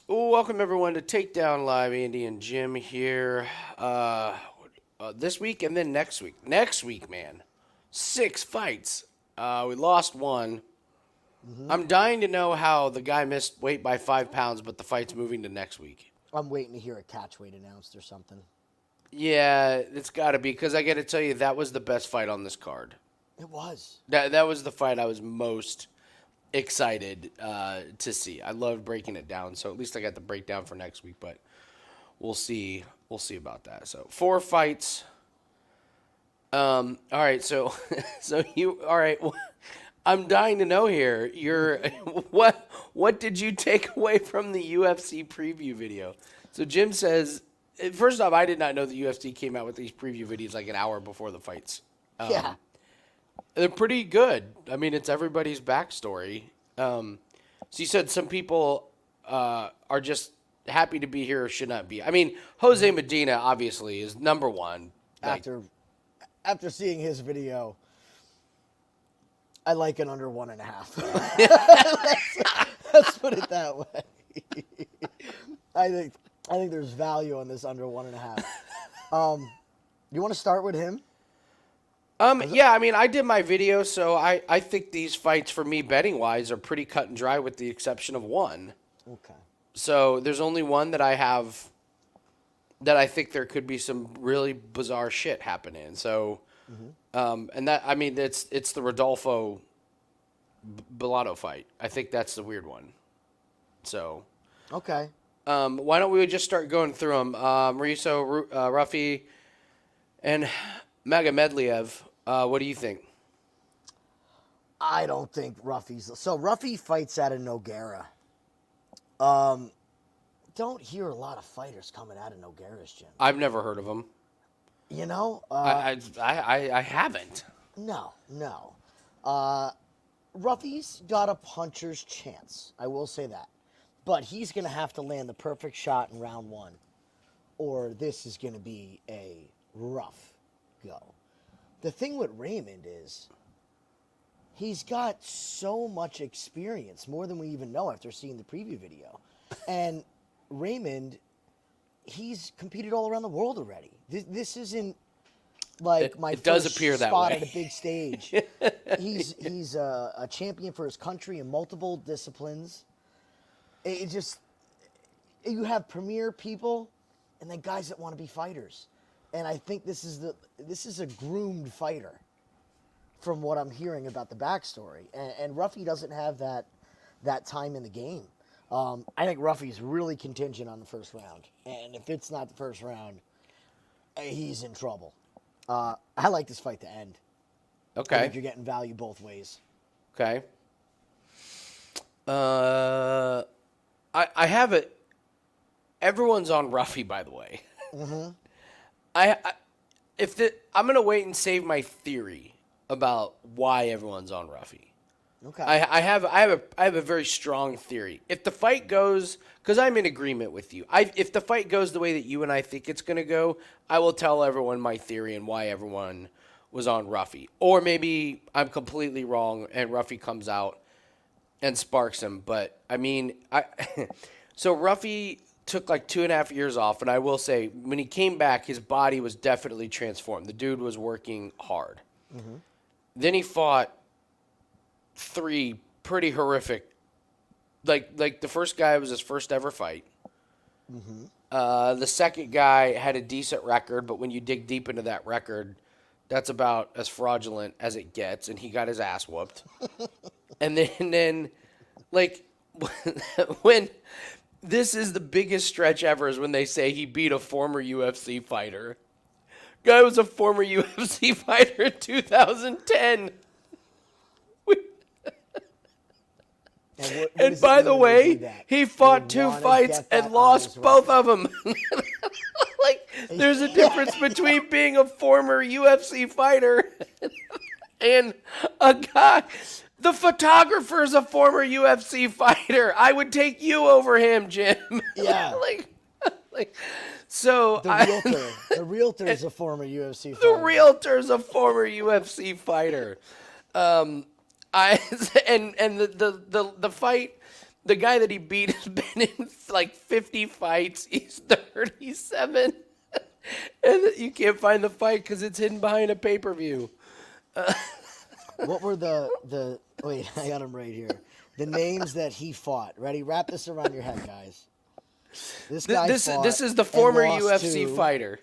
Welcome everyone to Takedown Live. Andy and Jim here. This week and then next week. Next week, man, 6 fights. We lost one. I'm dying to know how the guy missed weight by 5 pounds, but the fight's moving to next week. I'm waiting to hear a catch weight announced or something. Yeah, it's got to be because I got to tell you that was the best fight on this card. It was. That was the fight I was most excited to see. I loved breaking it down, so at least I got the breakdown for next week. But we'll see. We'll see about that. So 4 fights. All right. So all right. I'm dying to know here. What did you take away from the UFC preview video? So Jim says, first off, I did not know the UFC came out with these preview videos like an hour before the fights. Yeah. They're pretty good. I mean, it's everybody's backstory. So you said some people are just happy to be here or should not be. I mean, Jose Medina obviously is number one. After seeing his video, I like an under 1.5. Let's put it that way. I think there's value on this under 1.5. You want to start with him? Yeah, I mean, I did my video, so I think these fights for me betting wise are pretty cut and dry with the exception of one. Okay. So there's only one that I have that I think there could be some really bizarre shit happening. So, and that, I mean, it's the Rodolfo Bellato fight. I think that's the weird one. So, Okay. why don't we just start going through them? Mauricio, Ruffy, and Magomedaliev. What do you think? I don't think Ruffy's... So Ruffy fights out of Nogueira. Don't hear a lot of fighters coming out of Nogueira's gym. I've never heard of him. You know? I haven't. No. Ruffy's got a puncher's chance. I will say that. But he's going to have to land the perfect shot in round 1. Or this is going to be a rough go. The thing with Raimond is he's got so much experience, more than we even know after seeing the preview video. And Raimond, he's competed all around the world already. This isn't like my it does first appear that spot way. at a big stage. He's a champion for his country in multiple disciplines. It just, you have premier people and then guys that want to be fighters. And I think this is a groomed fighter from what I'm hearing about the backstory. And Ruffy doesn't have that time in the game. I think Ruffy's really contingent on the first round. And if it's not the first round, he's in trouble. I like this fight to end. Okay. I think you're getting value both ways. Okay. I have it. Everyone's on Ruffy, by the way. I'm gonna wait and save my theory about why everyone's on Ruffy. Okay. I have a very strong theory. If the fight goes, because I'm in agreement with you. If the fight goes the way that you and I think it's gonna go, I will tell everyone my theory and why everyone was on Ruffy. Or maybe I'm completely wrong and Ruffy comes out and sparks him. But I mean, so Ruffy took like 2.5 years off, and I will say when he came back, his body was definitely transformed. The dude was working hard. Then he fought 3 pretty horrific, like the first guy was his first ever fight. The second guy had a decent record, but when you dig deep into that record, that's about as fraudulent as it gets, and he got his ass whooped. and then like when this is the biggest stretch ever is when they say he beat a former UFC fighter. Guy was a former UFC fighter in 2010. And by the way, he fought 2 fights and lost both of them. Like, there's a difference between being a former UFC fighter and a guy. The photographer's a former UFC fighter. I would take you over him, Jim. Yeah. So the realtor is a former UFC fighter. The realtor's a former UFC fighter. The fight The guy that he beat has been in like 50 fights. He's 37. And you can't find the fight because it's hidden behind a pay-per-view. What were the wait, I got him right here. The names that he fought. Ready? Wrap this around your head, guys. This guy This is the former and lost UFC to- fighter.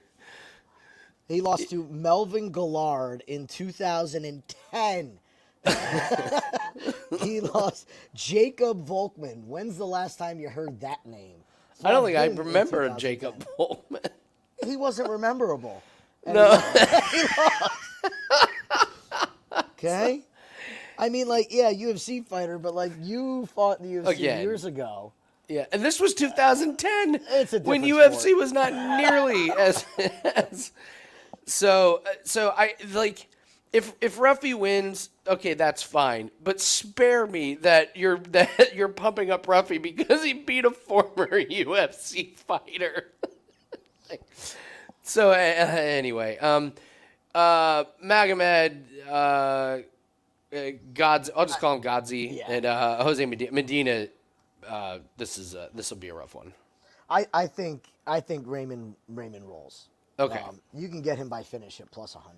He lost to Melvin Gillard in 2010. He lost Jacob Volkman. When's the last time you heard that name? I don't think I Volkman in remember 2010. Jacob Volkman. He wasn't rememberable. And No. he lost. Okay? I mean, like, yeah, UFC fighter, but, like, you fought in the UFC Again. years ago. Yeah, and this was 2010 It's a when different UFC sport. was not nearly as so I like if Ruffy wins, okay, that's fine, but spare me that you're pumping up Ruffy because he beat a former UFC fighter. So anyway, Magomed, God's, I'll just call him Godzi, Yeah. and Jose Medina. This will be a rough one. I think Raymond rolls. Okay. You can get him by finish at plus 100,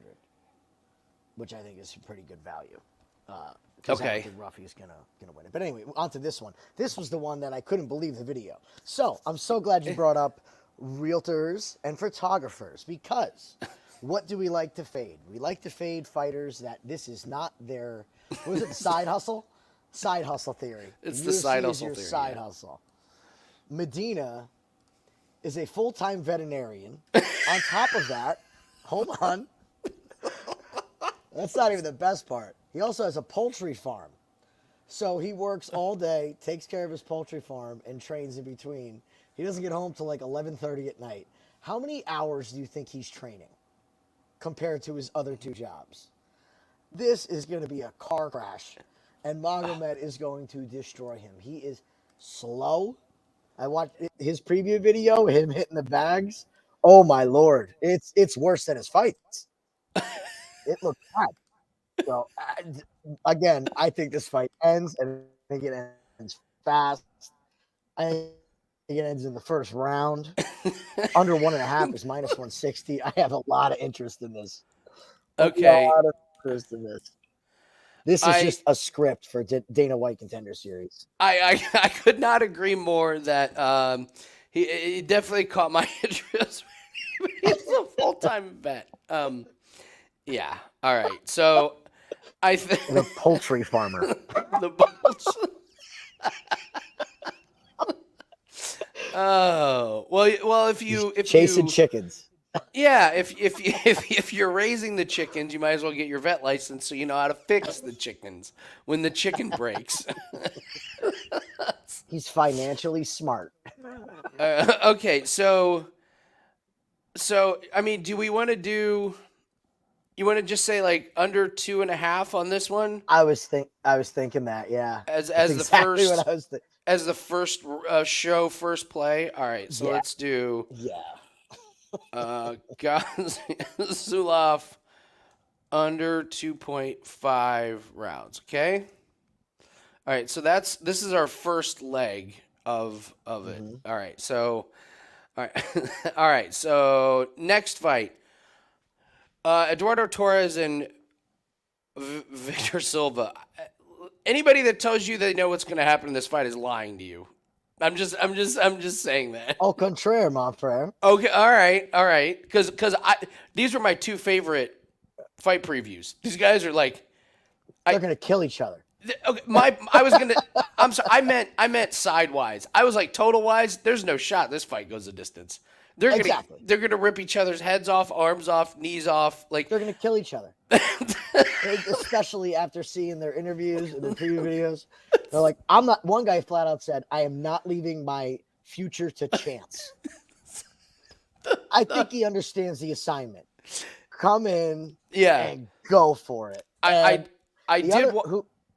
which I think is pretty good value. Because I Okay. don't think Ruffy's gonna win it. But anyway, on to this one. This was the one that I couldn't believe the video. So I'm so glad you brought up realtors and photographers, because what do we like to fade? We like to fade fighters that this is not their, what was it, side hustle? Side hustle theory. It's the side UFC is hustle your theory, side yeah. hustle. Medina is a full-time veterinarian. On top of that, hold on. That's not even the best part. He also has a poultry farm. So he works all day, takes care of his poultry farm, and trains in between. He doesn't get home till like 11:30 at night. How many hours do you think he's training compared to his other two jobs? This is going to be a car crash, and Magomed is going to destroy him. He is slow. I watched his preview video, him hitting the bags. Oh my Lord. It's worse than his fights. It looked bad. So, again, I think this fight ends, and I think it ends fast. I think it ends in the first round. Under 1.5 is minus 160. I have a lot of interest in this. Okay. A lot of interest in this. This is just a script for Dana White Contender Series. I could not agree more that he definitely caught my interest. He's a full-time vet. Yeah. All right. So I think The poultry farmer. the Bulls. Oh well. If Chasing you chickens. yeah, if you're raising the chickens, you might as well get your vet license so you know how to fix the chickens when the chicken breaks. He's financially smart. Okay, so I mean, do we want to do? You want to just say like under 2.5 on this one I was thinking that, yeah. as That's the exactly first what I was thinking. as the first show, first play. All right, so Yeah. let's do Yeah. Gadzhiyasulov under 2.5 rounds. Okay. All right, so this is our first leg of it. All right, so all right, all right. So next fight, Eduardo Torres and Victor Silva. Anybody that tells you they know what's going to happen in this fight is lying to you. I'm just saying that. Au contraire, mon frère. Okay, all right. Because these were my two favorite fight previews. These guys are like, They're going to kill each other. okay. I'm sorry. I meant sidewise. I was like total wise. There's no shot this fight goes the distance. Exactly. They're gonna rip each other's heads off, arms off, knees off. Like They're going to kill each other. Especially after seeing their interviews and their preview videos. They're like, one guy flat out said, I am not leaving my future to chance. I think he understands the assignment. Come in and go for it. I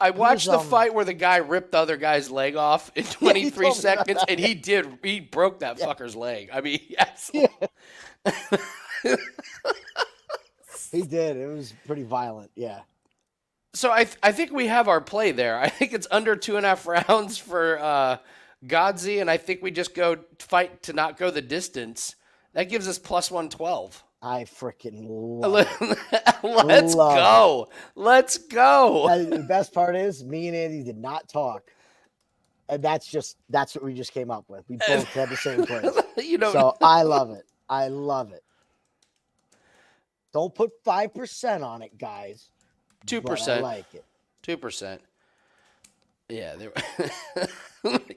watched the who's, fight where the guy ripped the other guy's leg off in 23 told me about seconds, that. and he broke that fucker's leg. I mean, yes. Yeah. He did. It was pretty violent. Yeah. So I think we have our play there. I think it's under 2.5 rounds for Godzi, and I think we just go fight to not go the distance. That gives us plus 112. I freaking love it. Let's Love go. Let's go. The best part is me and Andy did not talk. And that's what we just came up with. We both had the same place. So I love it. I love it. Don't put 5% on it, guys. 2%. I like it. 2%. Yeah,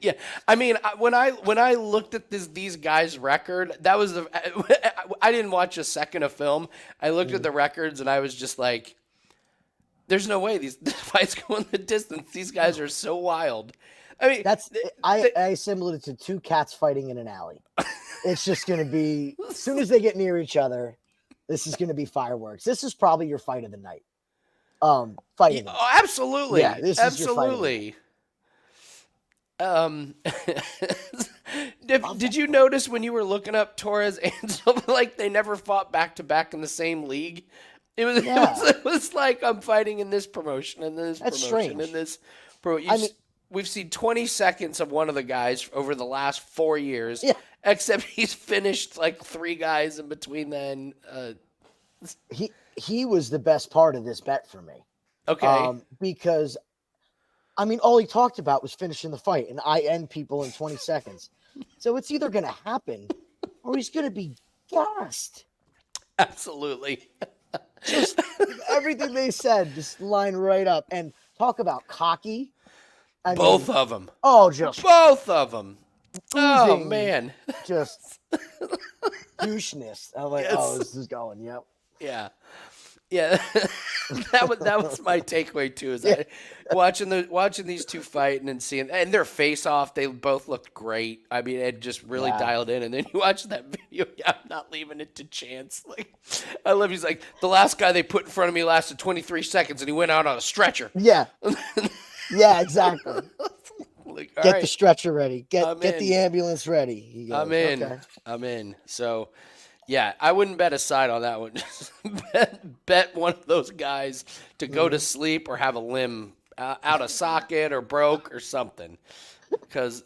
yeah. I mean, when I looked at these guys' record, that was I didn't watch a second of film. I looked at the records and I was just like, "There's no way these fights go in the distance. These guys are so wild." I mean, I assimilate it to two cats fighting in an alley. It's just going to be as soon as they get near each other, this is going to be fireworks. This is probably your fight of the night. Fighting. Oh, absolutely. Yeah, this absolutely. Did you notice when you were looking up Torres and Silva, like they never fought back to back in the same league? It was like I'm fighting in this promotion and this promotion and this we've seen 20 seconds of one of the guys over the last 4 years, except he's finished like 3 guys in between then. He was the best part of this bet for me. Okay. Because, I mean, all he talked about was finishing the fight, and I end people in 20 seconds. So it's either going to happen or he's going to be gassed. Absolutely. Just everything they said, just line right up. And talk about cocky. Both of them. Oh, just. Both of them. Oh, man. Just doucheness. I'm like, this is going, yep. Yeah. Yeah, that was my takeaway too. Is watching these two fight and then seeing and their face off, they both looked great. I mean, it just really dialed in. And then you watch that video. Yeah, I'm not leaving it to chance. Like, I love. He's like, the last guy they put in front of me lasted 23 seconds, and he went out on a stretcher. Yeah, yeah, exactly. Like, get the stretcher ready. Get the ambulance ready. He goes, I'm in. Okay. I'm in. So. Yeah, I wouldn't bet a side on that one. Just bet one of those guys to go to sleep or have a limb out of socket or broke or something. Because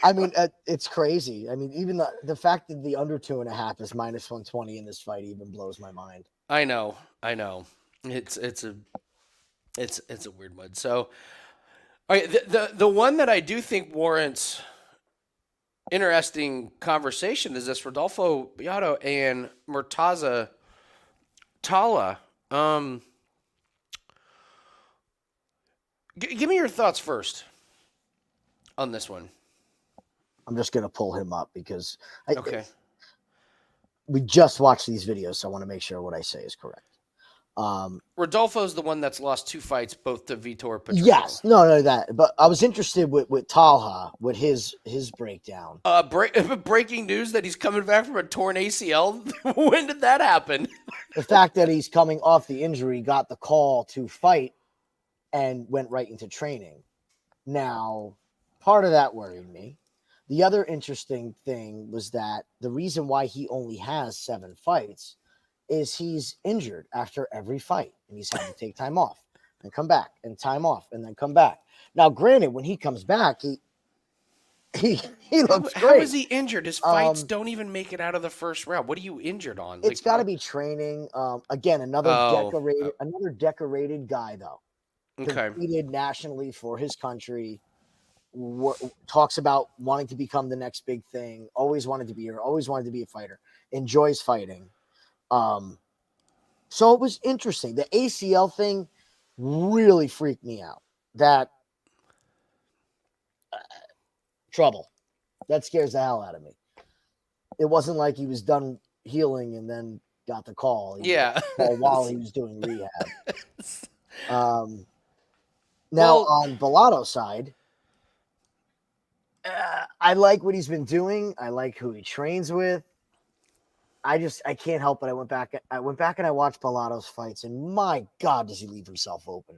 I mean, it's crazy. I mean, even the fact that the under 2.5 is minus 120 in this fight even blows my mind. I know. It's a weird one. So, all right, the one that I do think warrants interesting conversation is this Rodolfo, Bellato, and Murtaza, Talha. Give me your thoughts first on this one. I'm just going to pull him up because we just watched these videos, so I want to make sure what I say is correct. Rodolfo's the one that's lost 2 fights, both to Vitor Petrino. Yes, no, that. But I was interested with Talha, with his breakdown. Breaking news that he's coming back from a torn ACL. When did that happen? The fact that he's coming off the injury, got the call to fight, and went right into training. Now, part of that worried me. The other interesting thing was that the reason why he only has 7 fights is he's injured after every fight, and he's had to take time off and come back and time off and then come back. Now, granted, when he comes back, he looks great. How is he injured? His fights don't even make it out of the first round. What are you injured on? It's got to be training. Again, another decorated guy though. Okay. Competed nationally for his country. Talks about wanting to become the next big thing. Always wanted to be here. Always wanted to be a fighter. Enjoys fighting. So it was interesting. The ACL thing really freaked me out. That trouble. That scares the hell out of me. It wasn't like he was done healing and then got the call. While he was doing rehab. Now on Bellato's side, I like what he's been doing. I like who he trains with. I can't help it. I went back and I watched Bellato's fights, and my God, does he leave himself open?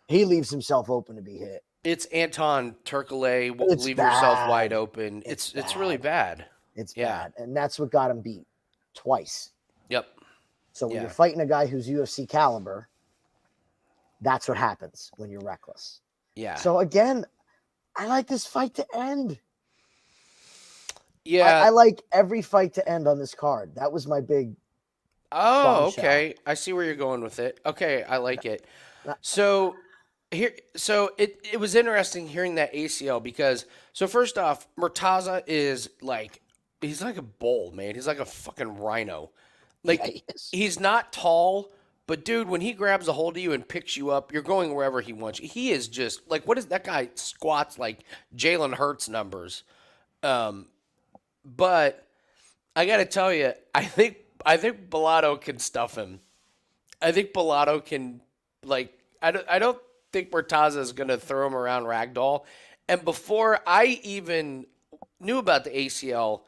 He leaves himself open to be hit. It's Anton Turkale. Leave yourself wide open. It's really bad. It's bad, and that's what got him beat twice. Yep. So when you're fighting a guy who's UFC caliber, That's what happens when you're reckless. Yeah. So again, I like this fight to end. Yeah. I like every fight to end on this card. That was my big Oh, bombshell. okay. I see where you're going with it. Okay, I like it. Uh, So it was interesting hearing that ACL because first off, Murtaza is like he's like a bull, man. He's like a fucking rhino. Like Yeah, he is. he's not tall, but dude, when he grabs a hold of you and picks you up, you're going wherever he wants you. He is just like what is that guy squats like Jalen Hurts numbers. But I got to tell you, I think Bellato can stuff him. I think Bellato can like I don't think Murtaza is going to throw him around ragdoll. And before I even knew about the ACL,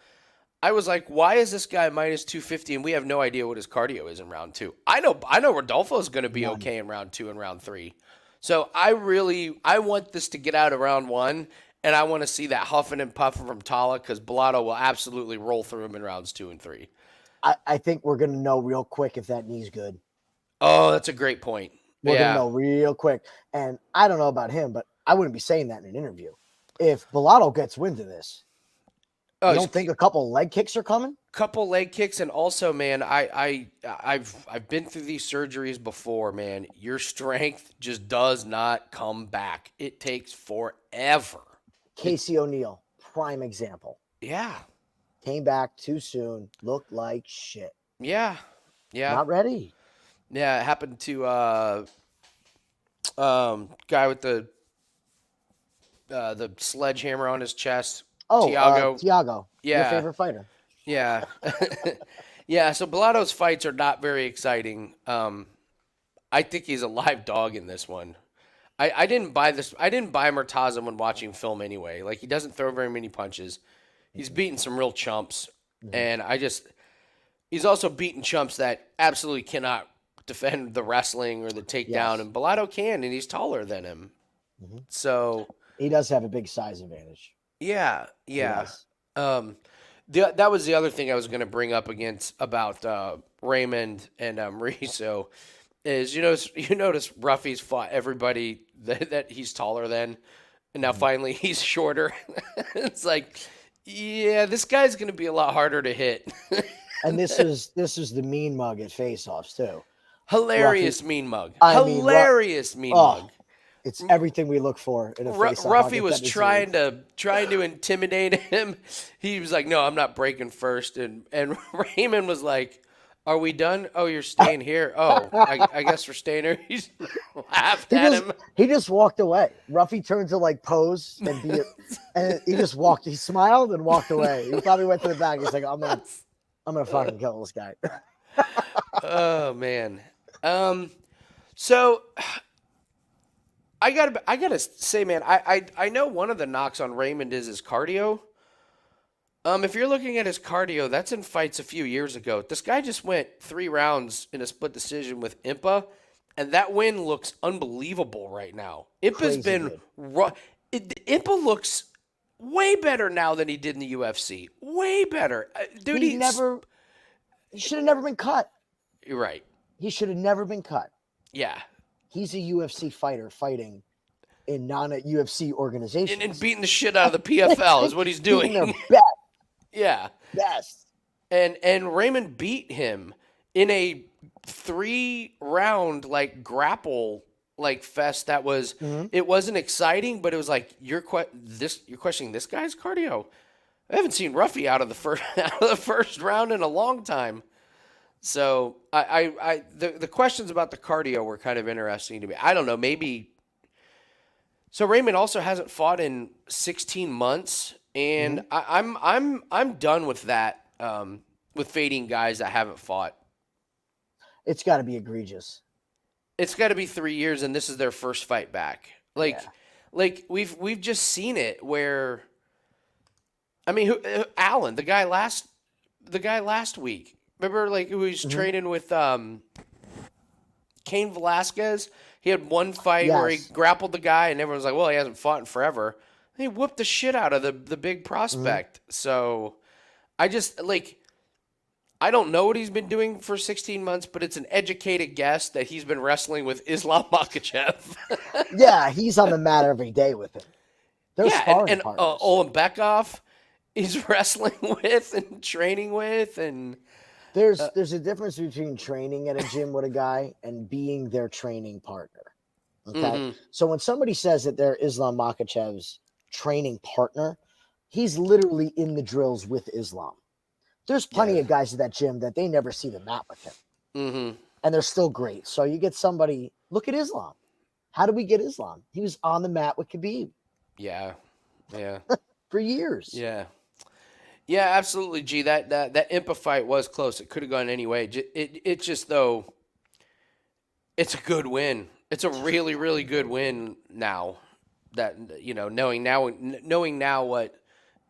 I was like, why is this guy minus 250 and we have no idea what his cardio is in round 2? I know Rodolfo is going to be okay in round 2 and round 3. So I want this to get out of round 1 and I want to see that huffing and puffing from Talha because Bellato will absolutely roll through him in rounds 2 and 3. I think we're gonna know real quick if that knee's good. Oh, that's a great point. We're gonna know real quick. And I don't know about him, but I wouldn't be saying that in an interview. If Bellato gets wind of this, you don't think a couple leg kicks are coming? Couple leg kicks, and also, man, I've been through these surgeries before, man. Your strength just does not come back. It takes forever. Casey O'Neill, prime example. Yeah. Came back too soon, looked like shit. Yeah. Not ready. Yeah, it happened to guy with the sledgehammer on his chest. Oh, Tiago. Tiago. Yeah. Your favorite fighter. Yeah. Yeah, so Bellato's fights are not very exciting. I think he's a live dog in this one. I didn't buy Murtaza when watching film anyway. Like, he doesn't throw very many punches. He's beaten some real chumps. And he's also beaten chumps that absolutely cannot defend the wrestling or the takedown. Yes. And Bellato can, and he's taller than him. So he does have a big size advantage. yeah. That was the other thing I was going to bring up about Raimond and Mauricio is you notice Ruffy's fought everybody that he's taller than, and now finally he's shorter. It's like, yeah, this guy's going to be a lot harder to hit. And this is the mean mug at face-offs too. Hilarious Ruffy, mean mug. Hilarious mean mug. It's everything we look for in a face-off. Ruffy was trying to intimidate him. He was like, "No, I'm not breaking first." And Raimond was like, "Are we done? Oh, you're staying here. Oh, I guess we're staying here." He laughed at him. He just walked away. Ruffy turned to like pose and he just walked. He smiled and walked away. He probably went to the back. He's like, "I'm gonna fucking kill this guy." Oh man. So I gotta say, man, I know one of the knocks on Raimond is his cardio. If you're looking at his cardio, that's in fights a few years ago. This guy just went 3 rounds in a split decision with Impa, and that win looks unbelievable right now. Impa's been Impa looks way better now than he did in the UFC. Way better, dude. He should have never been cut. You're right. He should have never been cut. Yeah. He's a UFC fighter fighting in non-UFC organizations. And beating the shit out of the PFL is what he's doing. Their best. Yeah. Best. And Raimond beat him in a 3-round like grapple like fest that was it wasn't exciting, but it was like you're questioning this guy's cardio. I haven't seen Ruffy out of the first round in a long time. So the questions about the cardio were kind of interesting to me. I don't know, maybe. So Raimond also hasn't fought in 16 months, and I'm done with that. With fading guys that haven't fought. It's got to be egregious. It's got to be 3 years, and this is their first fight back. Like we've just seen it where. I mean, Allen, the guy last week. Remember, like, who was training with Cain Velasquez? He had one fight where he grappled the guy, and everyone was like, well, he hasn't fought in forever. He whooped the shit out of the big prospect. So I just, like, I don't know what he's been doing for 16 months, but it's an educated guess that he's been wrestling with Islam Makhachev. Yeah, he's on the mat every day with him. They're Yeah, sparring and partners. Olenkov he's wrestling with and training with, and There's a difference between training at a gym with a guy and being their training partner. Okay, so when somebody says that they're Islam Makhachev's training partner, he's literally in the drills with Islam. There's plenty of guys at that gym that they never see the mat with him, and they're still great. So you get somebody. Look at Islam. How did we get Islam? He was on the mat with Khabib. Yeah. For years. Yeah, absolutely. G, that Impa fight was close. It could have gone any way. It just though, it's a good win. It's a really, really good win now. That knowing now what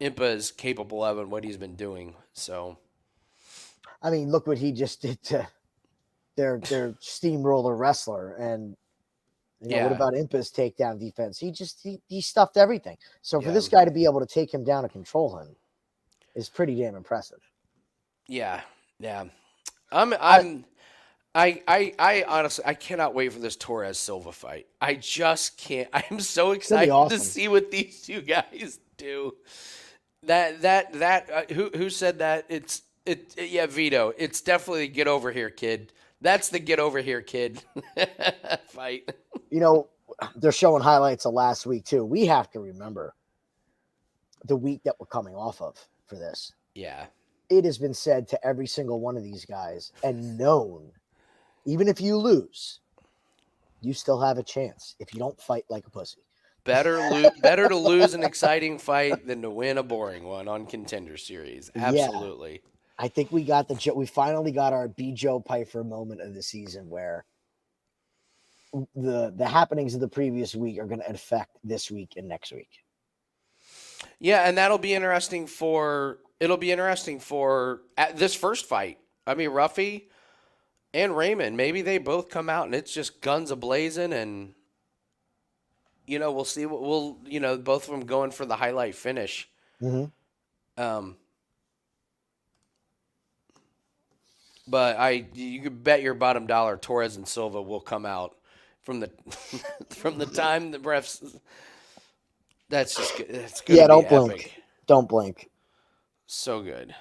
Impa is capable of and what he's been doing. So, I mean, look what he just did to their steamroller wrestler. And what about Impa's takedown defense? He stuffed everything. So for this guy to be able to take him down and control him is pretty damn impressive. Yeah. I honestly I cannot wait for this Torres Silva fight. I just can't. I'm so excited to see what these two guys do. Who said that? Yeah, Vito. It's definitely get over here, kid. That's the get over here, kid fight. They're showing highlights of last week too. We have to remember the week that we're coming off of for this. Yeah. It has been said to every single one of these guys and known, even if you lose, you still have a chance if you don't fight like a pussy. Better to lose an exciting fight than to win a boring one on Contender Series. Absolutely. Yeah. I think we finally got our B. Joe Pyfer moment of the season where the happenings of the previous week are going to affect this week and next week. Yeah, and it'll be interesting for at this first fight. I mean, Ruffy and Raimond, maybe they both come out and it's just guns a-blazing, and we'll see what both of them going for the highlight finish. But you could bet your bottom dollar Torres and Silva will come out from the from the time the refs. That's good. Yeah, don't blink. Don't blink. So good.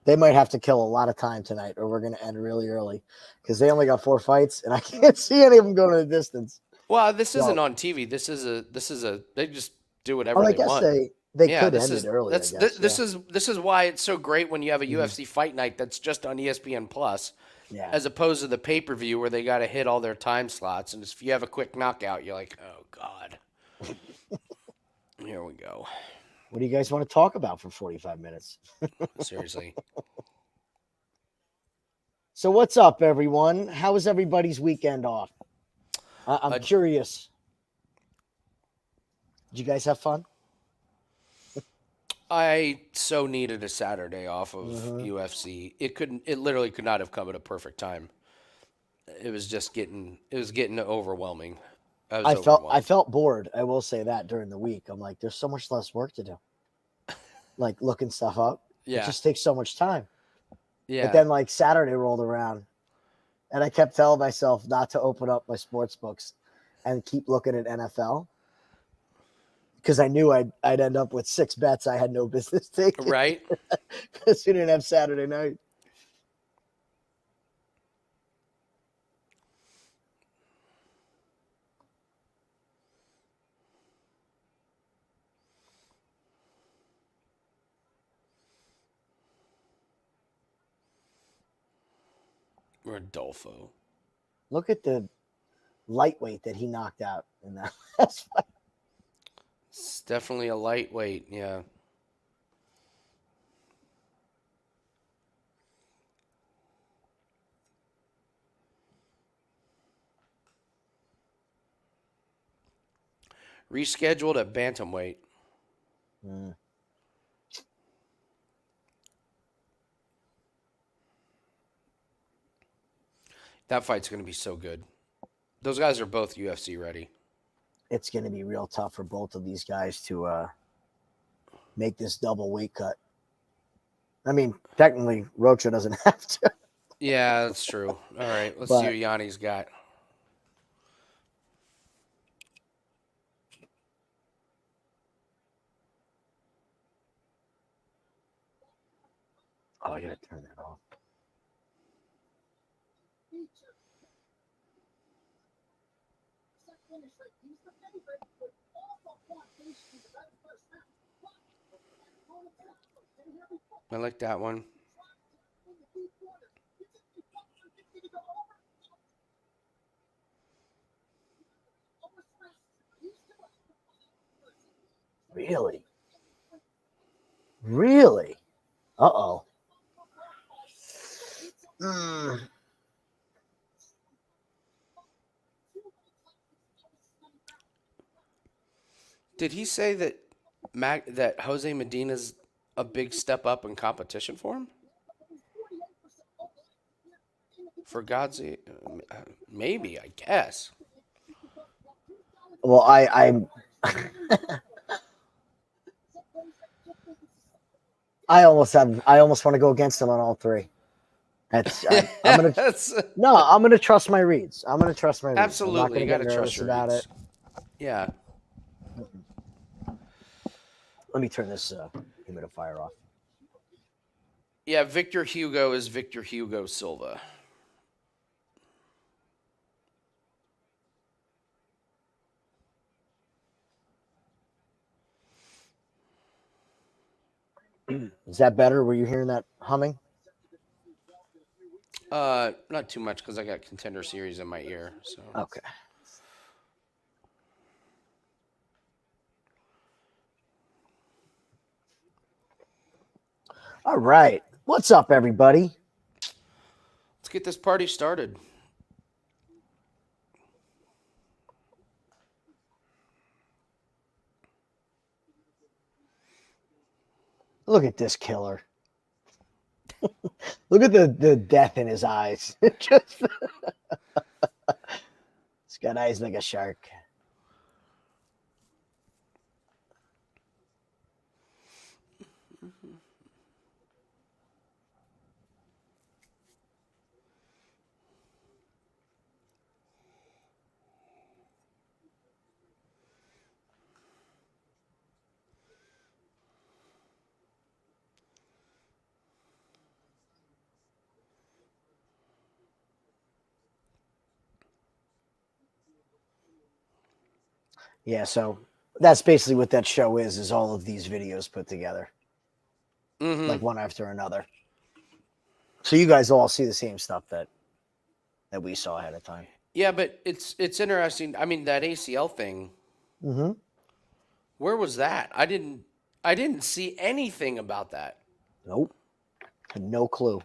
They might have to kill a lot of time tonight, or we're going to end really early because they only got 4 fights, and I can't see any of them going to the distance. Well, this isn't on TV. This is a. They just do whatever they want. They could end it early. This is why it's so great when you have a UFC fight night that's just on ESPN Plus, as opposed to the pay-per-view where they got to hit all their time slots. And if you have a quick knockout, you're like, oh god. Here we go. What do you guys want to talk about for 45 minutes? Seriously. So what's up, everyone? How was everybody's weekend off? I'm curious. Did you guys have fun? I so needed a Saturday off of UFC. It literally could not have come at a perfect time. It was getting overwhelming. I felt bored. I will say that during the week. I'm like, there's so much less work to do. Like looking stuff up. Yeah. It just takes so much time. Yeah. But then like Saturday rolled around and I kept telling myself not to open up my sports books and keep looking at NFL. Because I knew I'd end up with 6 bets I had no business taking. Right. Because we didn't have Saturday night. Rodolfo. Look at the lightweight that he knocked out in that last fight. It's definitely a lightweight, yeah. Rescheduled at bantamweight. That fight's going to be so good. Those guys are both UFC ready. It's going to be real tough for both of these guys to make this double weight cut. I mean, technically, Rocha doesn't have to. Yeah, that's true. All right, let's see But what Yanni's got. I gotta turn that off. I like that one. Really? Really? Uh-oh. Did he say that that Jose Medina's a big step up in competition for him? For Godzi, maybe I guess. Well, I'm I almost want to go against him on all three. I'm gonna That's no, I'm gonna trust my reads. I'm gonna trust my reads. I'm not absolutely. gonna You got get to trust nervous your about reads. it. Yeah. Let me turn this humidifier off. Yeah, Victor Hugo is Victor Hugo Silva. Is that better? Were you hearing that humming? Not too much because I got Contender Series in my ear. So Okay. All right. What's up, everybody? let's get this party started. Look at this killer. Look at the death in his eyes. Just he's got eyes like a shark. Yeah, so that's basically what that show is all of these videos put together. Like one after another. So you guys all see the same stuff that we saw ahead of time. Yeah, but it's interesting. I mean, that ACL thing. Mm-hmm. Where was that? I didn't see anything about that. Nope. Had no clue.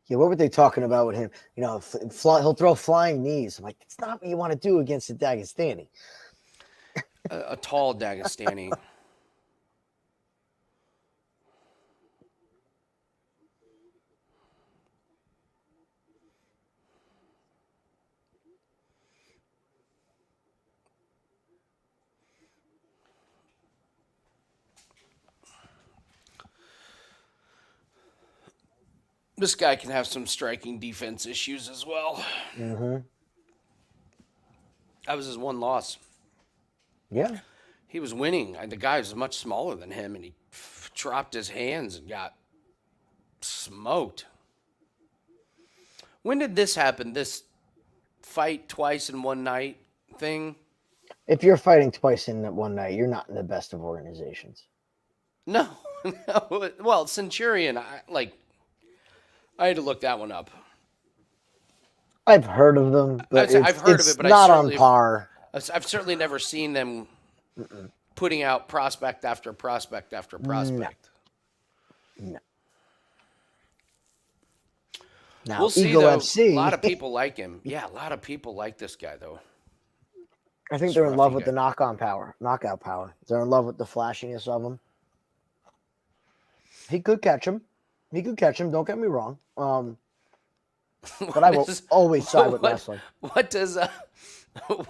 Yeah, what were they talking about with him? You know, he'll throw flying knees. I'm like, it's not what you want to do against a Dagestani. A tall Dagestani. This guy can have some striking defense issues as well. Mm-hmm. That was his one loss. Yeah. He was winning. The guy was much smaller than him, and he dropped his hands and got smoked. When did this happen? This fight twice in one night thing? If you're fighting twice in one night, you're not in the best of organizations. No, no. Well, Centurion, I had to look that one up. I've heard of them, but I've heard of it's it, but not on par. I've certainly never seen them putting out prospect after prospect after prospect. No. Now, We'll see, Ego though. A FC, lot of people like him. Yeah, a lot of people like this guy, though. I think This they're in love Ruffy with guy. the knockout power. They're in love with the flashiness of him. He could catch him. Don't get me wrong. But I will always side with wrestling. What does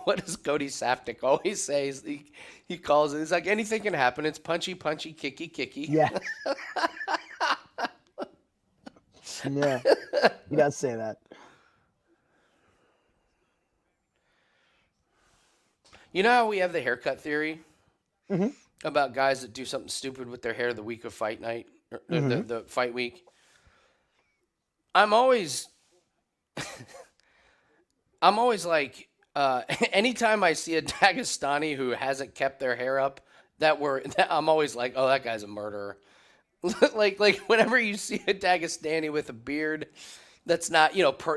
what does Cody Saftik always say? He calls it. He's like, anything can happen. It's punchy, punchy, kicky, kicky. Yeah. Yeah. He does say that. You know how we have the haircut theory Mm-hmm. about guys that do something stupid with their hair the week of fight night, or Mm-hmm. the fight week? I'm always, I'm always like, anytime I see a Dagestani who hasn't kept their hair up, I'm always like, oh, that guy's a murderer. like whenever you see a Dagestani with a beard that's not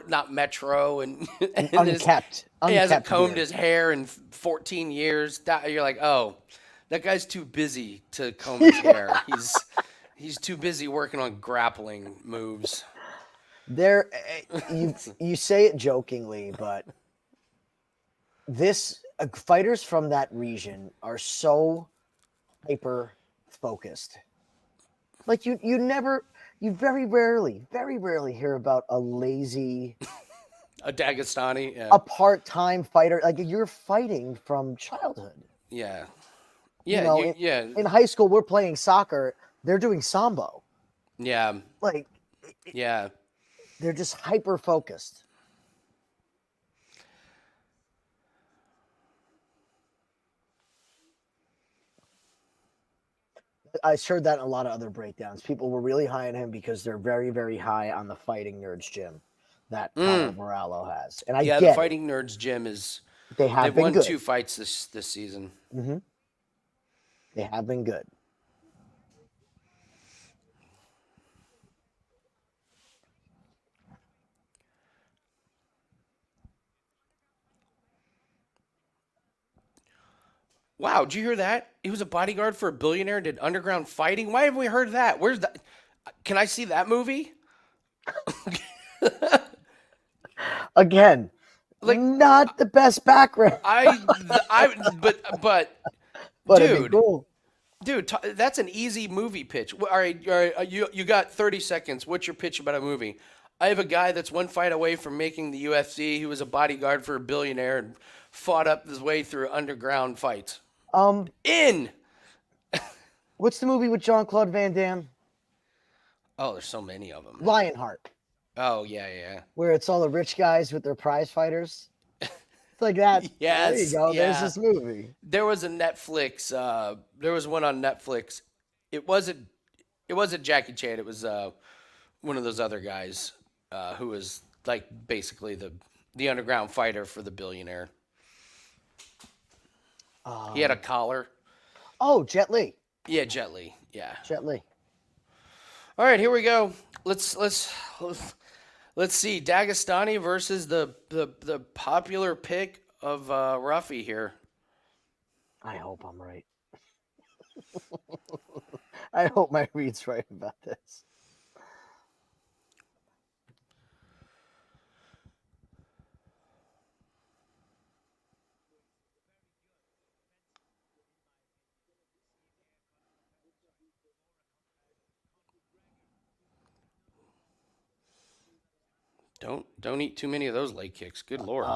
not metro and Unkept. he hasn't combed beard. his hair in 14 years, you're like, oh, that guy's too busy to comb his hair. He's too busy working on grappling moves. There, you say it jokingly, but fighters from that region are so hyper focused. Like you very rarely hear about a lazy, A Dagestani, yeah. a part-time fighter. Like you're fighting from childhood. Yeah. You Yeah, know, in high school we're playing soccer. They're doing sambo. yeah, Like yeah. they're just hyper focused. I heard that in a lot of other breakdowns. People were really high on him because they're very, very high on the Fighting Nerds gym that Paulo Morello has. And I Yeah, get the Fighting Nerds gym is. They have They've been won good. 2 fights this season. Mm-hmm. They have been good. Wow, did you hear that? He was a bodyguard for a billionaire and did underground fighting. Why haven't we heard that? Where's that? Can I see that movie? Again, Like not the best background, but but it'd be cool. dude, that's an easy movie pitch. All right, you got 30 seconds. What's your pitch about a movie? I have a guy that's one fight away from making the UFC. He was a bodyguard for a billionaire and fought up his way through underground fights. What's the movie with Jean-Claude Van Damme? Oh, there's so many of them. Lionheart. Oh, yeah. Where it's all the rich guys with their prize fighters. It's like that. Yes, There you go. yeah. There's this movie. There was a Netflix. There was one on Netflix. It wasn't Jackie Chan. It was one of those other guys who was like basically the underground fighter for the billionaire. He had a collar. Oh, Jet Li. Yeah, Jet Li. Yeah. Jet Li. All right, here we go. Let's see Dagestani versus the popular pick of Ruffy here. I hope I'm right. I hope my read's right about this. Don't eat too many of those leg kicks. Good lord.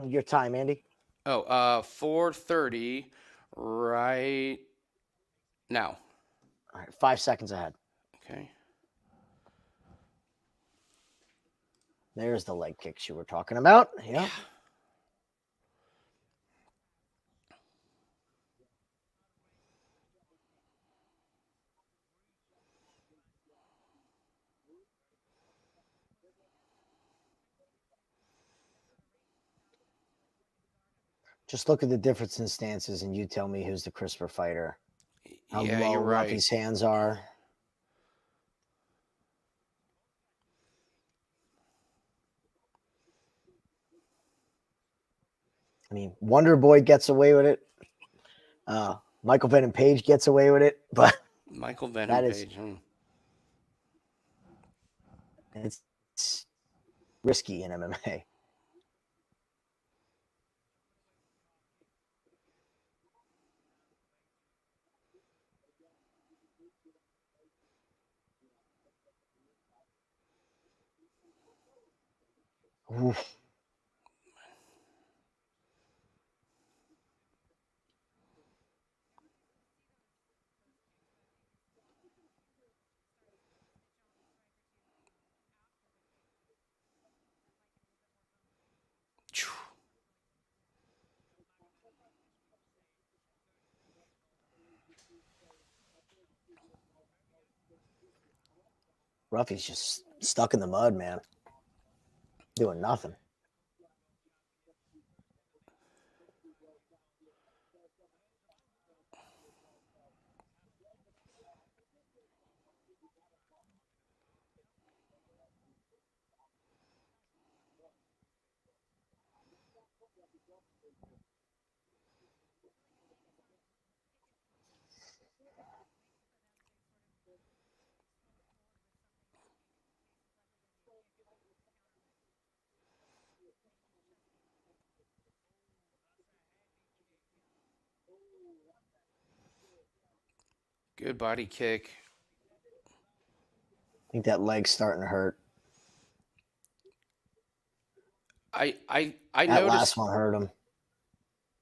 Your time, Andy. 4:30 right now. All right, 5 seconds ahead. Okay. There's the leg kicks you were talking about. Yeah. Just look at the difference in stances, and you tell me who's the crisper fighter. How Yeah, low you're right. Ruffy's hands are. I mean, Wonder Boy gets away with it. Michael Venom Page gets away with it, but Michael Venom Page. it's risky in MMA. Oof. Ruffy's just stuck in the mud, man. Doing nothing. Good body kick. I think that leg's starting to hurt. I That noticed. last one hurt him.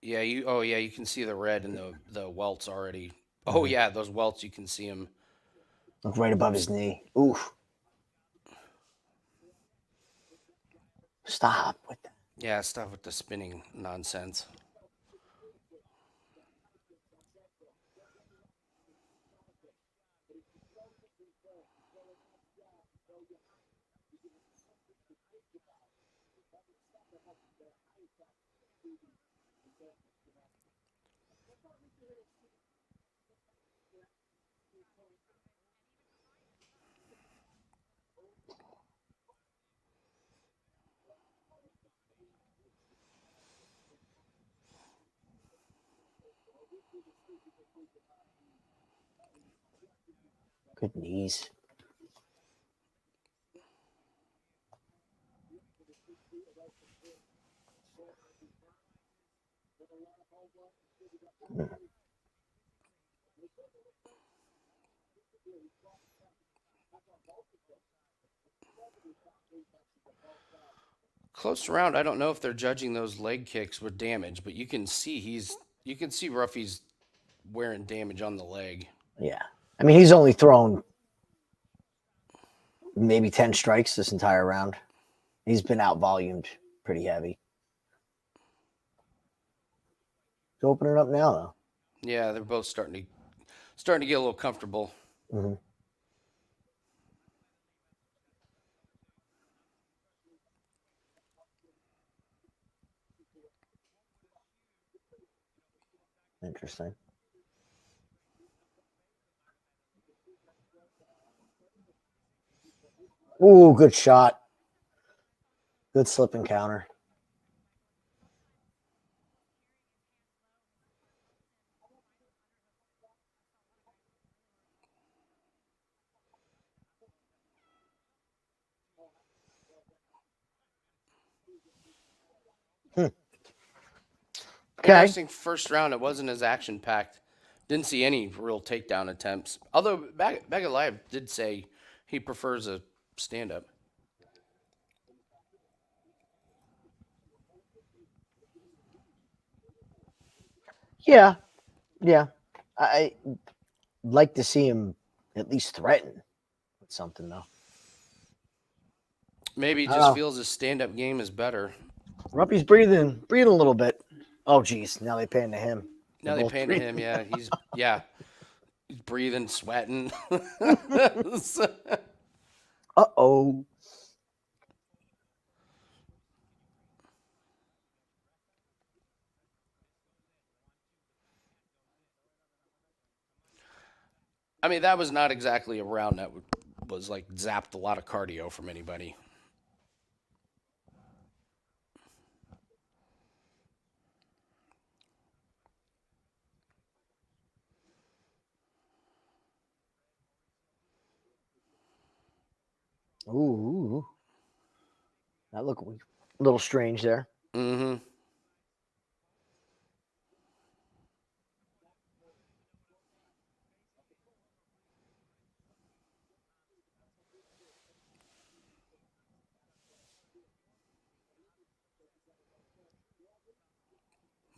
Yeah, you can see the red and the welts already. Oh yeah, those welts you can see them. Look right above his knee. Oof. Stop with that. Yeah, stop with the spinning nonsense. Good knees. Close round. I don't know if they're judging those leg kicks with damage, but you can see Ruffy's wearing damage on the leg. Yeah. I mean, he's only thrown maybe 10 strikes this entire round. He's been out volumed pretty heavy. He's opening up now, though. Yeah, they're both starting to get a little comfortable. Mm-hmm. Interesting. Ooh, good shot. Good slip and counter. Okay. Interesting first round. It wasn't as action packed. Didn't see any real takedown attempts. Although Magomedaliev did say he prefers a stand up. Yeah. Yeah. I like to see him at least threaten with something, though. Maybe he I don't just know. feels his stand up game is better. Ruppy's breathing a little bit. Oh, geez. Now they pay into him. Now They're they both painted breathing. him. He's breathing, sweating. Uh-oh. I mean, that was not exactly a round that was like zapped a lot of cardio from anybody. Ooh. That looked a little strange there. Mm-hmm.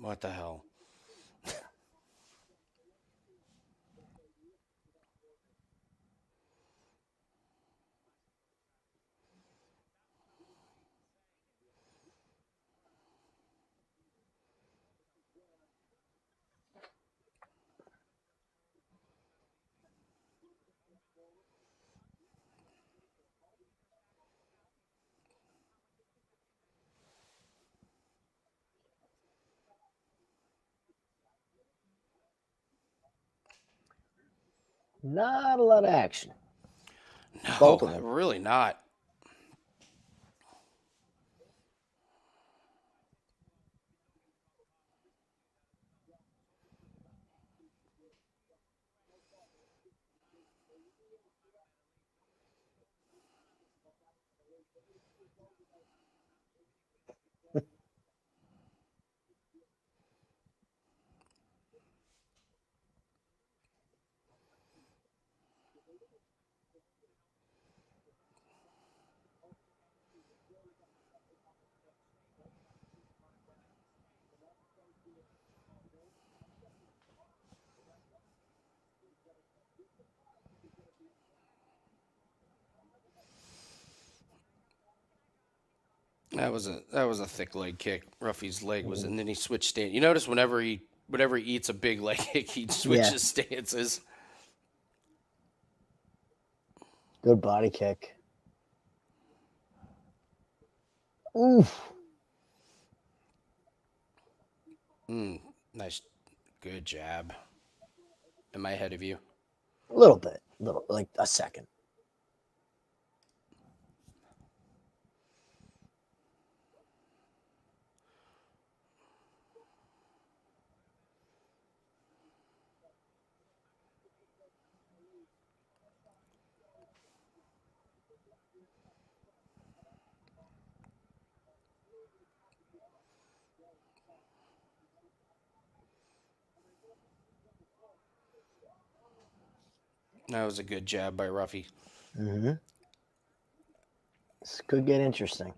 What the hell? Not a lot of action. Both of No, them. really not. That was a thick leg kick. Ruffy's leg was, and then he switched stance. You notice whenever he eats a big leg kick, he switches stances. Good body kick. Oof. Nice, good jab. Am I ahead of you? A little bit. Like a second. That was a good jab by Ruffy. Mm-hmm. This could get interesting.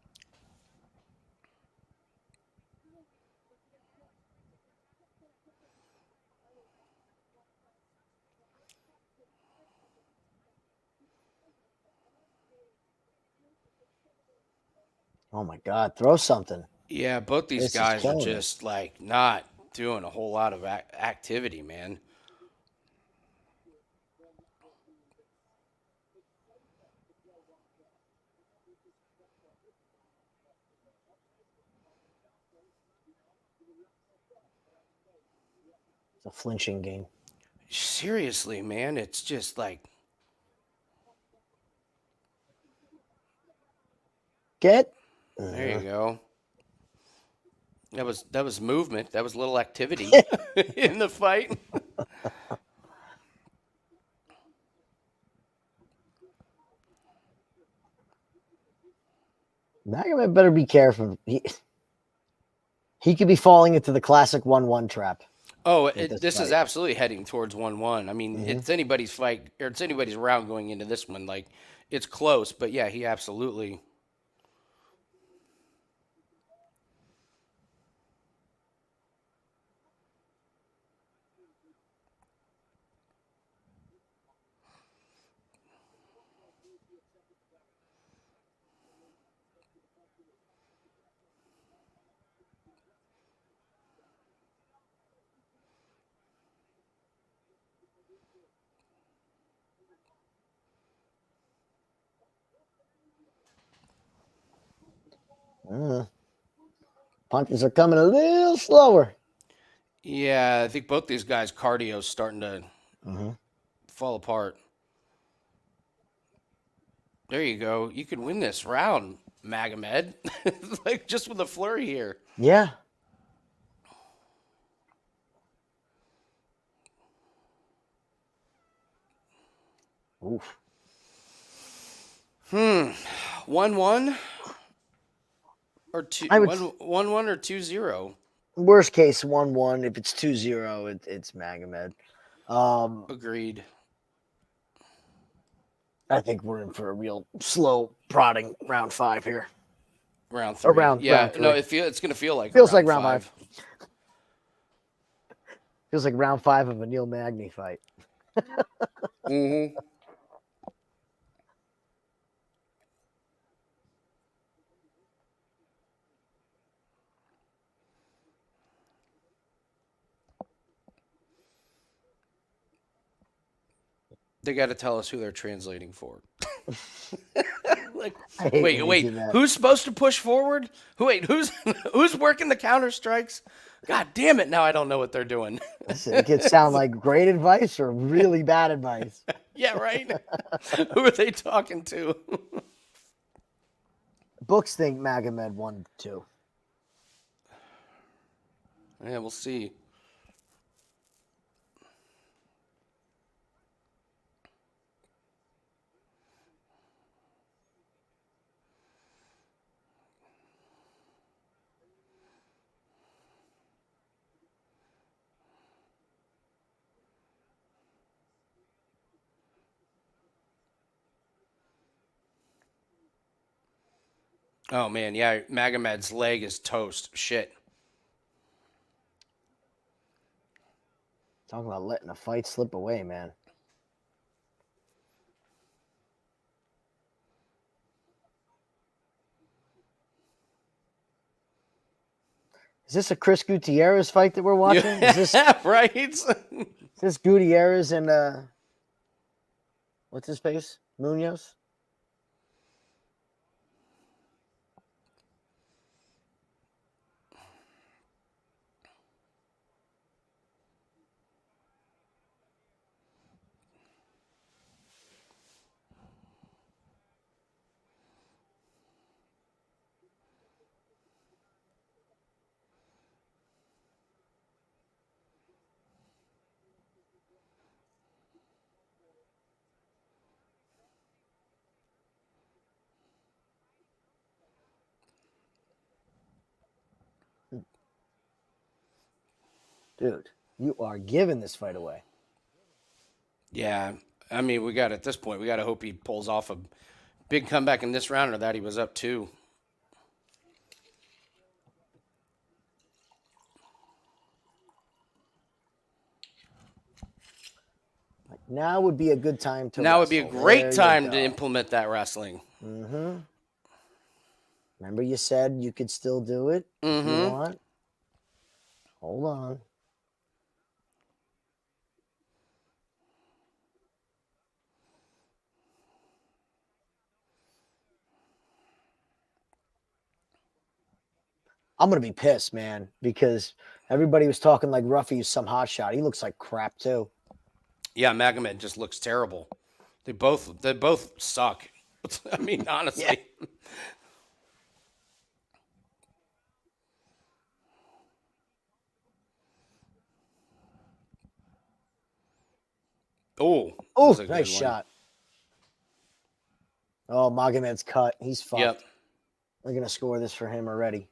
Oh my God! Throw something. Yeah, both these This is guys are killing me. just like not doing a whole lot of activity, man. It's a flinching game. Seriously, man, it's just like Get. there you Uh, go. That was movement. That was a little activity in the fight. Magomed better be careful. He could be falling into the classic 1-1 trap Oh, with this this is fight. absolutely heading towards 1-1. I mean, Mm-hmm. it's anybody's fight or it's anybody's round going into this one. Like, it's close, but yeah, he absolutely. Punches are coming a little slower. Yeah, I think both these guys' cardio's starting to Mm-hmm. fall apart. There you go. You could win this round, Magomed. Like just with a flurry here. Yeah. Oof. 1-1. or two I would one or 2-0. worst case 1-1. If it's 2-0, it's Magomed. Agreed. I think we're in for a real slow prodding round 5 here. Round Or 3. round Yeah, 3. no, it's gonna feel like Feels a round like round 5. Feels like round 5 of a Neil Magny fight. Mm-hmm. They got to tell us who they're translating for. Like, I hate when they wait, do that. who's supposed to push forward? Who's who's working the counter strikes? God damn it! Now I don't know what they're doing. Listen, it could sound like great advice or really bad advice. Yeah, right. Who are they talking to? Books think Magomed 1-2. Yeah, we'll see. Oh man, yeah, Magomed's leg is toast. Shit. Talking about letting a fight slip away, man. Is this a Chris Gutierrez fight that we're watching? Is this right? Gutierrez and what's his face? Munoz? Dude, you are giving this fight away. Yeah, I mean, we got at this point, we got to hope he pulls off a big comeback in this round, or that he was up 2. Like, now would be a good time to Now would be a wrestle. great There you time to go. implement that wrestling. Mm-hmm. Remember you said you could still do it if you want? Hold on. I'm going to be pissed, man, because everybody was talking like Ruffy is some hot shot. He looks like crap, too. Yeah, Magomed just looks terrible. They both suck. I mean, honestly. Yeah. Oh, that Oh, was a nice good one. shot. Oh, Magomed's cut. He's fucked. Yep. They're going to score this for him already.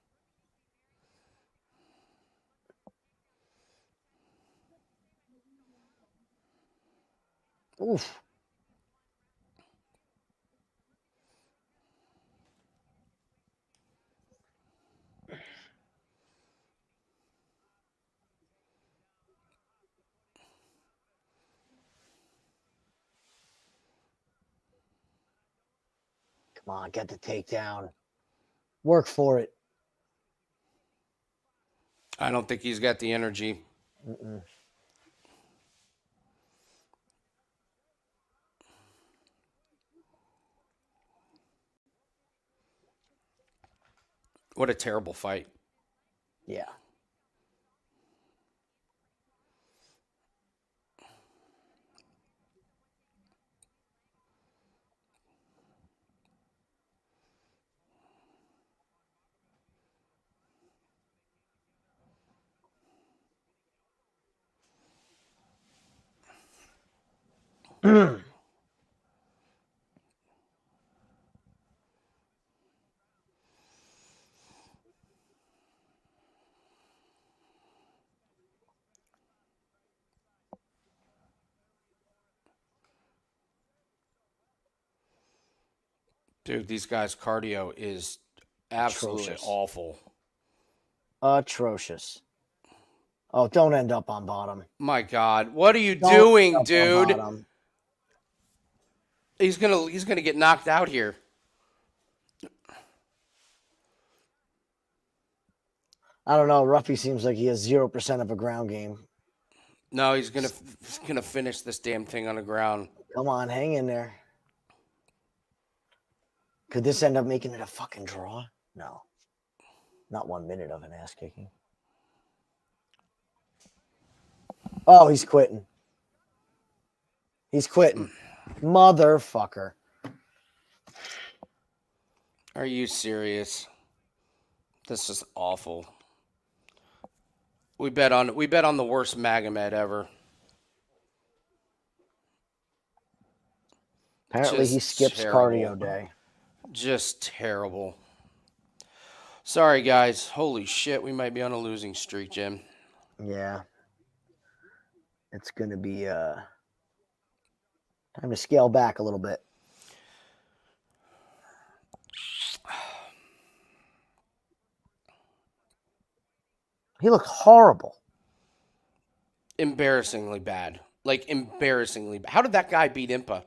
Oof. Come on, get the takedown. Work for it. I don't think he's got the energy. Mm-mm. What a terrible fight. Yeah. Dude, these guys' cardio is absolutely Atrocious. awful. Atrocious. Oh, don't end up on bottom. My God, what are you Don't end doing, up on dude? bottom. He's gonna get knocked out here. I don't know. Ruffy seems like he has 0% of a ground game. No, he's gonna finish this damn thing on the ground. Come on, hang in there. Could this end up making it a fucking draw? No. Not 1 minute of an ass kicking. Oh, he's quitting. He's quitting. Motherfucker. Are you serious? This is awful. We bet on the worst Magomed ever. Apparently he Just skips terrible. cardio day. Just terrible. Sorry, guys. Holy shit, we might be on a losing streak, Jim. Yeah. It's going to be time to scale back a little bit. He looked horrible. Embarrassingly bad. Like, embarrassingly bad. How did that guy beat Impa?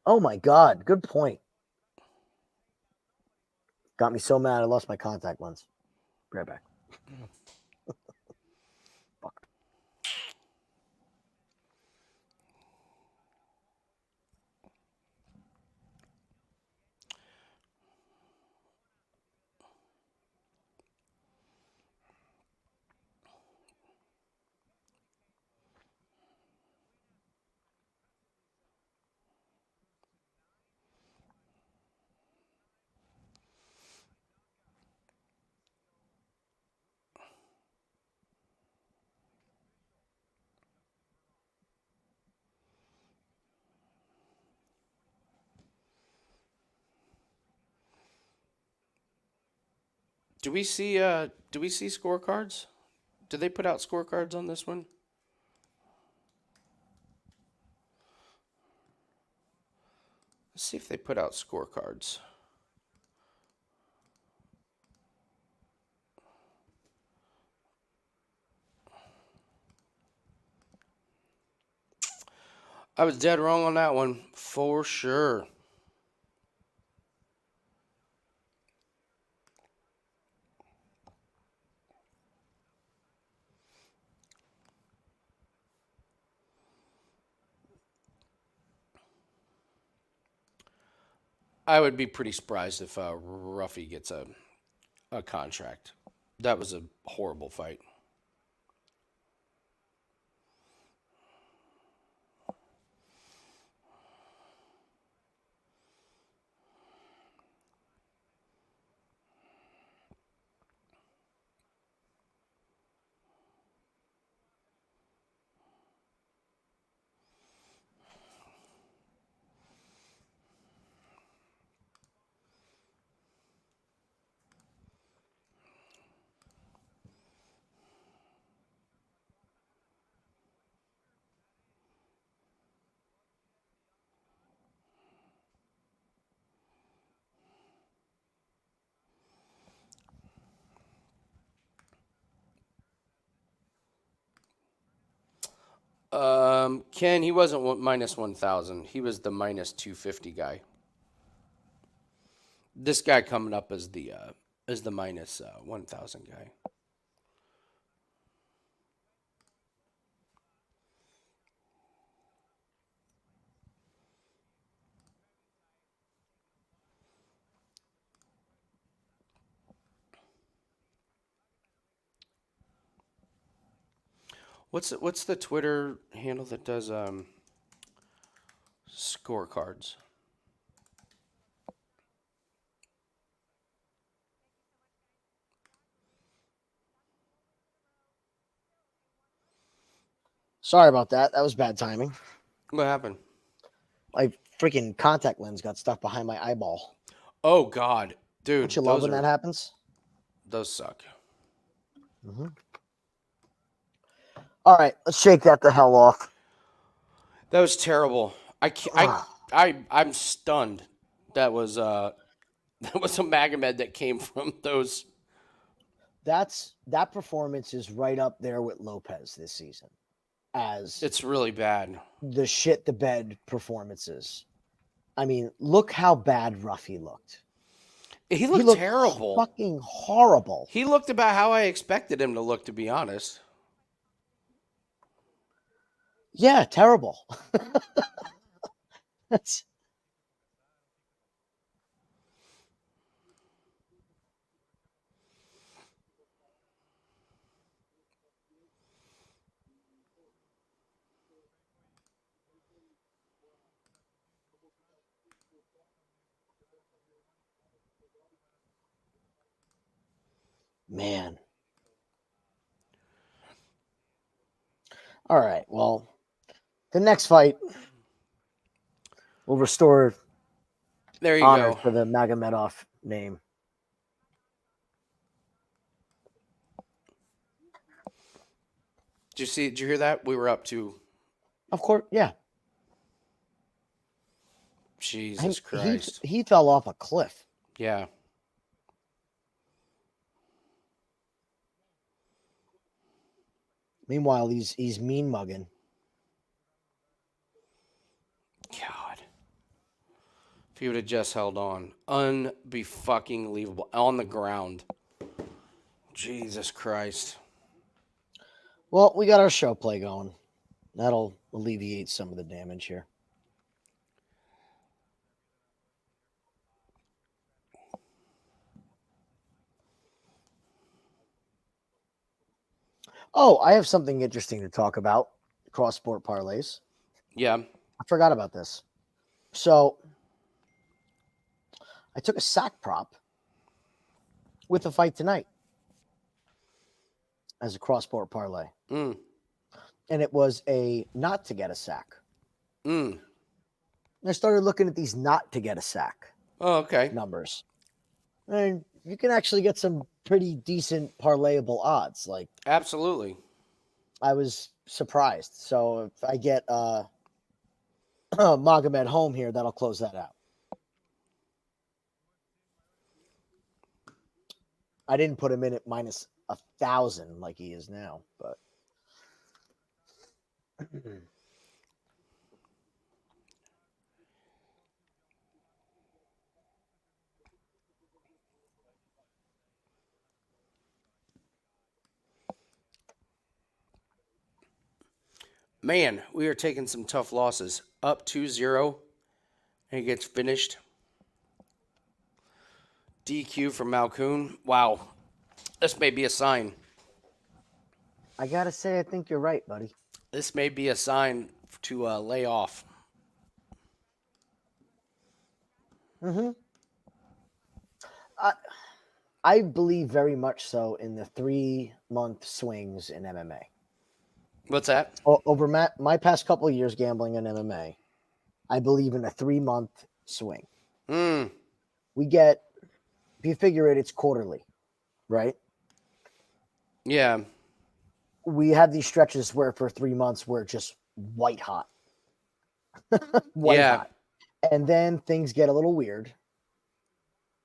Oh, my God. Good point. Got me so mad I lost my contact lens. Be right back. Fuck. Do we see scorecards? Did they put out scorecards on this one? Let's see if they put out scorecards. I was dead wrong on that one, for sure. I would be pretty surprised if Ruffy gets a contract. That was a horrible fight. Ken, he wasn't minus 1,000. He was the minus 250 guy. This guy coming up as the minus 1,000 guy. What's the Twitter handle that does scorecards? Sorry about that. That was bad timing. What happened? My freaking contact lens got stuck behind my eyeball. Oh God, dude, Don't you love when that happens? Those suck. Mm-hmm. All right, let's shake that the hell off. That was terrible. I I'm stunned. That was that was a Magomed that came from those. That performance is right up there with Lopez this season as It's really bad. the shit the bed performances. I mean, look how bad Ruffy looked. He He looked looked terrible. fucking horrible. He looked about how I expected him to look, to be honest. Yeah, terrible. That's man. All right. Well, the next fight will restore There you honor go. to the Magomedaliev name. Did you see? Did you hear that? We were up to Of course, yeah. Jesus He Christ. he fell off a cliff. Yeah. Meanwhile, he's mean mugging. God. If he would have just held on, unbe-fucking believable on the ground. Jesus Christ. Well, we got our show play going. That'll alleviate some of the damage here. Oh, I have something interesting to talk about. Cross sport parlays. Yeah. I forgot about this. So I took a sack prop with the fight tonight as a cross sport parlay. Mm. And it was a not to get a sack. Mm. I started looking at these not to get a sack Oh, okay. numbers. And you can actually get some pretty decent parlayable odds. Like, Absolutely. I was surprised. So if I get Magomed home here, that'll close that out. I didn't put him in at minus 1,000 like he is now, but Man, we are taking some tough losses. Up 2-0. And he gets finished. DQ from Malcoon. Wow. This may be a sign. I gotta say, I think you're right, buddy. This may be a sign to lay off. I believe very much so in the 3-month swings in MMA. What's that? Over my past couple of years gambling in MMA, I believe in a 3-month swing. Mm. We get, if you figure it, it's quarterly, right? Yeah. We have these stretches where for 3 months we're just white hot. White hot. And then things get a little weird.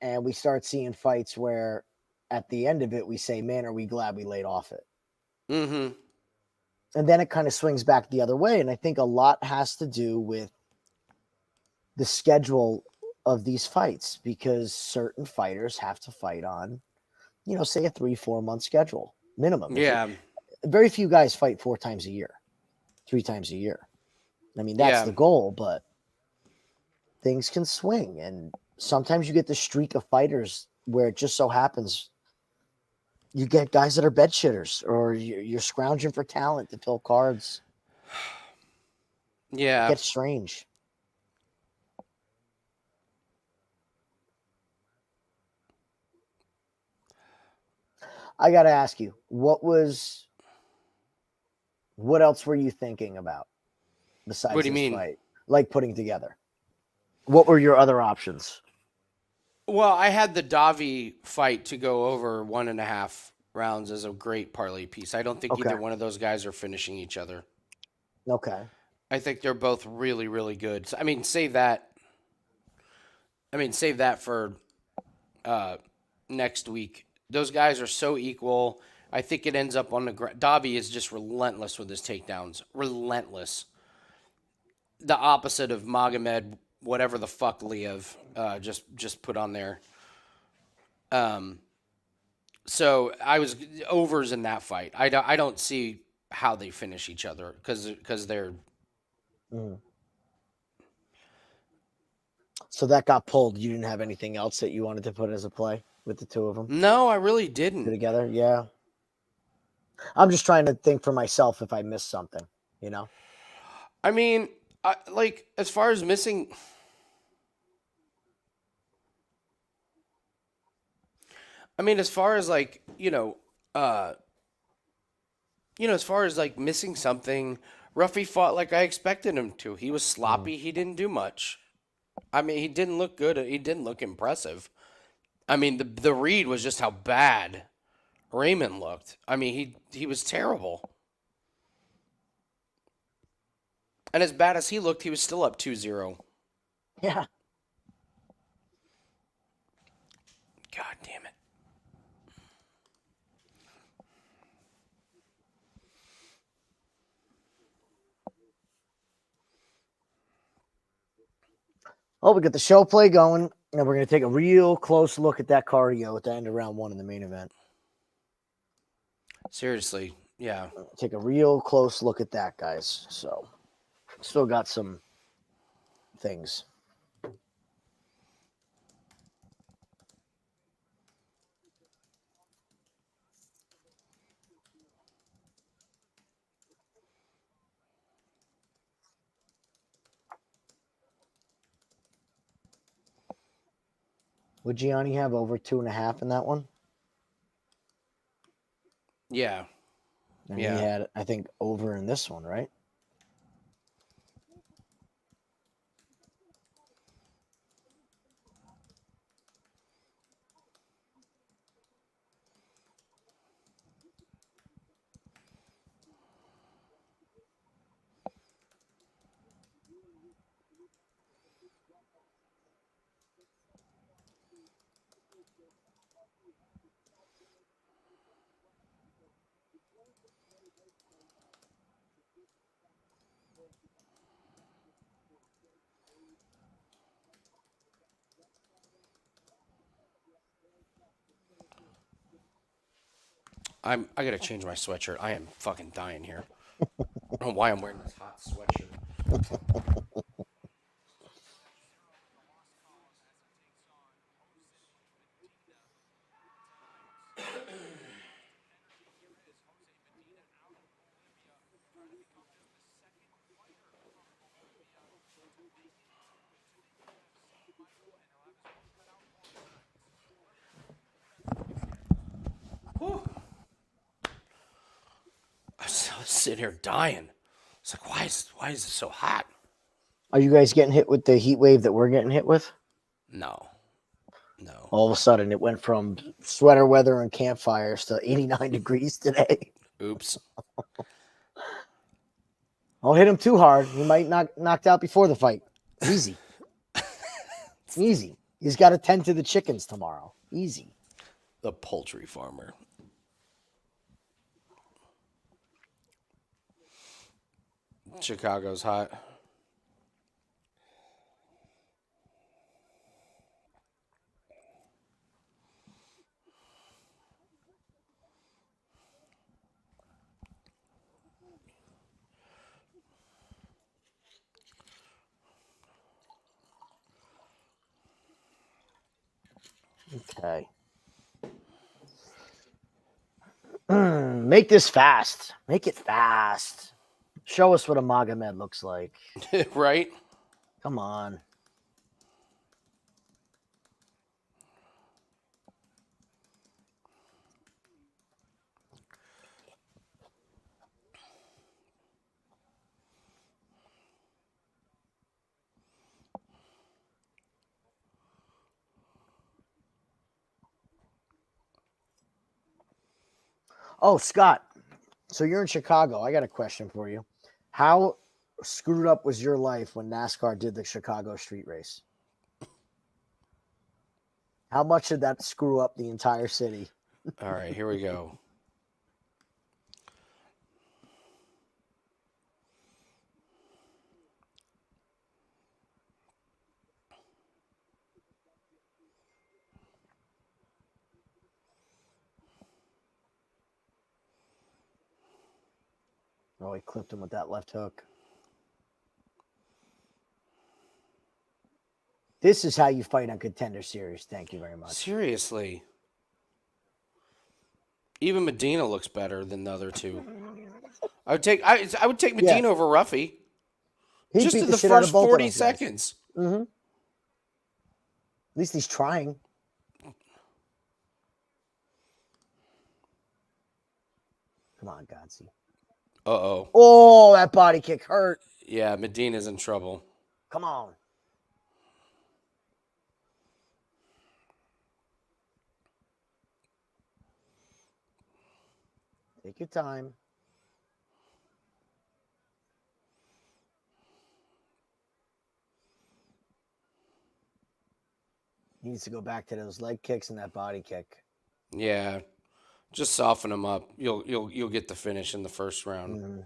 And we start seeing fights where at the end of it, we say, man, are we glad we laid off it? Mm-hmm. And then it kind of swings back the other way. And I think a lot has to do with the schedule of these fights because certain fighters have to fight on, say a 3-4 month schedule minimum. Yeah. Very few guys fight 4 times a year, 3 times a year. I mean, that's the goal, but things can swing. And sometimes you get the streak of fighters where it just so happens you get guys that are bed shitters or you're scrounging for talent to fill cards. Yeah. It gets strange. I got to ask you, what else were you thinking about besides What do you this mean? fight? Like putting together? What were your other options? Well, I had the Davi fight to go over 1.5 rounds as a great parlay piece. I don't think either one of those guys are finishing each other. Okay. I think they're both really, really good. So, I mean, save that. I mean, save that for uh, next week. Those guys are so equal. I think it ends up on the ground. Davi is just relentless with his takedowns. Relentless. The opposite of Magomed, whatever the fuck Liev just put on there. Um, so I was overs in that fight. I don't see how they finish each other because they're Mm. So that got pulled. You didn't have anything else that you wanted to put as a play with the two of them no, I really didn't. together? Yeah. I'm just trying to think for myself if I missed something, you know? I mean, like as far as missing, I mean, as far as like as far as like missing something, Ruffy fought like I expected him to. He was sloppy. He didn't do much. I mean, he didn't look good. He didn't look impressive. I mean, the read was just how bad Raymond looked. I mean, he was terrible. And as bad as he looked, he was still up 2-0. Yeah. God damn it. Oh, we got the show play going, and we're going to take a real close look at that cardio at the end of round one in the main event. Seriously, yeah. Take a real close look at that, guys. So, still got some things. Would Gianni have over 2.5 in that one? Yeah. And Yeah. he had, I think, over in this one, right? I gotta change my sweatshirt. I am fucking dying here. I don't know why I'm wearing this hot sweatshirt. Whew. I was sitting here dying. It's like, why is it so hot? Are you guys getting hit with the heat wave that we're getting hit with? No. No. All of a sudden, it went from sweater weather and campfires to 89 degrees today. Oops. Don't hit him too hard. He might knocked out before the fight. Easy. Easy. He's got to tend to the chickens tomorrow. Easy. The poultry farmer. Chicago's hot. Okay. Make this fast. Make it fast. Show us what a Magomed looks like. Right? Come on. Oh, Scott. So you're in Chicago. I got a question for you. How screwed up was your life when NASCAR did the Chicago street race? How much did that screw up the entire city? All right, here we go. Oh, he clipped him with that left hook. This is how you fight on Contender Series. Thank you very much. Seriously. Even Medina looks better than the other two. I would take Medina over Ruffy. He Just beat in the the shit out of first both of 40 those guys. seconds. Mm-hmm. At least he's trying. Come on, Godsey. Uh-oh. Oh, that body kick hurt. Yeah, Medina's in trouble. Come on. Take your time. He needs to go back to those leg kicks and that body kick. Yeah. Just soften him up. You'll get the finish in the first round. Mm-hmm.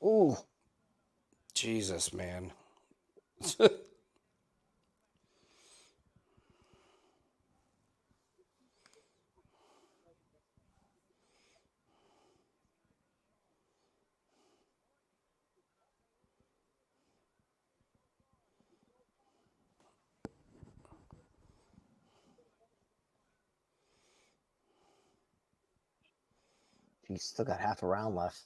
Ooh. Jesus, man. He's still got half a round left.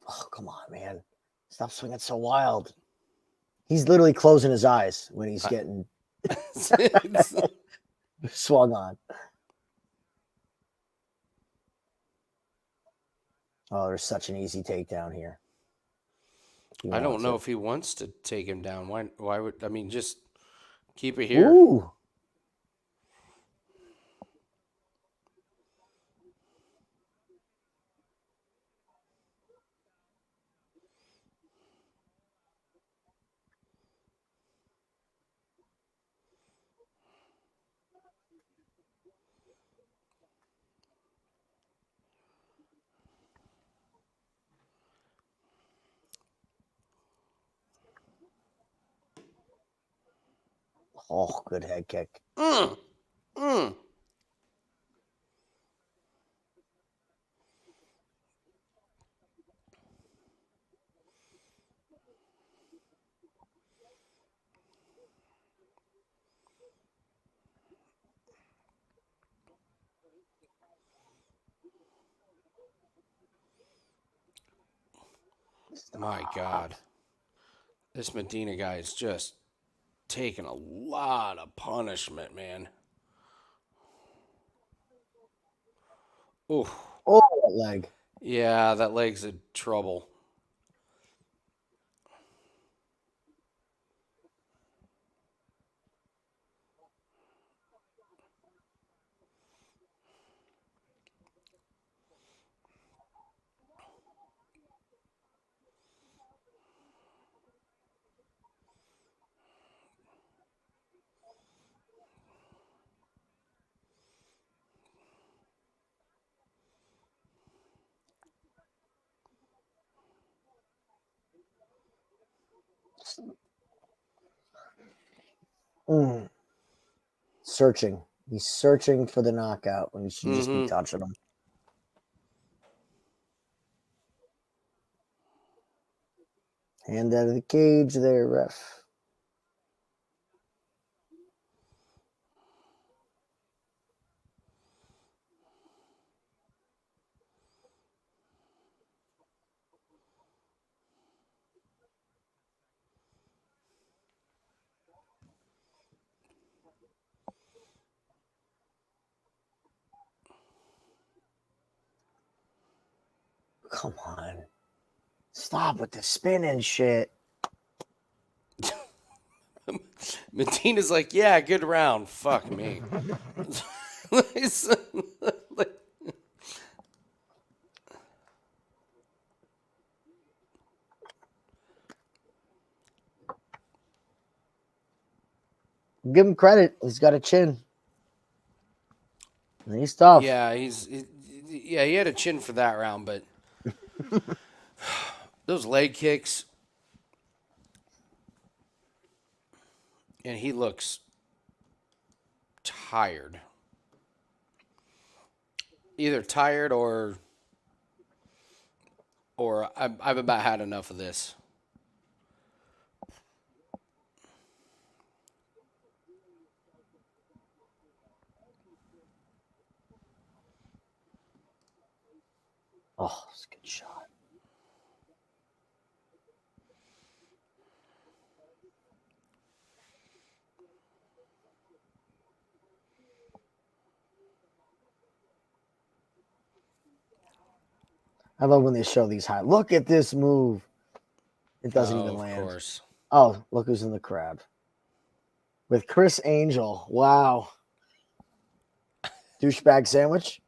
Oh, come on, man. Stop swinging so wild. He's literally closing his eyes when he's getting swung on. Oh, there's such an easy takedown here. I don't know it. if he wants to take him down. Why would I mean just keep it here. Ooh. Oh, good head kick. Mm. Mm. My God. This Medina guy is just taking a lot of punishment, man. Ooh. Oh, that leg. Yeah, that leg's in trouble. Mm. Searching. He's searching for the knockout when he should just be touching him. Hand out of the cage there, ref. come on. Stop with the spinning shit. Medina's like, yeah, good round. Fuck me. Give him credit. He's got a chin. And he's tough. Yeah, he had a chin for that round, but those leg kicks, and he looks tired. Either tired or I've about had enough of this. Oh, it's a good shot. I love when they show these high. Look at this move. It doesn't even land. Of course. Oh, look who's in the crab. With Chris Angel. Wow. Douchebag sandwich.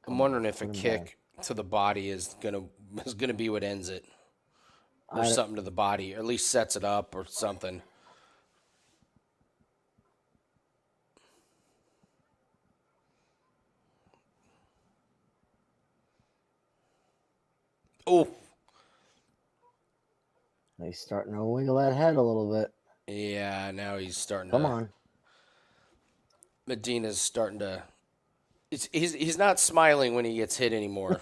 I'm wondering if a kick to the body is gonna be what ends it. Or something to the body, or at least sets it up or something. Oh, He's starting to wiggle that head a little bit. yeah, now he's starting Come to. on. Medina's starting to. He's not smiling when he gets hit anymore.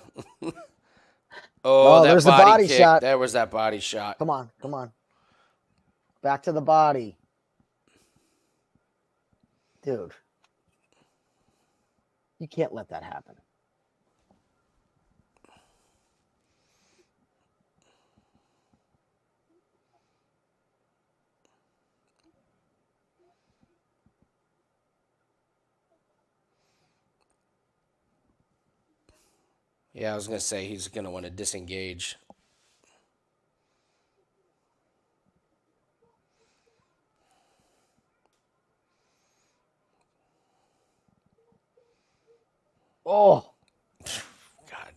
Oh, that there's the body body kick. shot. There was that body shot. Come on. Come on. Back to the body. Dude. You can't let that happen. Yeah, I was gonna say he's gonna want to disengage. Oh. God.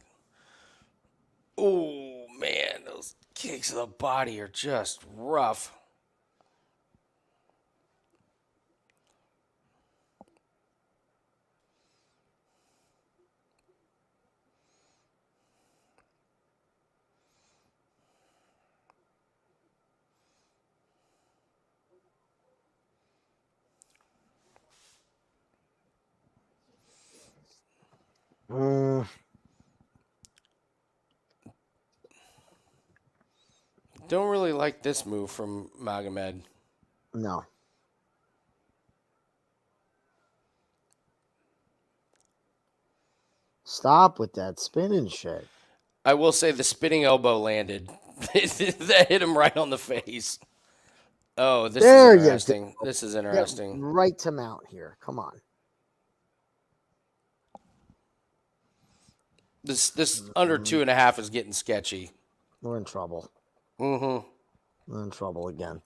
Oh man, those kicks to the body are just rough. Don't really like this move from Magomed. No. Stop with that spinning shit. I will say the spinning elbow landed. That hit him right on the face. Oh, this There is you interesting. go. This is Get interesting. right to mount here. Come on. This under 2.5 is getting sketchy. We're in trouble. Mm-hmm. We're in trouble again.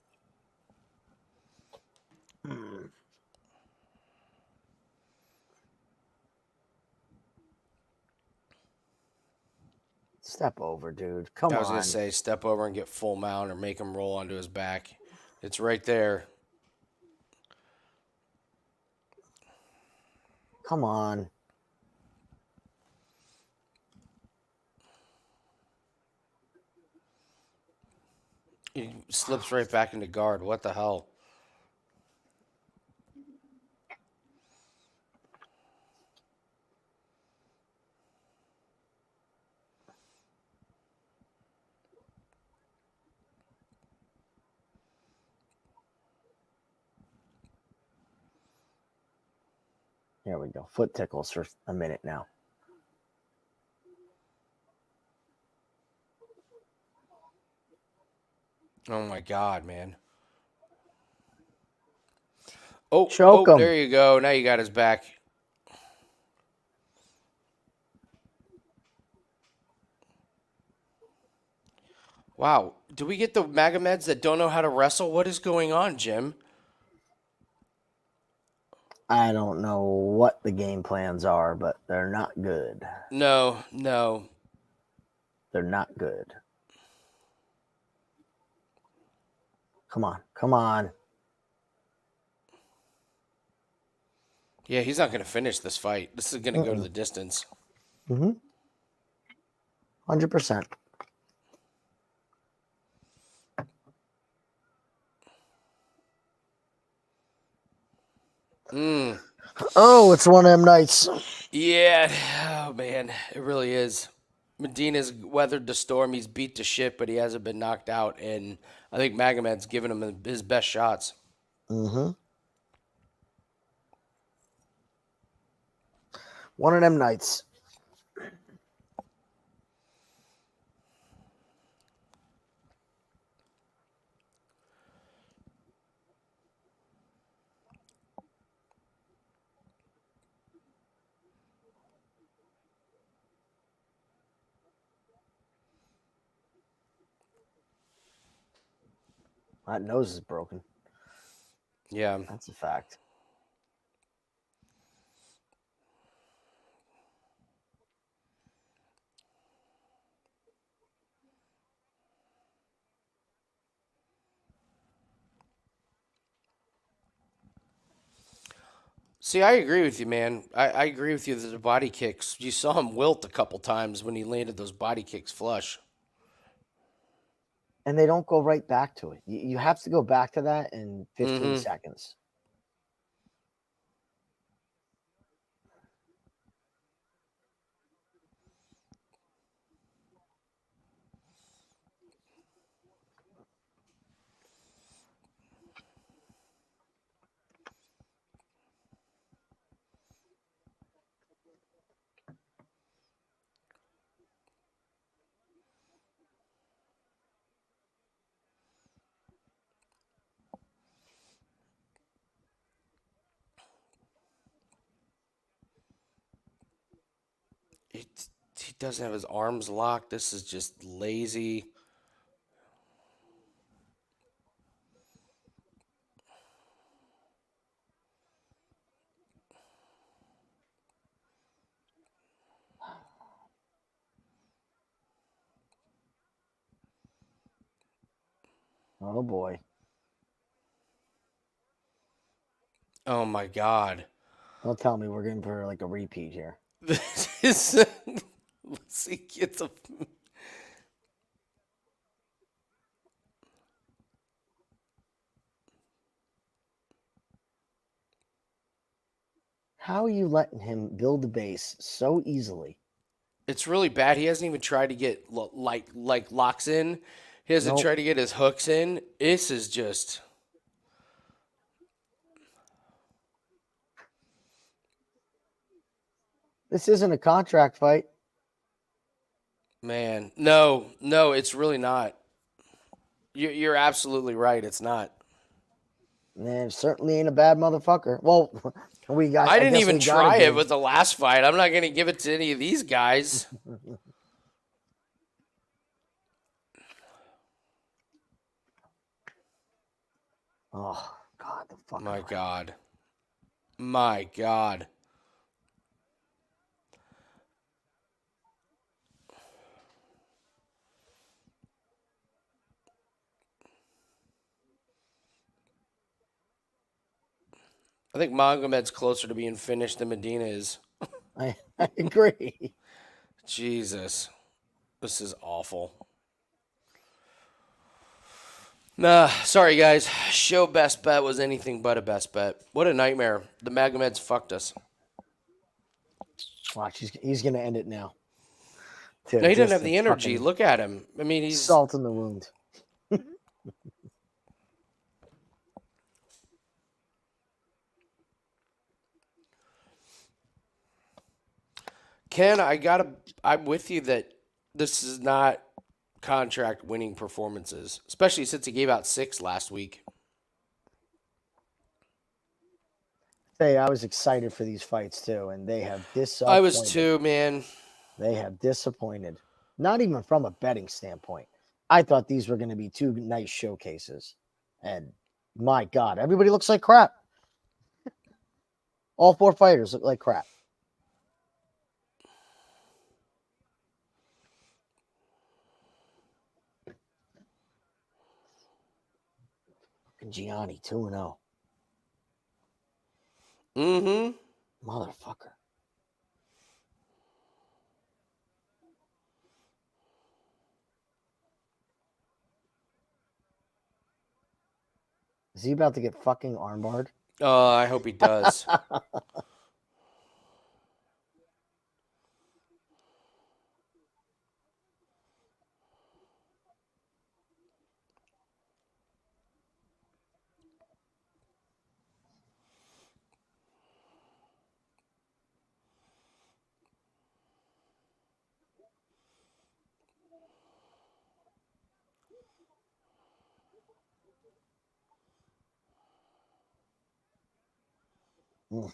Step over, dude. Come I was on. gonna say step over and get full mount or make him roll onto his back. It's right there. Come on. He slips right back into guard. What the hell? Here we go. Foot tickles for a minute now. Oh my God, man. Oh, Choke him. there you go. Now you got his back. Wow. Do we get the Magomeds that don't know how to wrestle? What is going on, Jim? I don't know what the game plans are, but they're not good. No, no. They're not good. Come on. Come on. Yeah, he's not going to finish this fight. This is going to go to the distance. 100%. Oh, it's one of them nights. Yeah. Oh, man. It really is. Medina's weathered the storm. He's beat to shit, but he hasn't been knocked out. And I think Magomed's given him his best shots. One of them nights. That nose is broken. Yeah. That's a fact. See, I agree with you, man. I agree with you that the body kicks. You saw him wilt a couple times when he landed those body kicks flush. And they don't go right back to it. You have to go back to that in 15 seconds. He doesn't have his arms locked. This is just lazy. Oh boy. Oh my God. Don't tell me we're getting for like a repeat here. This is. Let's see. Gets a. How are you letting him build the base so easily? It's really bad. He hasn't even tried to get like locks in. He hasn't Nope. tried to get his hooks in. This is just. This isn't a contract fight. Man, no, it's really not. You're absolutely right. It's not. Man, certainly ain't a bad motherfucker. Well, we got. I didn't guess even we gotta try it give- with the last fight. I'm not going to give it to any of these guys. Oh God, the fucking. My God. My God. I think Magomed's closer to being finished than Medina is. I agree. Jesus. This is awful. Nah, sorry guys. Show best bet was anything but a best bet. What a nightmare. The Magomeds fucked us. Watch, he's going to end it now. Too. No, he doesn't Just have the the energy. fucking Look at him. I mean, he's salt in the wound. Ken. I'm with you that this is not contract winning performances, especially since he gave out 6 last week. Say, I was excited for these fights too, and they have disappointed. I was too, man. They have disappointed. Not even from a betting standpoint. I thought these were going to be 2 nice showcases. And my God, everybody looks like crap. All 4 fighters look like crap. Gianni, 2-0. Mm-hmm. Motherfucker. Is he about to get fucking armbarred? Oh, I hope he does. Mm.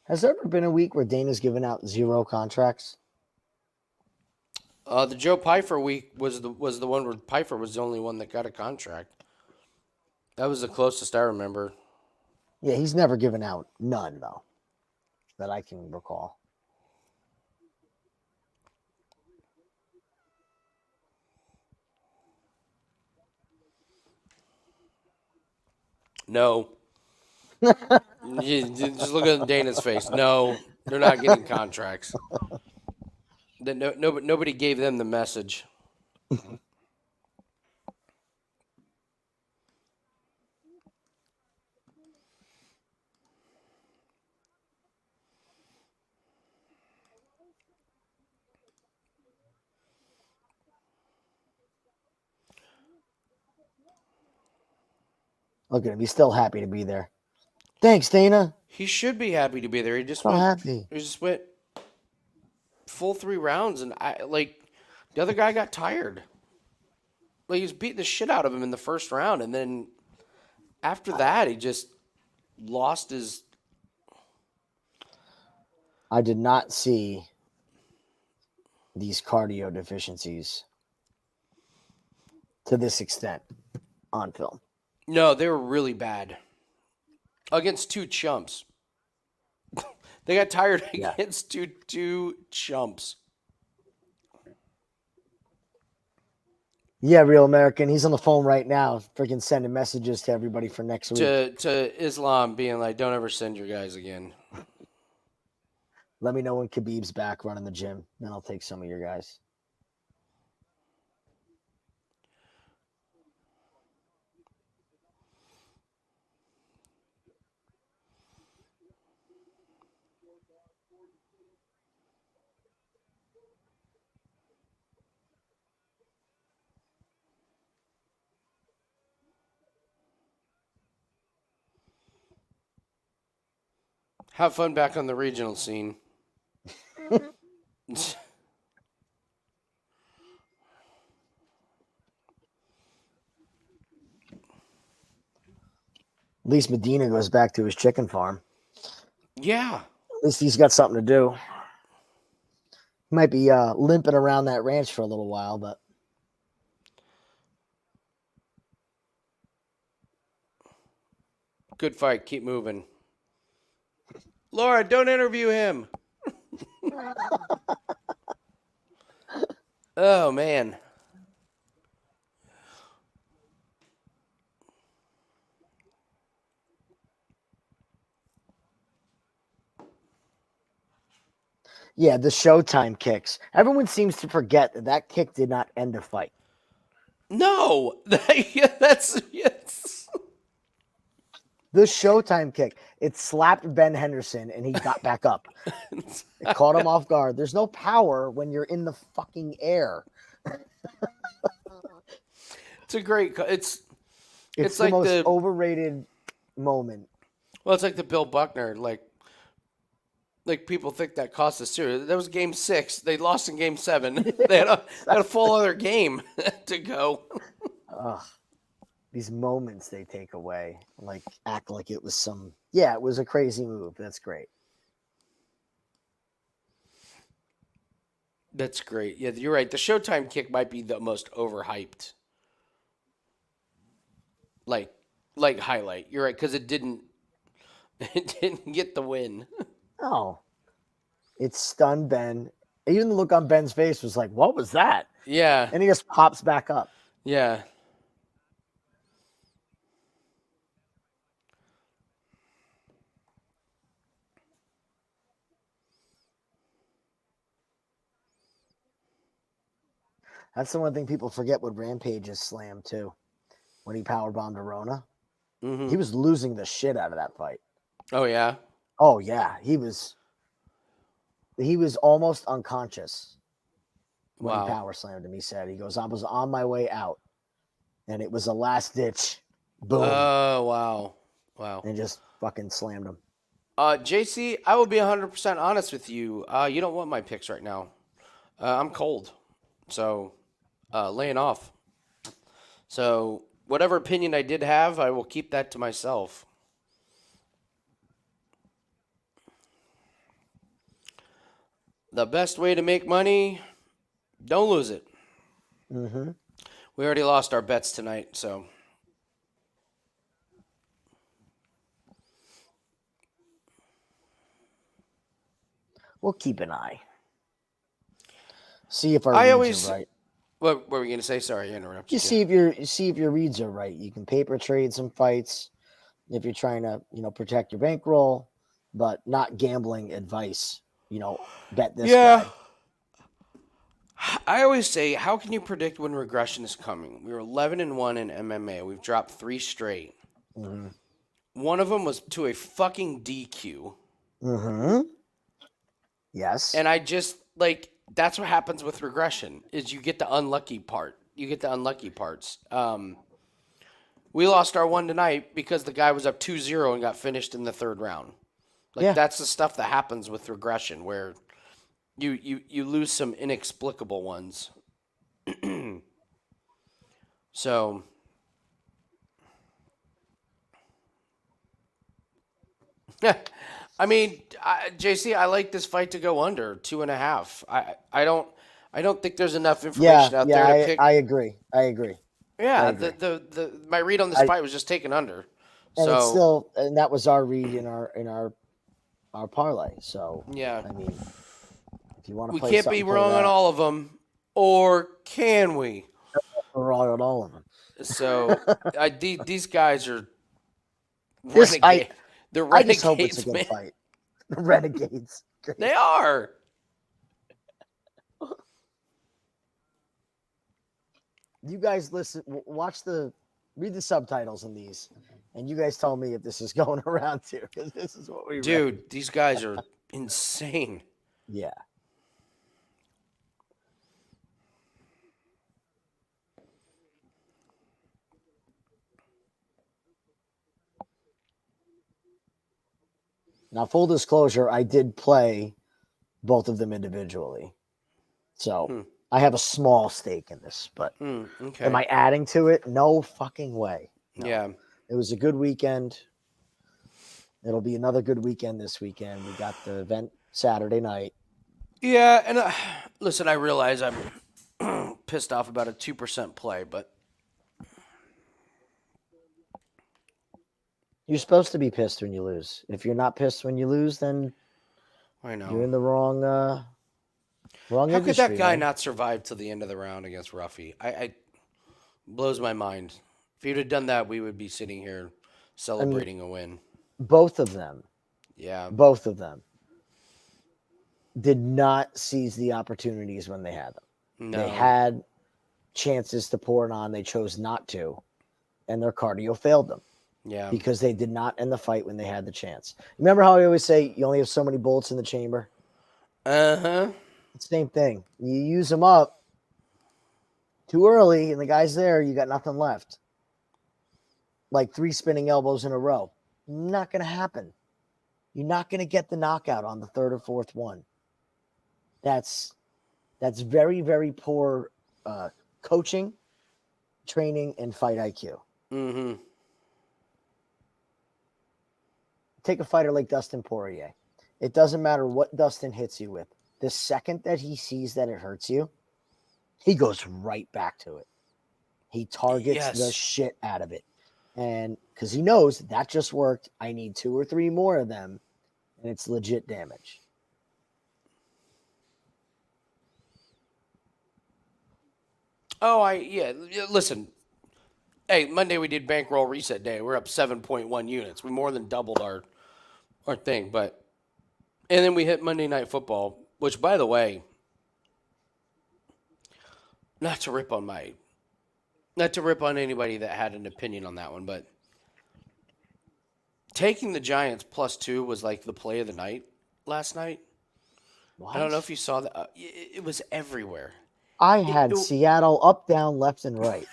Has there ever been a week where Dana's given out 0 contracts? The Joe Pfeiffer week was the one where Pfeiffer was the only one that got a contract. That was the closest I remember. Yeah, he's never given out none, though, that I can recall. No. Just look at Dana's face. No, they're not getting contracts. Nobody gave them the message. Look at him. He's still happy to be there. Thanks, Dana. He should be happy to be there. He just So went. happy. He just went full 3 rounds, and the other guy got tired. Like he was beating the shit out of him in the first round, and then after that, he just lost his. I did not see these cardio deficiencies to this extent on film. No, they were really bad against 2 chumps. They got tired against two chumps. Yeah, Real American. He's on the phone right now, freaking sending messages to everybody for next week. To Islam being like, don't ever send your guys again. Let me know when Khabib's back running the gym. Then I'll take some of your guys. Have fun back on the regional scene. At least Medina goes back to his chicken farm. Yeah. At least he's got something to do. He might be limping around that ranch for a little while, but Good fight. Keep moving. Laura, don't interview him. Oh man. Yeah, the Showtime kicks. Everyone seems to forget that that kick did not end a fight. No. Yeah, that's yes. The Showtime kick. It slapped Ben Henderson and he got back up. It caught him off guard. There's no power when you're in the fucking air. It's a great. It's It's the like most the overrated moment. well, it's like the Bill Buckner. Like people think that cost us too. That was game 6. They lost in game 7. They had a full other game to go. Ugh. These moments they take away, like act like it was some. Yeah, it was a crazy move. That's great. That's great. Yeah, you're right. The Showtime kick might be the most overhyped. Like highlight. You're right because it didn't it didn't get the win. Oh, it stunned Ben. Even the look on Ben's face was like, "What was that?" Yeah. And he just pops back up. Yeah. That's the one thing people forget with Rampage's slam too. When he powerbombed Arona, he Mhm. was losing the shit out of that fight. Oh yeah. Oh yeah, he was almost unconscious when he Wow. power slammed him. He said, "He goes, I was on my way out, and it was a last ditch, boom, Oh wow. Wow. and just fucking slammed him." JC, I will be 100% honest with you. You don't want my picks right now. I'm cold. So, laying off. So, whatever opinion I did have, I will keep that to myself. The best way to make money, don't lose it. Mm-hmm. We already lost our bets tonight, so We'll keep an eye, see if our I reads are always. right. What were we going to say? Sorry, I You interrupted you. see if your reads are right. You can paper trade some fights if you're trying to protect your bankroll, but not gambling advice. Bet this Yeah. guy. I always say, how can you predict when regression is coming? We were 11-1 in MMA. We've dropped 3 straight. Mm-hmm. One of them was to a fucking DQ. Mm-hmm. Yes. And I just like that's what happens with regression is you get the unlucky part. You get the unlucky parts. We lost our one tonight because the guy was up 2-0 and got finished in the third round. Like Yeah. that's the stuff that happens with regression where you lose some inexplicable ones. So yeah, I mean, JC, I like this fight to go under 2.5. I don't think there's enough Yeah. information out Yeah. there to I pick. agree. I agree. I Yeah, agree. the my read on this I fight was just taken under. and it's So still and that was our read in our parlay. So yeah, I mean, if you want to we play can't be something, play wrong on that. all of them, or can we? Or all of them. So these guys are This renegade. The I just hope it's a renegades, good man. fight. The Renegades. They are. You guys watch read the subtitles in these, and you guys tell me if this is going around too, because this is what we read. Dude, these guys are insane. Yeah. Now, full disclosure, I did play both of them individually, so Hmm. I have a small stake in this. But Okay. am I adding to it? No fucking way. No. Yeah. It was a good weekend. It'll be another good weekend this weekend. We got the event Saturday night. Yeah, and listen, I realize I'm pissed off about a 2% play, but You're supposed to be pissed when you lose. If you're not pissed when you lose, then I know. you're in the wrong. Wrong How could industry, that guy man. not survive till the end of the round against Ruffy? I blows my mind. If he'd have done that, we would be sitting here I mean, celebrating a win. both of them, Yeah. both of them did not seize the opportunities when they had them. They No. had chances to pour it on. They chose not to, and their cardio failed them Yeah. because they did not end the fight when they had the chance. Remember how I always say you only have so many bullets in the chamber? Uh-huh. Same thing. You use them up too early, and the guy's there, you got nothing left. Like 3 spinning elbows in a row. Not going to happen. You're not going to get the knockout on the third or fourth one. That's very, very poor coaching, training, and fight IQ. Mm-hmm. Take a fighter like Dustin Poirier. It doesn't matter what Dustin hits you with. The second that he sees that it hurts you, he goes right back to it. He targets the shit out of it. And because he knows that just worked, I need 2 or 3 more of them, and it's legit damage. Oh, listen. Hey, Monday we did bankroll reset day. We're up 7.1 units. We more than doubled our thing, and then we hit Monday Night Football, which, by the way, not to rip on anybody that had an opinion on that one, but taking the Giants +2 was like the play of the night last night. What? I don't know if you saw that. It was everywhere. I had Seattle up, down, left, and right.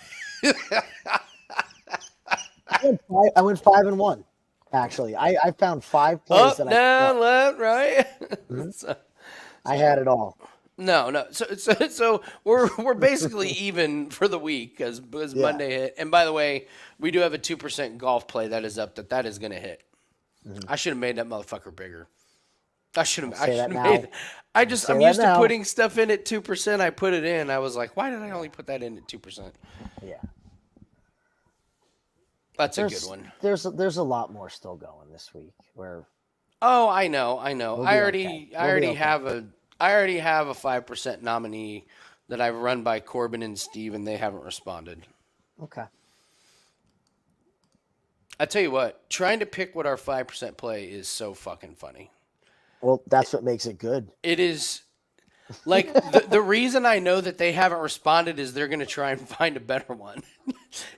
I went 5-1. Actually, I found 5 plays that down, left, right. Mm-hmm. I had it all. No. So we're basically even for the week because Monday hit. And by the way, we do have a 2% golf play that is up that is going to hit. Mm-hmm. I should have made that motherfucker bigger. I should have made. I'm used to putting stuff in at 2%. I put it in. I was like, why did I only put that in at 2%? Yeah. That's a good one. There's a lot more still going this week. Oh, I know. We'll I already have a 5% nominee that I've run by Corbin and Steve, and they haven't responded. Okay. I tell you what, trying to pick what our 5% play is so fucking funny. Well, that's what makes it good. It is. Like, the reason I know that they haven't responded is they're going to try and find a better one.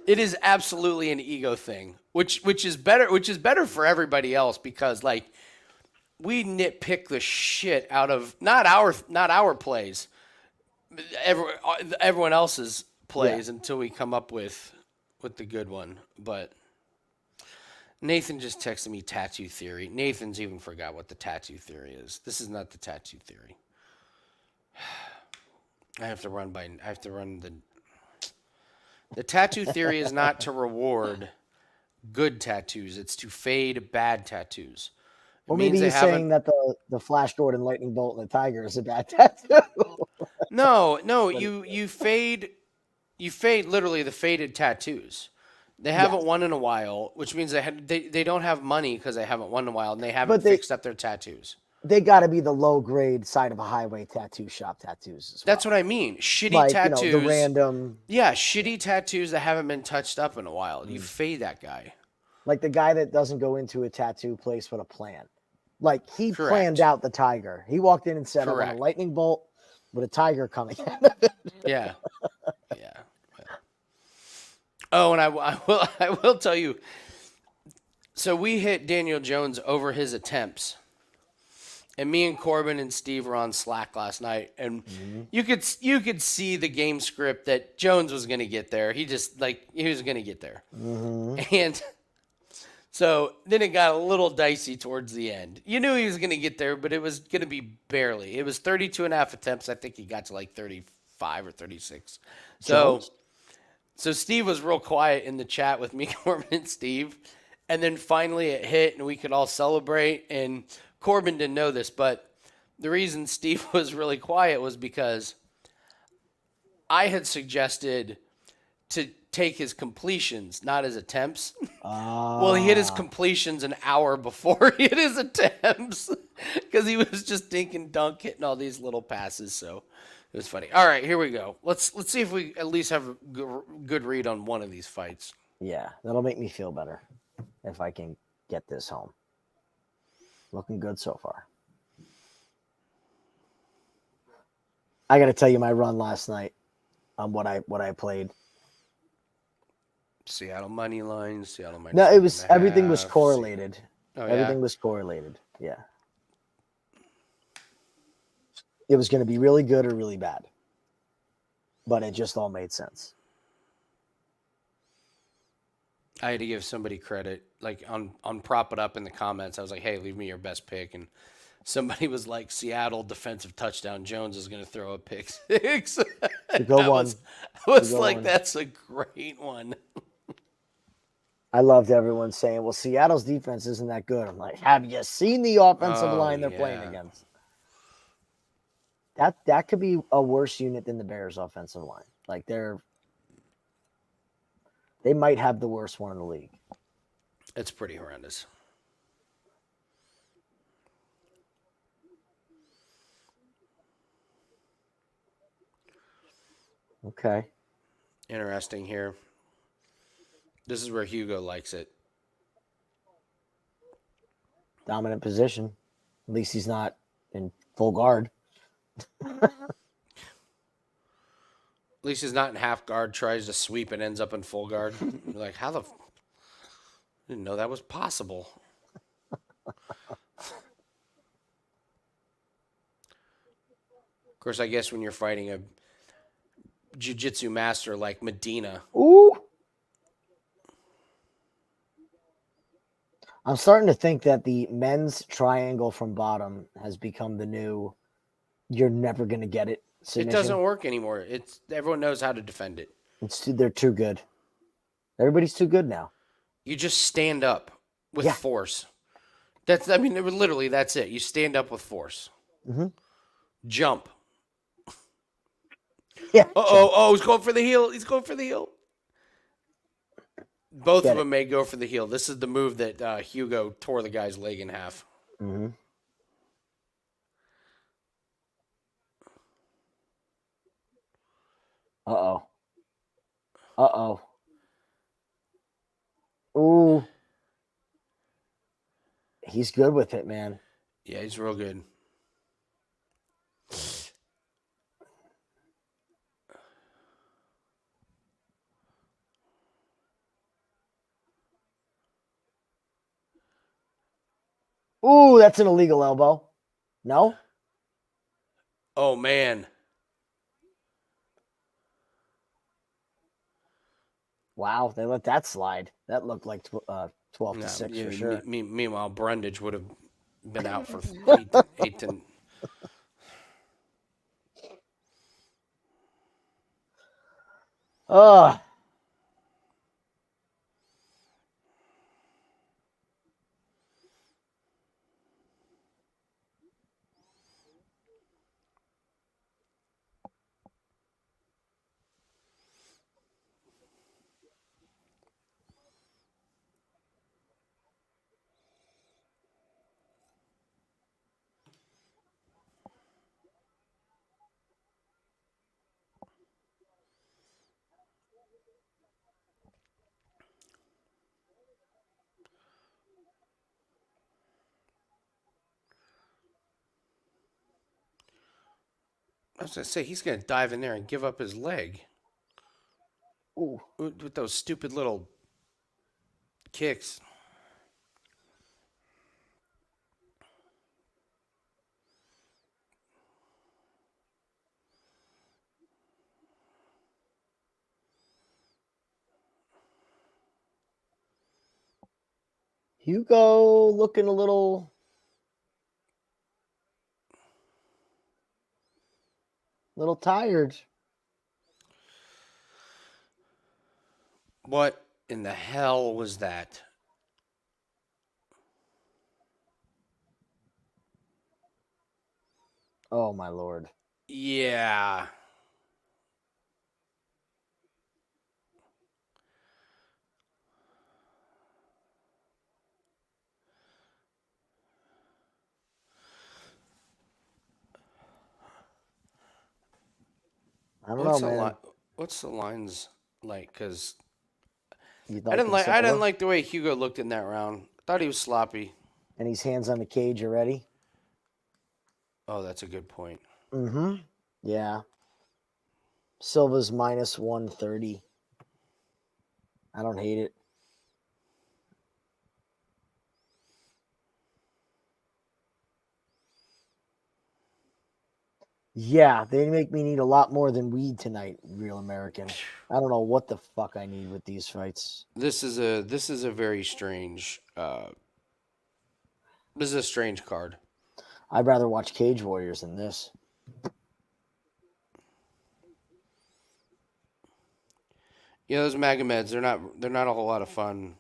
It is absolutely an ego thing, which is better for everybody else because, like, we nitpick the shit out of not our plays, everyone else's plays until we come up with the good one. But Nathan just texted me tattoo theory. Nathan's even forgot what the tattoo theory is. This is not the tattoo theory. I have to run the tattoo theory is not to reward good tattoos. It's to fade bad tattoos. Well, maybe he's saying that the Flash Gordon Lightning Bolt and the Tiger is a bad tattoo. No, you fade literally the faded tattoos. They haven't won in a while, which means they don't have money because they haven't won in a while and they haven't fixed up their tattoos. They got to be the low grade side of a highway tattoo shop tattoos as well. That's what I mean. Shitty tattoos. The random. Yeah, shitty tattoos that haven't been touched up in a while. You fade that guy. Like the guy that doesn't go into a tattoo place with a plan. Like he planned out the tiger. He walked in and said, I want a lightning bolt with a tiger coming out of it. Yeah. Oh, and I will tell you. So we hit Daniel Jones over his attempts. And me and Corbin and Steve were on Slack last night, and you could see the game script that Jones was going to get there. He was going to get there, and so then it got a little dicey towards the end. You knew he was going to get there, but it was going to be barely. It was 32.5 attempts. I think he got to like 35 or 36. So Steve was real quiet in the chat with me, Corbin, and Steve, and then finally it hit, and we could all celebrate. And Corbin didn't know this, but the reason Steve was really quiet was because I had suggested to take his completions, not his attempts. Ah. Well, he hit his completions an hour before he hit his attempts because he was just dink and dunk hitting all these little passes. So it was funny. All right, here we go. Let's see if we at least have a good read on one of these fights. Yeah, that'll make me feel better if I can get this home. Looking good so far. I got to tell you my run last night on what I played. Seattle money line, Seattle minus No, it was 1.5, everything was correlated. Oh, Everything yeah? was correlated. Yeah. It was going to be really good or really bad. But it just all made sense. I had to give somebody credit, like on Prop It Up in the comments. I was like, hey, leave me your best pick. And somebody was like, Seattle defensive touchdown. Jones is going to throw a pick six. It's a good one. I was good like, one. that's a great one. I loved everyone saying, well, Seattle's defense isn't that good. I'm like, have you seen the offensive line they're playing against? That could be a worse unit than the Bears' offensive line. Like they might have the worst one in the league. It's pretty horrendous. Okay. Interesting here. This is where Hugo likes it. Dominant position. At least he's not in full guard. At least he's not in half guard, tries to sweep and ends up in full guard. You're like, how the... didn't know that was possible. Of course, I guess when you're fighting a jiu-jitsu master like Medina. Ooh. I'm starting to think that the men's triangle from bottom has become the new you're never going to get it submission. It doesn't work anymore. Everyone knows how to defend it. They're too good. Everybody's too good now. You just stand up with force. Literally, that's it. You stand up with force. Mm-hmm. Jump. Yeah. He's going for the heel. He's going for the heel. Both of them may go for the heel. This is the move that Hugo tore the guy's leg in half. Mm-hmm. Uh-oh. Uh-oh. Ooh. He's good with it, man. Yeah, he's real good. Ooh, that's an illegal elbow. No? Oh, man. Wow, they let that slide. That looked like 12 to 6 for sure. Meanwhile, Brundage would have been out for 8 to... Ugh. I was going to say, he's going to dive in there and give up his leg. Ooh. With those stupid little kicks. Hugo looking a little tired. What in the hell was that? Oh, my Lord. Yeah. don't know, What's the man. line? What's the lines like? Because You'd I like didn't him like I didn't similar? like the way Hugo looked in that round. Thought he was sloppy. And he's hands on the cage already. Oh, that's a good point. Mm-hmm. Yeah. Silva's minus 130. I don't hate it. Yeah, they make me need a lot more than weed tonight, Real American. I don't know what the fuck I need with these fights. This is a very strange. This is a strange card. I'd rather watch Cage Warriors than this. Yeah, those Magomeds, they're not a whole lot of fun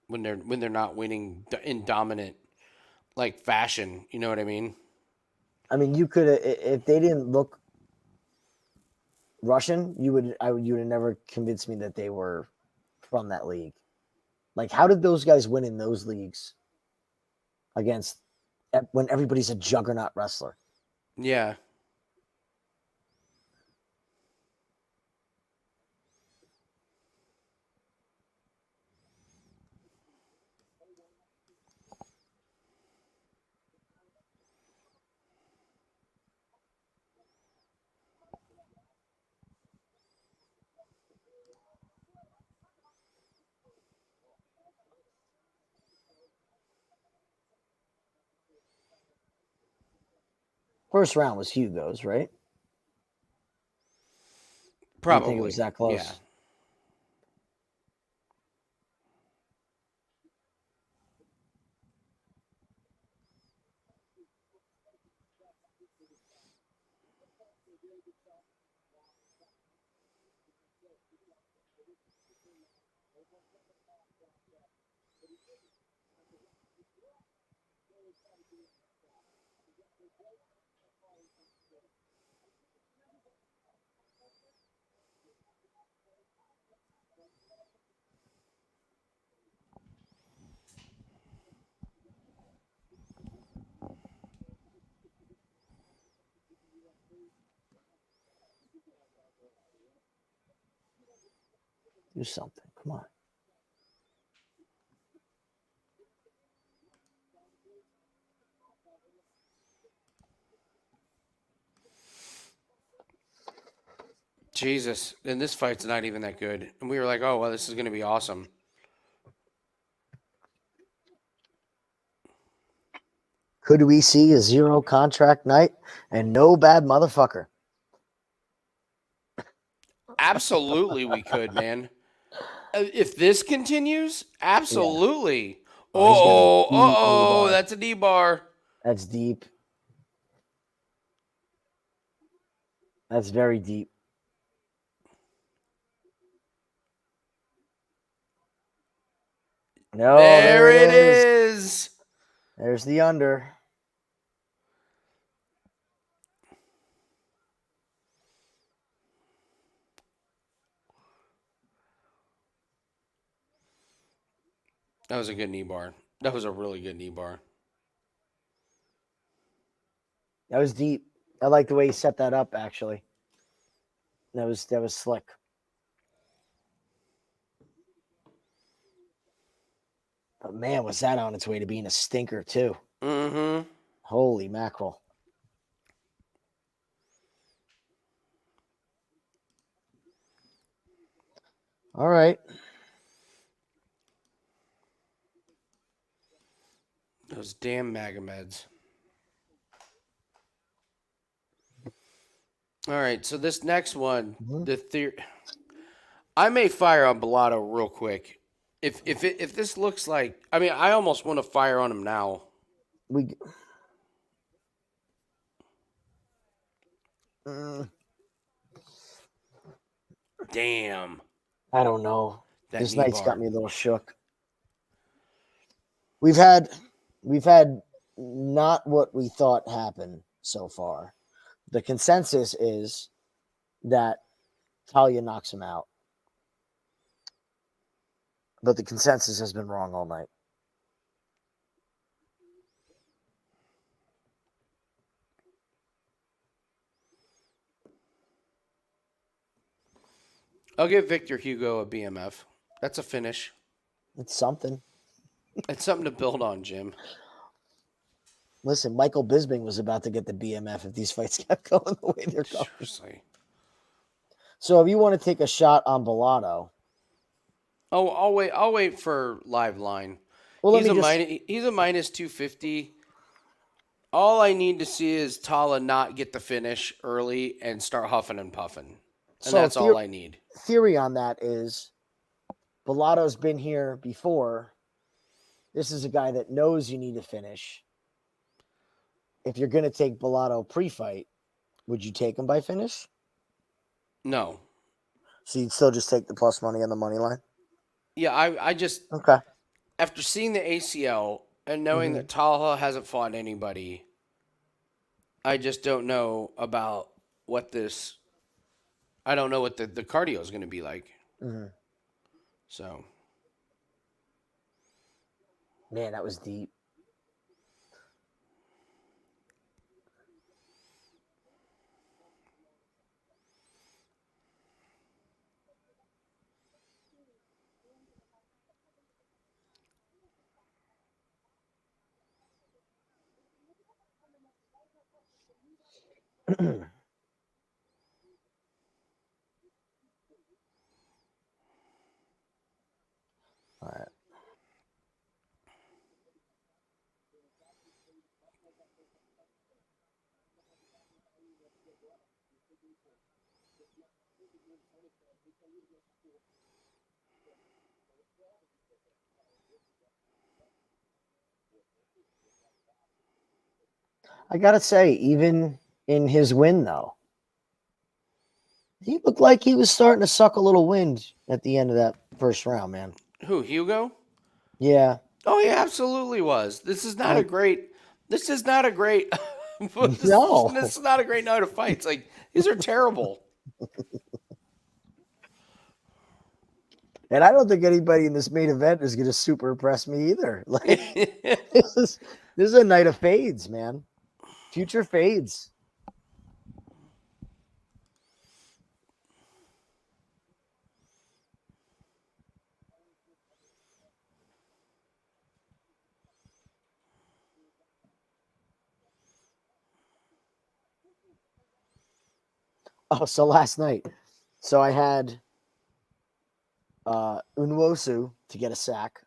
when they're not winning in dominant like fashion. You know what I mean? I mean, you could if they didn't look Russian, you would have never convinced me that they were from that league. Like, how did those guys win in those leagues against when everybody's a juggernaut wrestler? Yeah. First round was Hugo's, right? You think it was Probably. that Yeah. close? Do something. Come on. Jesus. And this fight's not even that good. And we were like, oh well, this is gonna be awesome. Could we see a zero contract night and no bad motherfucker? Absolutely, we could, man. If this continues, Yeah. absolutely. Oh, he's got a deep knee Oh, bar. that's a D bar. That's deep. That's very deep. No, there There it it is. is. There's the under. That was a good knee bar. That was a really good knee bar. That was deep. I like the way he set that up. Actually, that was slick. But man, was that on its way to being a stinker too? Mm-hmm. Holy mackerel! All right. Those damn Magomeds. All right, so this next one, Mhm. the theory, I may fire on Bellato real quick. If this looks like, I mean, I almost want to fire on him now. We. Mm, Damn, I don't know. that This knee night's got bar. me a little shook. We've had we've had not what we thought happened so far. The consensus is that Talia knocks him out, but the consensus has been wrong all night. I'll give Victor Hugo a BMF. That's a finish. It's something. It's something to build on, Jim. Listen, Michael Bisping was about to get the BMF if these fights kept going the way they're going. Seriously. So if you want to take a shot on Bellato, Oh, I'll wait for live line. well, He's a minus 250. All I need to see is Talha not get the finish early and start huffing and puffing. And that's all I need. Theory on that is Bellato's been here before. This is a guy that knows you need to finish. If you're going to take Bellato pre-fight, would you take him by finish? No. So you'd still just take the plus money on the money line? Yeah, I just Okay. after seeing the ACL and knowing that Talha hasn't fought anybody, I just don't know about what this. I don't know what the cardio is going to be like. So, Man, that was deep. All right. I got to say, even in his win, though, he looked like he was starting to suck a little wind at the end of that first round, man. who, Hugo? Yeah. Oh, he absolutely was. This is not a great. This is not a great. No. This is not a great night of fights. Like, these are terrible. And I don't think anybody in this main event is going to super impress me either. Like, this is a night of fades, man. Future fades. Oh, so last night. So I had Unwosu to get a sack.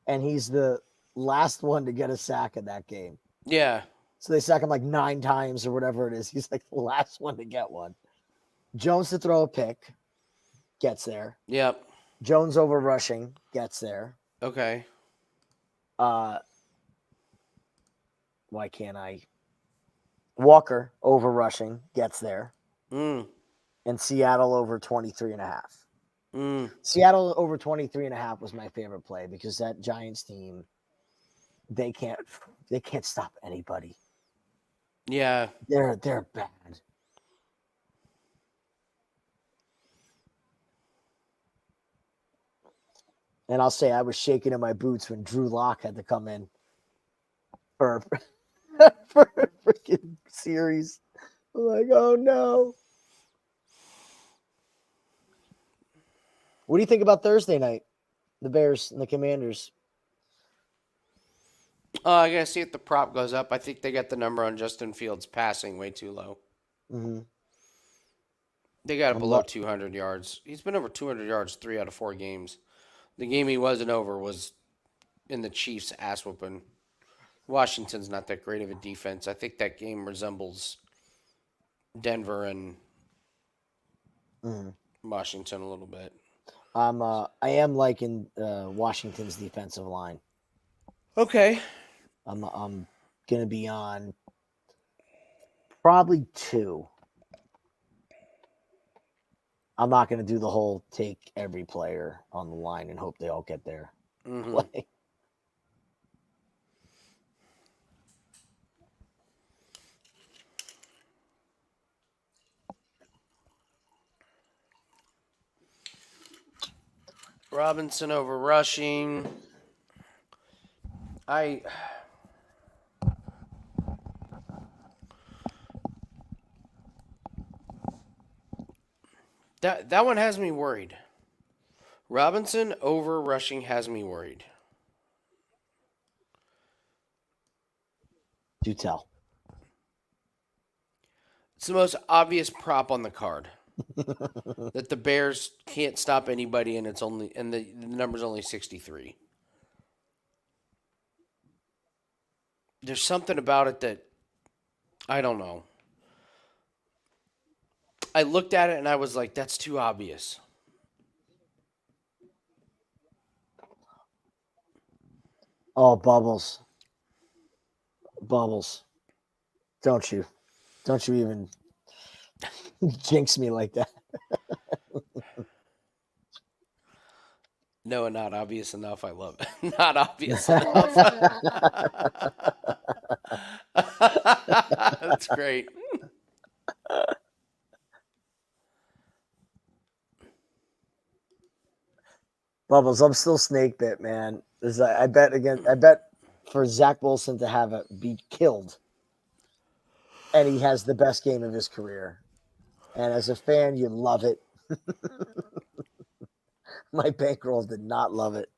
And he's the last one to get a sack in that game. Yeah. So they sack him like 9 times or whatever it is. He's like the last one to get one. Jones to throw a pick, gets there. Yep. Jones over rushing, gets there. Okay. Why can't I? Walker over rushing, gets there. And Seattle over 23.5. Seattle over 23.5 was my favorite play because that Giants team, they can't stop anybody. Yeah. They're bad. And I'll say I was shaking in my boots when Drew Lock had to come in for for a freaking series. I'm like, oh no. What do you think about Thursday night? The Bears and the Commanders. I gotta see if the prop goes up. I think they got the number on Justin Fields passing way too low. They got it below 200 yards. He's been over 200 yards 3 out of 4 games. The game he wasn't over was in the Chiefs' ass whooping. Washington's not that great of a defense. I think that game resembles Denver and Washington a little bit. I am liking Washington's defensive line. Okay. I'm gonna be on probably 2. I'm not gonna do the whole take every player on the line and hope they all get their play. Robinson over rushing. That one has me worried. Robinson over rushing has me worried. Do tell. It's the most obvious prop on the card. That the Bears can't stop anybody, and the number's only 63. There's something about it that I don't know. I looked at it and I was like, that's too obvious. Oh, Bubbles. Bubbles. Don't you even jinx me like that. No, not obvious enough. I love it. Not obvious enough. That's great. Bubbles, I'm still snake bit, man. I bet for Zach Wilson to have be killed, and he has the best game of his career. And as a fan, you love it. My bankroll did not love it.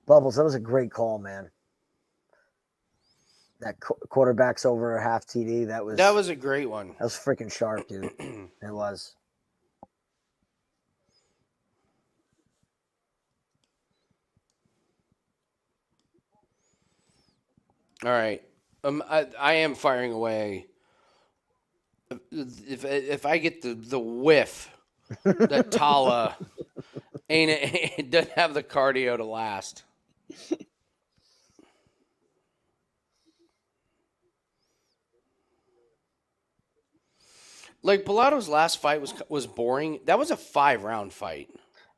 Bubbles, that was a great call, man. That quarterback's over a half TD. That was a great one. That was freaking sharp, dude. It was. All right. I am firing away. If I get the whiff that Talha it doesn't have the cardio to last. Like Bellato's last fight was boring. That was a 5-round fight.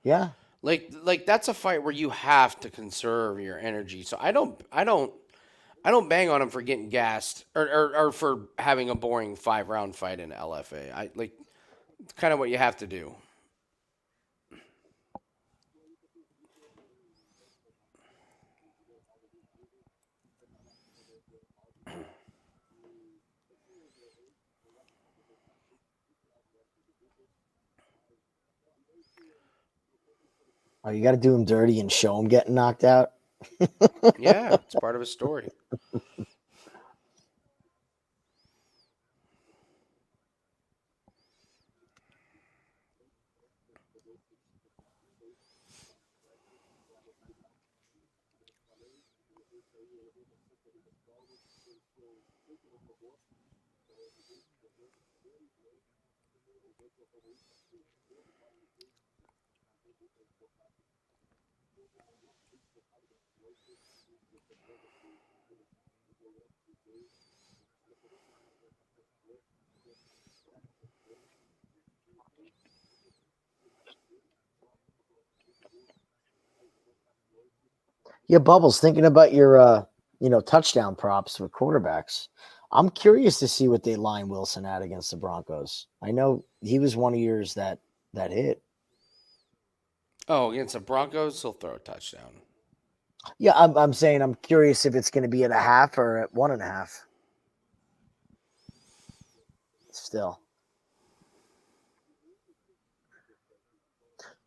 Yeah. Like that's a fight where you have to conserve your energy. So I don't bang on him for getting gassed or for having a boring 5-round fight in LFA. I like it's kind of what you have to do. Oh, you got to do him dirty and show him getting knocked out. Yeah, it's part of his story. Yeah, Bubbles, thinking about your touchdown props with quarterbacks. I'm curious to see what they line Wilson at against the Broncos. I know he was one of yours that hit. Oh, against the Broncos, he'll throw a touchdown. Yeah, I'm saying I'm curious if it's going to be at a half or at 1.5. Still,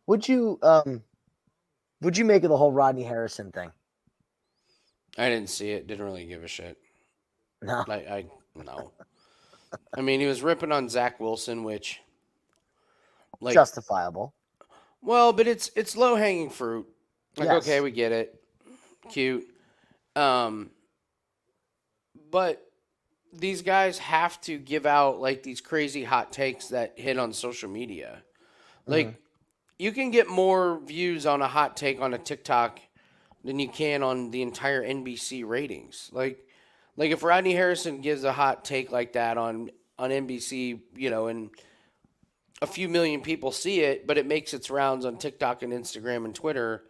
would you make of the whole Rodney Harrison thing? I didn't see it. Didn't really give a shit. No. I no. I mean, he was ripping on Zach Wilson, which like Justifiable. well, but it's low hanging fruit. Like Yes. okay, we get it. Cute. But these guys have to give out like these crazy hot takes that hit on social media. Like you can get more views on a hot take on a TikTok than you can on the entire NBC ratings. Like if Rodney Harrison gives a hot take like that on NBC, and a few million people see it, but it makes its rounds on TikTok and Instagram and Twitter,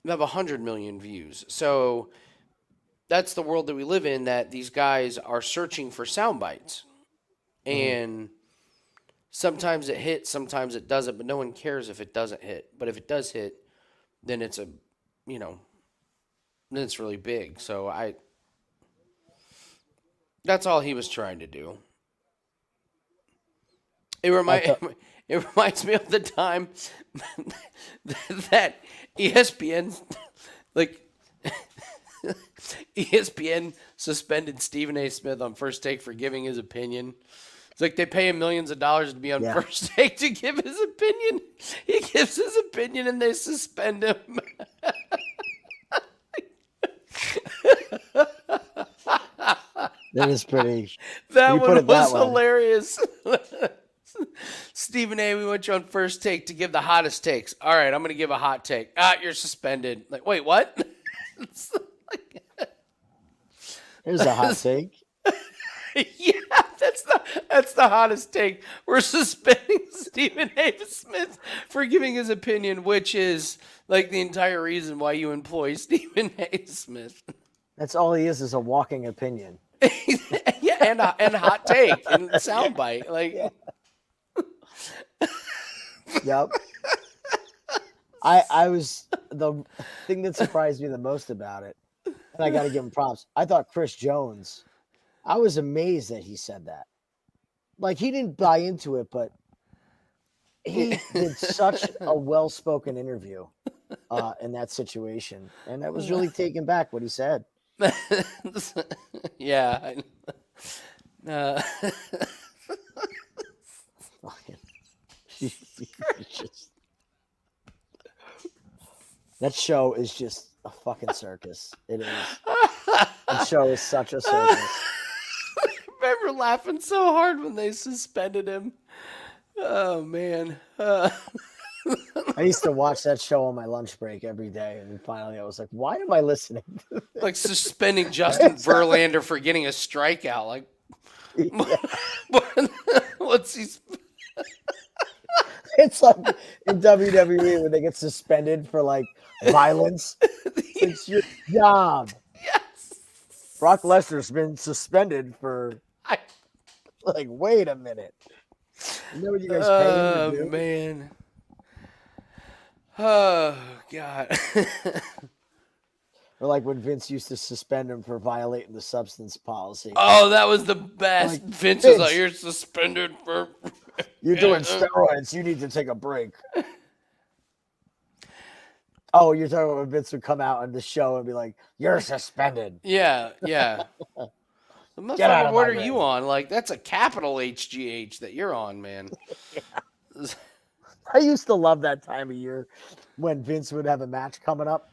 you have 100 million views. So that's the world that we live in, that these guys are searching for sound bites. And sometimes it hits, sometimes it doesn't, but no one cares if it doesn't hit. But if it does hit, then it's then it's really big. So that's all he was trying to do. It I remind thought, it reminds me of the time that ESPN like ESPN suspended Stephen A. Smith on First Take for giving his opinion. It's like they pay him millions of dollars to be on Yeah. First Take to give his opinion. He gives his opinion and they suspend him. that is pretty. That You put one it that was way. hilarious. Stephen A., we want you on First Take to give the hottest takes. All right, I'm going to give a hot take. You're suspended. Like, wait, what? Here's a hot take. Yeah, that's the hottest take. We're suspending Stephen A. Smith for giving his opinion, which is like the entire reason why you employ Stephen A. Smith. That's all he is a walking opinion. Yeah, and a hot take and soundbite. Like, Yeah. Yep. I was the thing that surprised me the most about it, and I got to give him props. I thought Chris Jones. I was amazed that he said that. Like he didn't buy into it, but he did such a well-spoken interview in that situation, and I was really taken back what he said. yeah. Just- that show is just a fucking circus. It is. That show is such a circus. I remember laughing so hard when they suspended him. Oh man. I used to watch that show on my lunch break every day, and then finally I was like, "Why am I listening?" to this? Like suspending Justin Verlander for getting a strikeout. Like, what's he? It's like in WWE when they get suspended for like violence. It's your job. Yes. Brock Lesnar's been suspended for like, wait a minute. You know what you guys pay him to do? Man. Oh God. Or like when Vince used to suspend him for violating the substance policy. Oh, that was the best. Like, Vince is like, Vince. you're suspended for. You're doing steroids. You need to take a break. Oh, you're talking about when Vince would come out on the show and be like, "You're suspended." Yeah, yeah. Get out of What my are you on? Like, that's a capital HGH that you're on, man. I used to love that time of year when Vince would have a match coming up,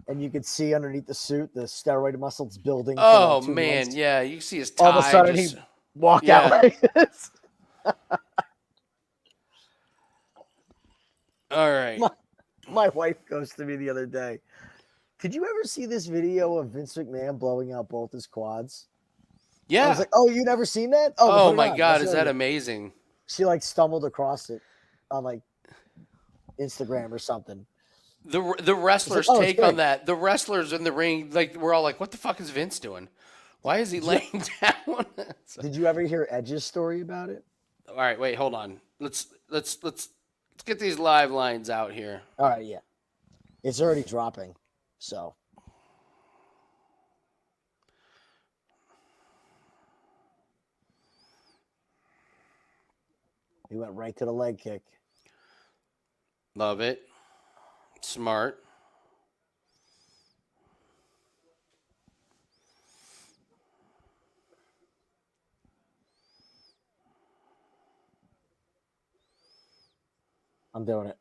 and you could see underneath the suit the steroid muscles building. Oh for like 2 man, months. yeah. You see his tie. All of a sudden just, he walked yeah. out like this. All right. My wife goes to me the other day. Did you ever see this video of Vince McMahon blowing out both his quads? Yeah. I was like, "Oh, you never seen that? Oh, Oh put it my on. God, Let's is show that you." amazing? She like stumbled across it on like Instagram or something. The wrestlers like, "Oh, it's take on great." that. The wrestlers in the ring, like we're all like, what the fuck is Vince doing? Why is he laying down? So- Did you ever hear Edge's story about it? all right, wait, hold on. Let's get these live lines out here. All right, yeah. It's already dropping. So he went right to the leg kick. Love it. Smart. I'm doing it.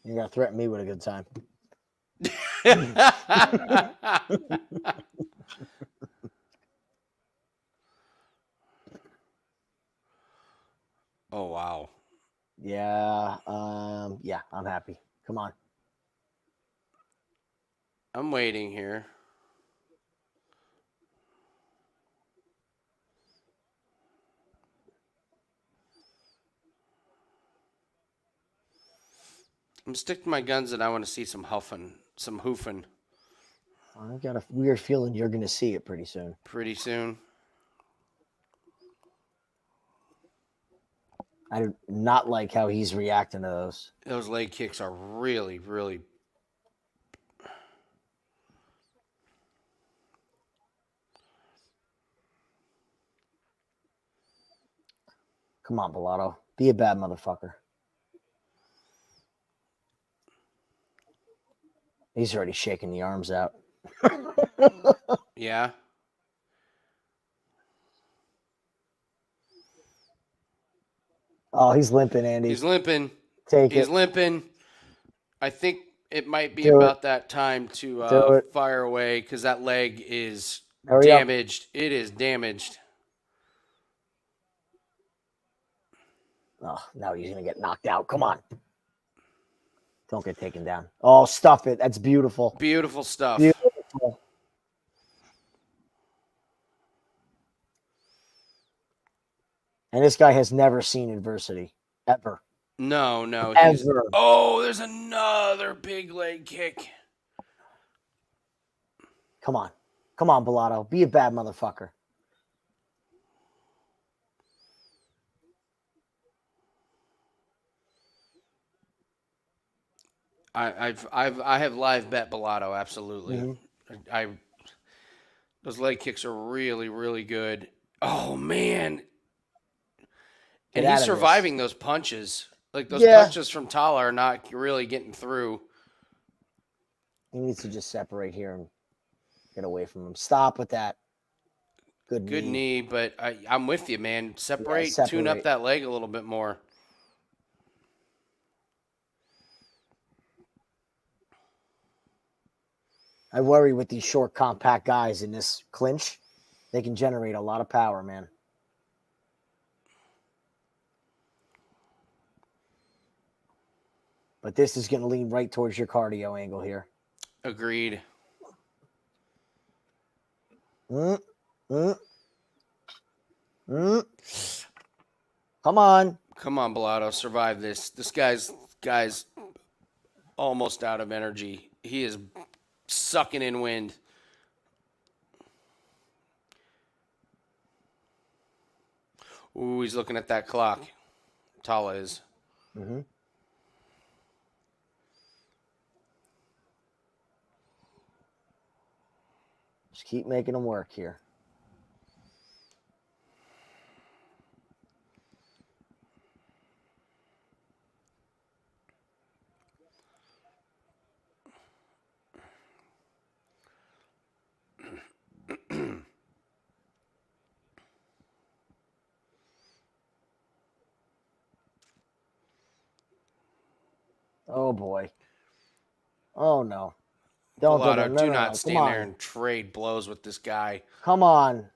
You're gonna threaten me with a good time. Oh, wow. Yeah. Yeah, I'm happy. Come on. I'm waiting here. I'm sticking to my guns and I want to see some huffing, some hoofing I've got a weird feeling you're gonna see it pretty soon. pretty soon. I do not like how he's reacting to those. Those leg kicks are really, really. Come on, Bellato. Be a bad motherfucker. He's already shaking the arms out. Yeah. Oh, he's limping, Andy. He's limping. Take He's it. limping. I think it might be Do about that time Do to it. fire away because that leg is Hurry up. damaged. It is damaged. Oh, now he's gonna get knocked out. Come on. Don't get taken down. Oh, stuff it. That's beautiful. Beautiful stuff. Beautiful. And this guy has never seen adversity. Ever. No, Ever. Oh, there's another big leg kick. Come on. Come on, Bellato. Be a bad motherfucker. I have live bet Bellato, absolutely. Mm-hmm. Those leg kicks are really, really good. Oh man. And Get he's out of surviving those punches. Like those Yeah. punches from Talha are not really getting through. He needs to just separate here and get away from him. Stop with that. Good knee, but I'm with you, man. Separate, tune up separate. that leg a little bit more. I worry with these short, compact guys in this clinch. They can generate a lot of power, man. But this is going to lean right towards your cardio angle here. Agreed. Come on. Come on, Bellato. Survive this. This guy's almost out of energy. He is sucking in wind. Ooh, he's looking at that clock. Talha is. Mm-hmm. Just keep making them work here. Oh, boy. Oh, no. Bellato, do No. not Come stand on. there and trade blows with this guy. Come on.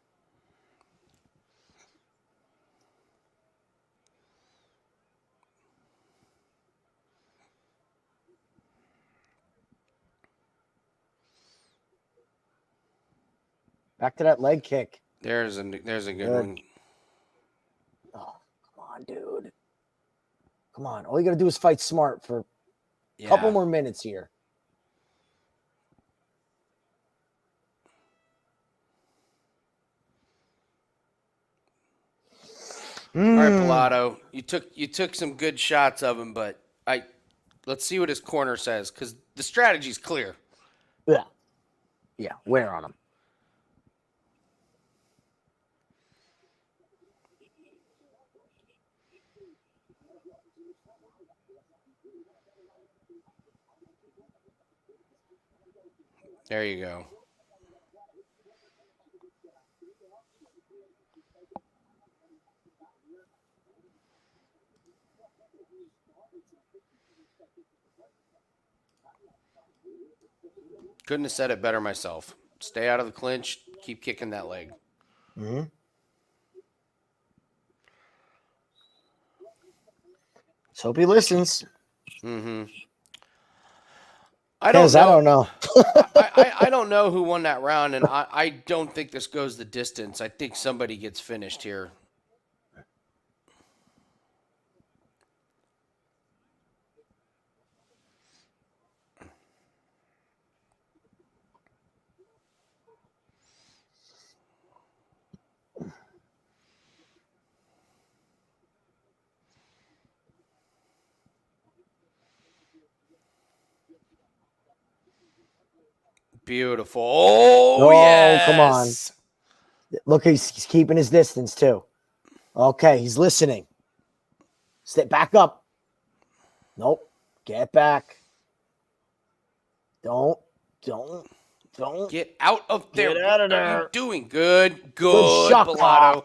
Back to that leg kick. There's a good one. Oh, come on, dude. Come on. All you got to do is fight smart for a couple more minutes here. All right, Bellato, you took some good shots of him, but let's see what his corner says because the strategy's clear. Yeah, wear on him. There you go. Couldn't have said it better myself. Stay out of the clinch. Keep kicking that leg. Mm-hmm. Let's hope he listens. Mm-hmm. I don't know. I don't know who won that round, and I don't think this goes the distance. I think somebody gets finished here. Beautiful. Oh, yes. Come on. Look, he's keeping his distance, too. Okay, he's listening. Step back up. Nope. Get back. Don't. Get out of there. Get out of What are there. you doing? Good shot, Bellato.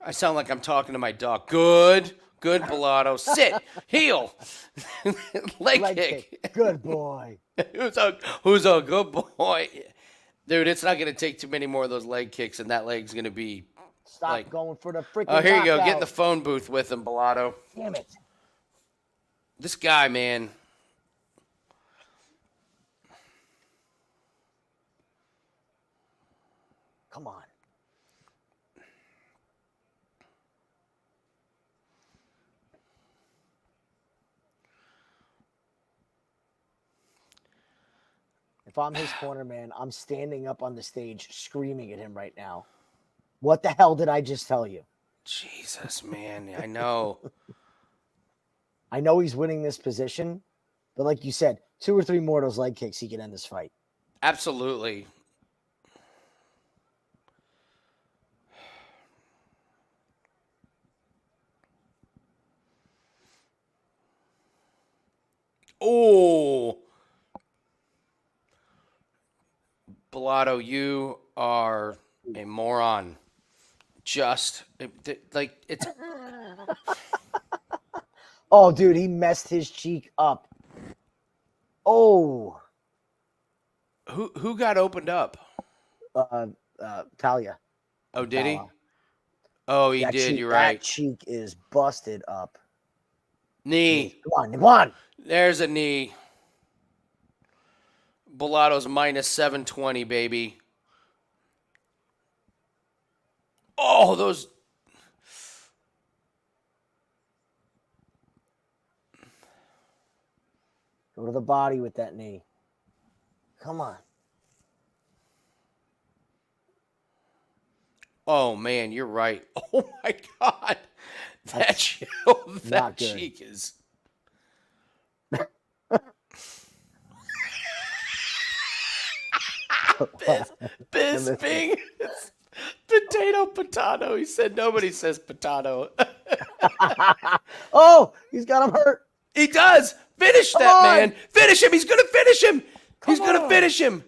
I sound like I'm talking to my dog. Good Bellato. Sit. Heel. Leg kick. Good boy. Who's a good boy? Dude, it's not going to take too many more of those leg kicks, and that leg's going to be... Stop going for the freaking Oh, here you go. knockout. Get in the phone booth with him, Bellato. Damn it. This guy, man. Come on. If I'm his corner, man, I'm standing up on the stage screaming at him right now. What the hell did I just tell you? Jesus, man. I know. I know he's winning this position, but like you said, 2 or 3 more of those leg kicks, he can end this fight. Absolutely. Oh. Bellato, you are a moron. It's... Oh, dude, he messed his cheek up. Oh. Who got opened up? Talha. Oh, did he? Talha. Oh, he That did. cheek, You're right. That cheek is busted up. Knee. Come on. There's a knee. Bellato's minus 720, baby. Oh, those... Go to the body with that knee. Come on. Oh, man, you're right. Oh, my God. That cheek is... Bisping. Potato. He said nobody says potato. Oh, he's got him hurt. He does. Finish that man. Finish him. He's going to finish him. He's going to finish him.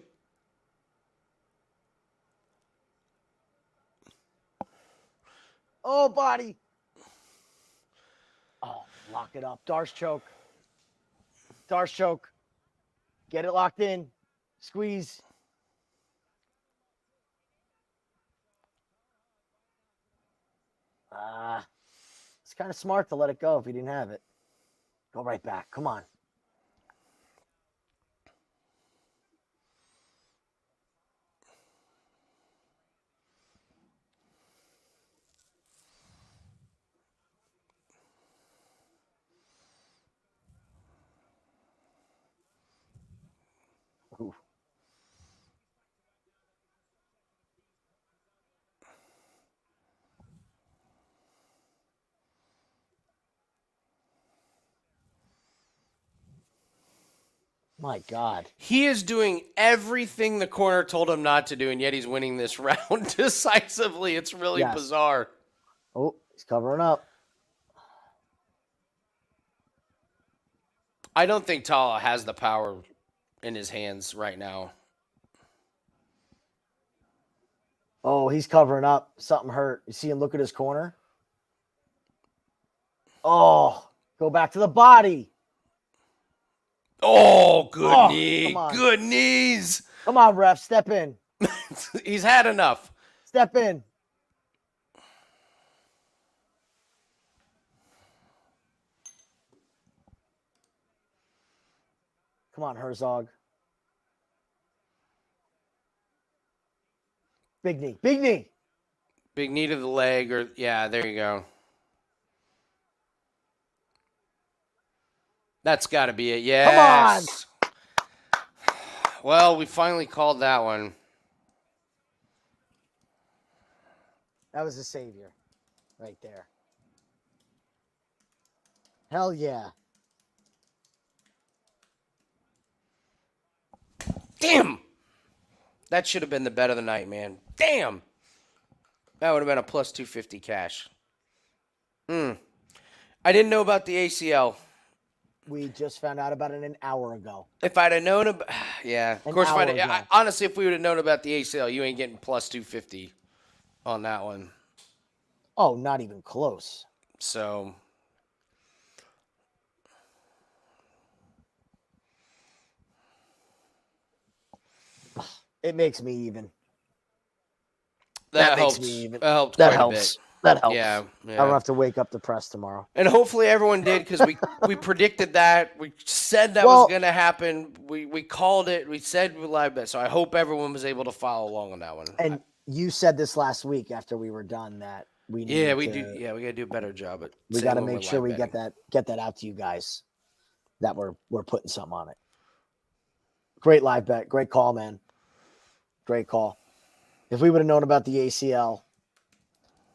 Oh, body. Oh, lock it up. Darce choke. Get it locked in. Squeeze. It's kind of smart to let it go if he didn't have it. Go right back. Come on. Ooh. My God. He is doing everything the corner told him not to do, and yet he's winning this round decisively. It's really bizarre. Oh, he's covering up. I don't think Talha has the power in his hands right now. Oh, he's covering up. Something hurt. You see him look at his corner? Oh, go back to the body. Oh, good Oh, knee. come on. Good knees. Come on, ref. Step in. He's had enough. Step in. Come on, Herzog. Big knee. Big knee. Big knee to the leg, or yeah, there you go. That's got to be it. Yes. Come on. Well, we finally called that one. That was a savior right there. Hell yeah. Damn. That should have been the bet of the night, man. Damn. That would have been a plus 250 cash. I didn't know about the ACL. We just found out about it an hour ago. If I'd have known about, yeah, of course. Honestly, if we would have known about the ACL, you ain't getting plus 250 on that one. Oh, not even close. So, it makes me even. that helps. Makes me even. That helped That quite helps. a bit. That helps. Yeah, I don't have to wake up the press tomorrow. And hopefully everyone did, because we predicted that. We said that was going to happen. We called it. We said we live bet. So I hope everyone was able to follow along on that one. And you said this last week after we were done that we need we got to do a better job at. We got to make sure we get that out to you guys. That we're putting something on it. Great live bet. Great call, man. Great call. If we would have known about the ACL,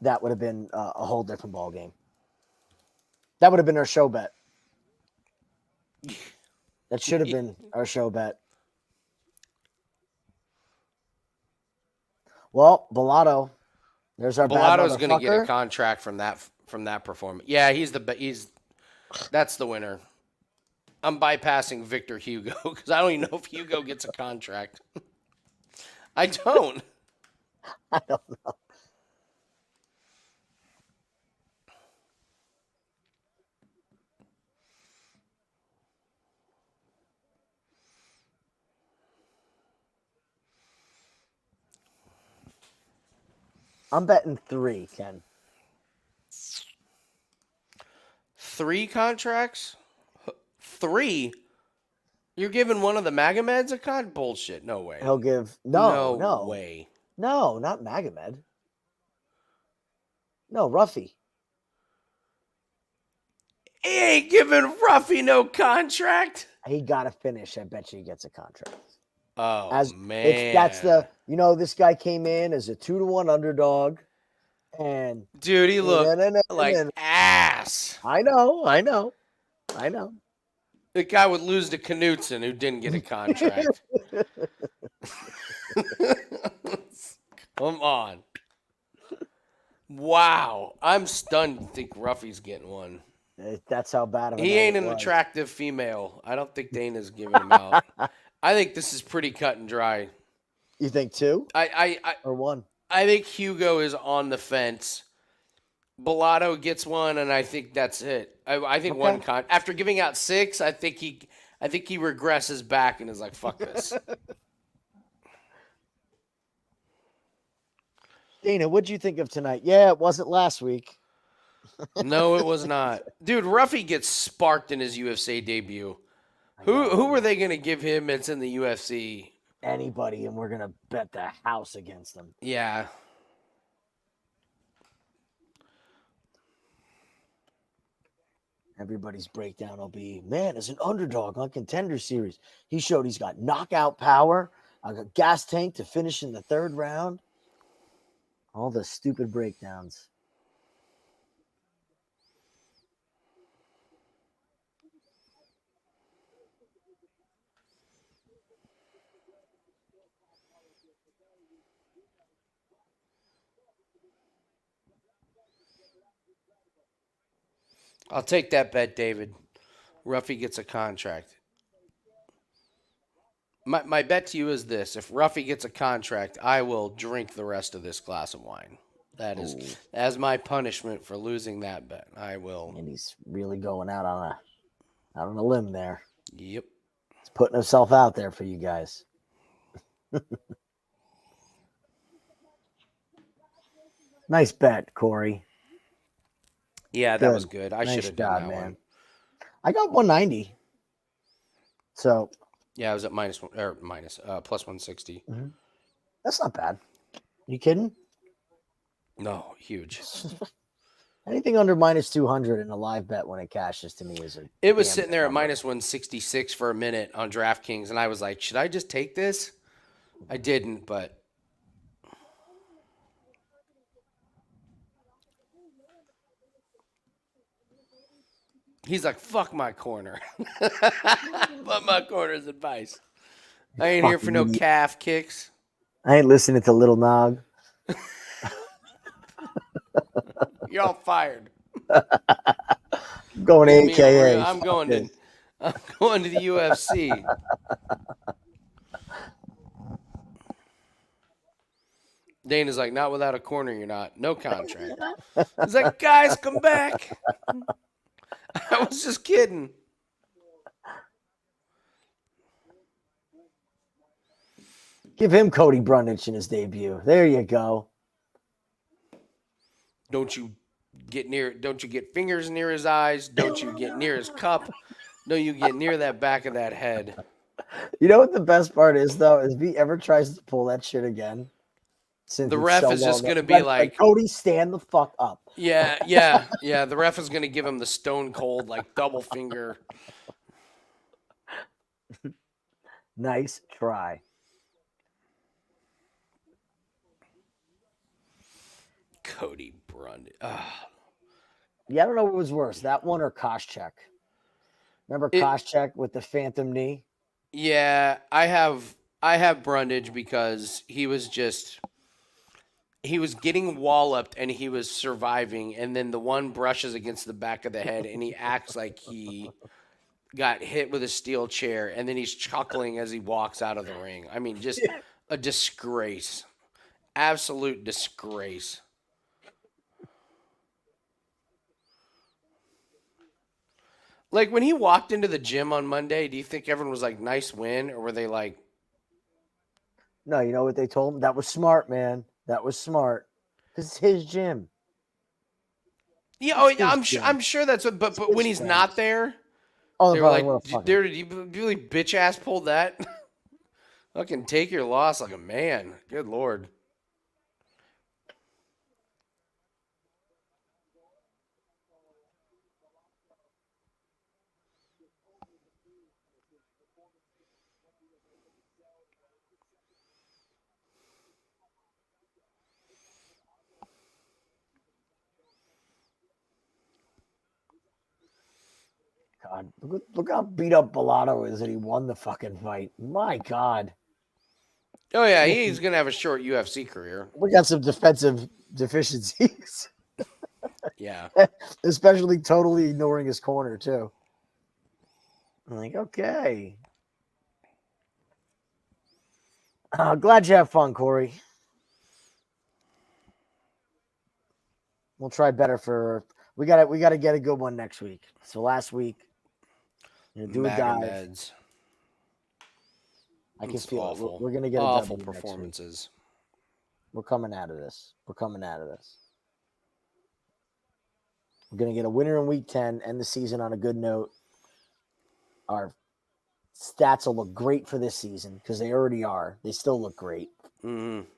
that would have been a whole different ball game. That would have been our show bet. That should have been our show bet. Well, Bellato, there's our Bellato's going to get a contract from that performance. Yeah, that's the winner. I'm bypassing Victor Hugo because I don't even know if Hugo gets a contract. I don't. I don't know. I'm betting 3, Ken. 3 contracts? 3? You're giving one of the Magomeds a contract? Bullshit. No way. He'll give No way. No, not Magomed. No, Ruffy. He ain't giving Ruffy no contract. He got to finish. I bet you he gets a contract. Oh, man. That's this guy came in as a 2-1 underdog. And dude, he looked like ass. I know. The guy would lose to Knutson, who didn't get a contract. Come on. Wow. I'm stunned to think Ruffy's getting one. That's how bad of a He ain't an attractive female. I don't think Dana's giving him out. I think this is pretty cut and dry. You think 2? Or 1? I think Hugo is on the fence. Bellato gets one, and I think that's it. I think one after giving out 6, I think he regresses back and is like, fuck this. Dana, what'd you think of tonight? Yeah, it wasn't last week. No, it was not. Dude, Ruffy gets sparked in his UFC debut. Who were they going to give him that's in the UFC? Anybody, and we're going to bet the house against them. Yeah. Everybody's breakdown will be, man, as an underdog on Contender Series, he showed he's got knockout power, a gas tank to finish in the 3rd round. All the stupid breakdowns. I'll take that bet, David. Ruffy gets a contract. My bet to you is this. If Ruffy gets a contract, I will drink the rest of this glass of wine. That is as my punishment for losing that bet. I will. And he's really going out on a limb there. Yep. putting himself out there for you guys. Nice bet, Corey. Yeah, that was good. I should Nice have done job, that man. one. I got 190. So Yeah, I was at plus 160. that's not bad. You kidding? No, huge. Anything under minus 200 in a live bet when it cashes to me is a. It was damn sitting good there at number. minus 166 for a minute on DraftKings, and I was like, should I just take this? I didn't, but he's like, fuck my corner. Fuck my corner's advice. I ain't here for no idiot. calf kicks. I ain't listening to Little Nog. You're all fired. I'm going Me and AKA. I'm going to the UFC. Dana's like, not without a corner, you're not. No contract. He's like, guys, come back. I was just kidding. Give him Cody Brundage in his debut. There you go. Don't you get fingers near his eyes. Don't you get near his cup. No, you get near that back of that head. You know what the best part is, though? Is if he ever tries to pull that shit again, since The it's ref so is just long, going to be like, Cody, stand the fuck up. yeah. The ref is going to give him the stone cold, like double finger. Nice try. Cody Brundage. Yeah, I don't know what was worse, that one or Koscheck. Remember Koscheck with the phantom knee? Yeah, I have Brundage because he was getting walloped and he was surviving, and then the one brushes against the back of the head and he acts like he got hit with a steel chair, and then he's chuckling as he walks out of the ring. I mean, just a disgrace. Absolute disgrace. Like, when he walked into the gym on Monday, do you think everyone was like, nice win? Or were they like... No, you know what they told him? That was smart, man. That was smart. Because it's his gym. Yeah, I'm sure that's what... But when he's not there, they were like, dude, you really bitch-ass pulled that? Fucking take your loss like a man. Good Lord. God, look how beat up Bellato is that he won the fucking fight. My God. Oh, yeah, he's going to have a short UFC career. We got some defensive deficiencies. Yeah. Especially totally ignoring his corner, too. I'm like, okay. Glad you have fun, Corey. We'll try better for... We gotta get a good one next week. So last week, do a dive. Magomeds. I can It's feel awful. it. We're gonna get awful a W performances. We're coming out of this. We're gonna get a winner in week 10, end the season on a good note. Our stats will look great for this season because they already are. They still look great. Mm-hmm.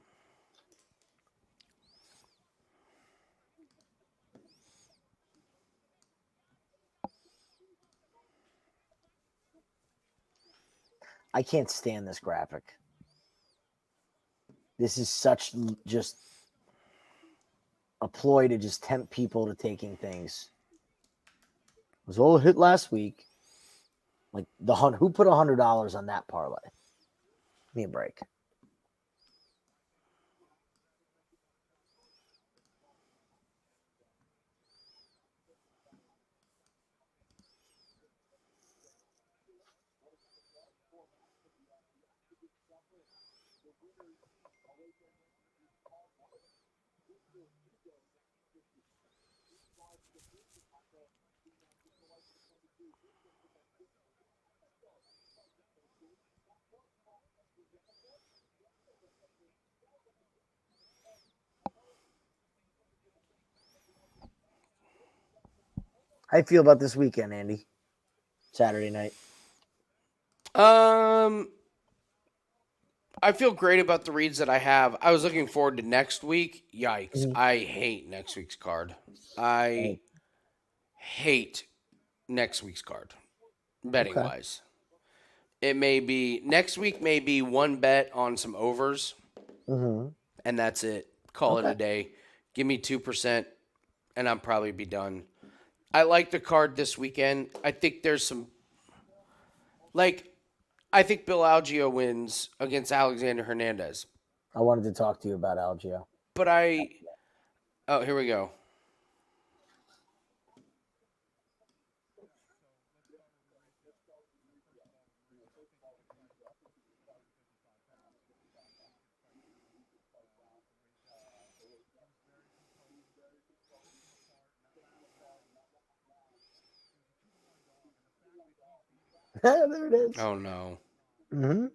I can't stand this graphic. This is such just a ploy to just tempt people to taking things. It was all hit last week. Like who put $100 on that parlay? Give me a break. How you feel about this weekend, Andy? Saturday night. Um, I feel great about the reads that I have. I was looking forward to next week. Yikes! Mhm. I hate next week's card. I hate next week's card betting Okay. wise. It may be next week. May be one bet on some overs, Mm-hmm. and that's it. Call it Okay. a day. Give me 2%, and I'm probably be done. I like the card this weekend. I think there's some like I think Bill Algeo wins against Alexander Hernandez. I wanted to talk to you about Algio. But I oh here we go. There it is. Oh no. Mm-hmm.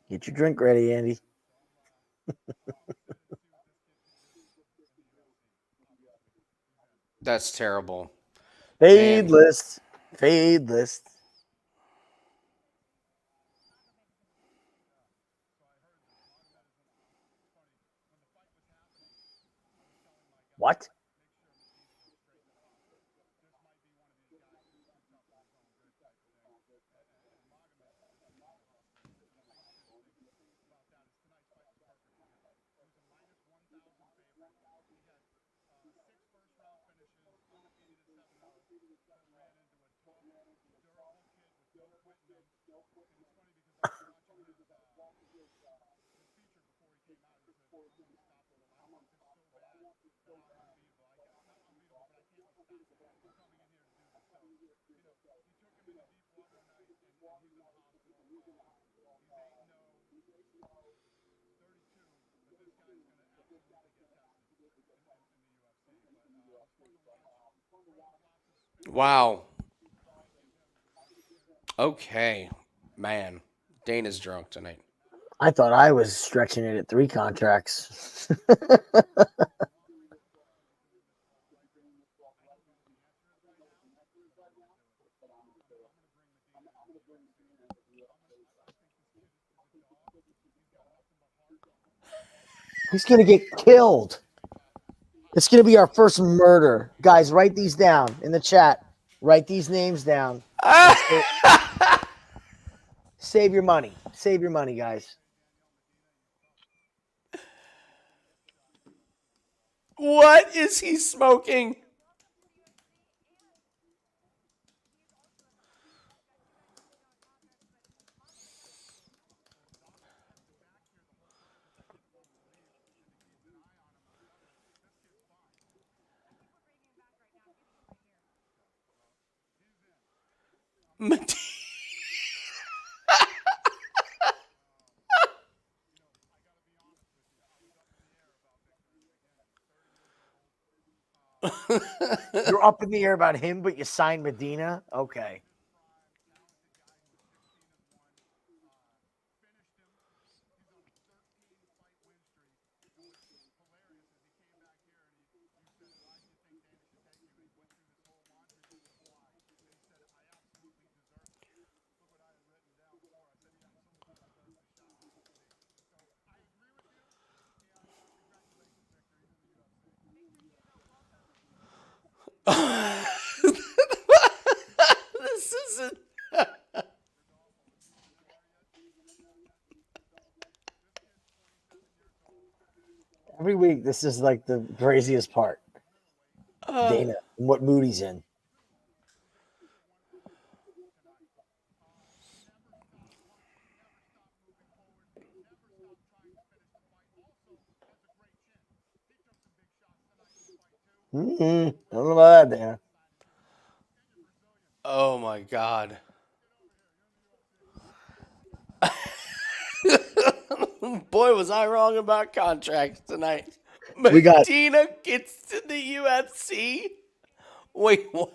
Get your drink ready, Andy. That's terrible. Fade Man. list. Fade list. What? Wow. Okay. Man. Dana's drunk tonight. I thought I was stretching it at 3 contracts. He's gonna get killed. It's gonna be our first murder. Guys, write these down in the chat. Write these names down. And save your money. Save your money, guys. What is he smoking? Medina. You're up in the air about him, but you signed Medina? Okay. This isn't. Every week, this is like the craziest part. Uh, Dana, and what mood he's in. I don't know about that, Dana. oh my god. Boy, was I wrong about contracts tonight. We got Medina gets to the UFC. Wait, what?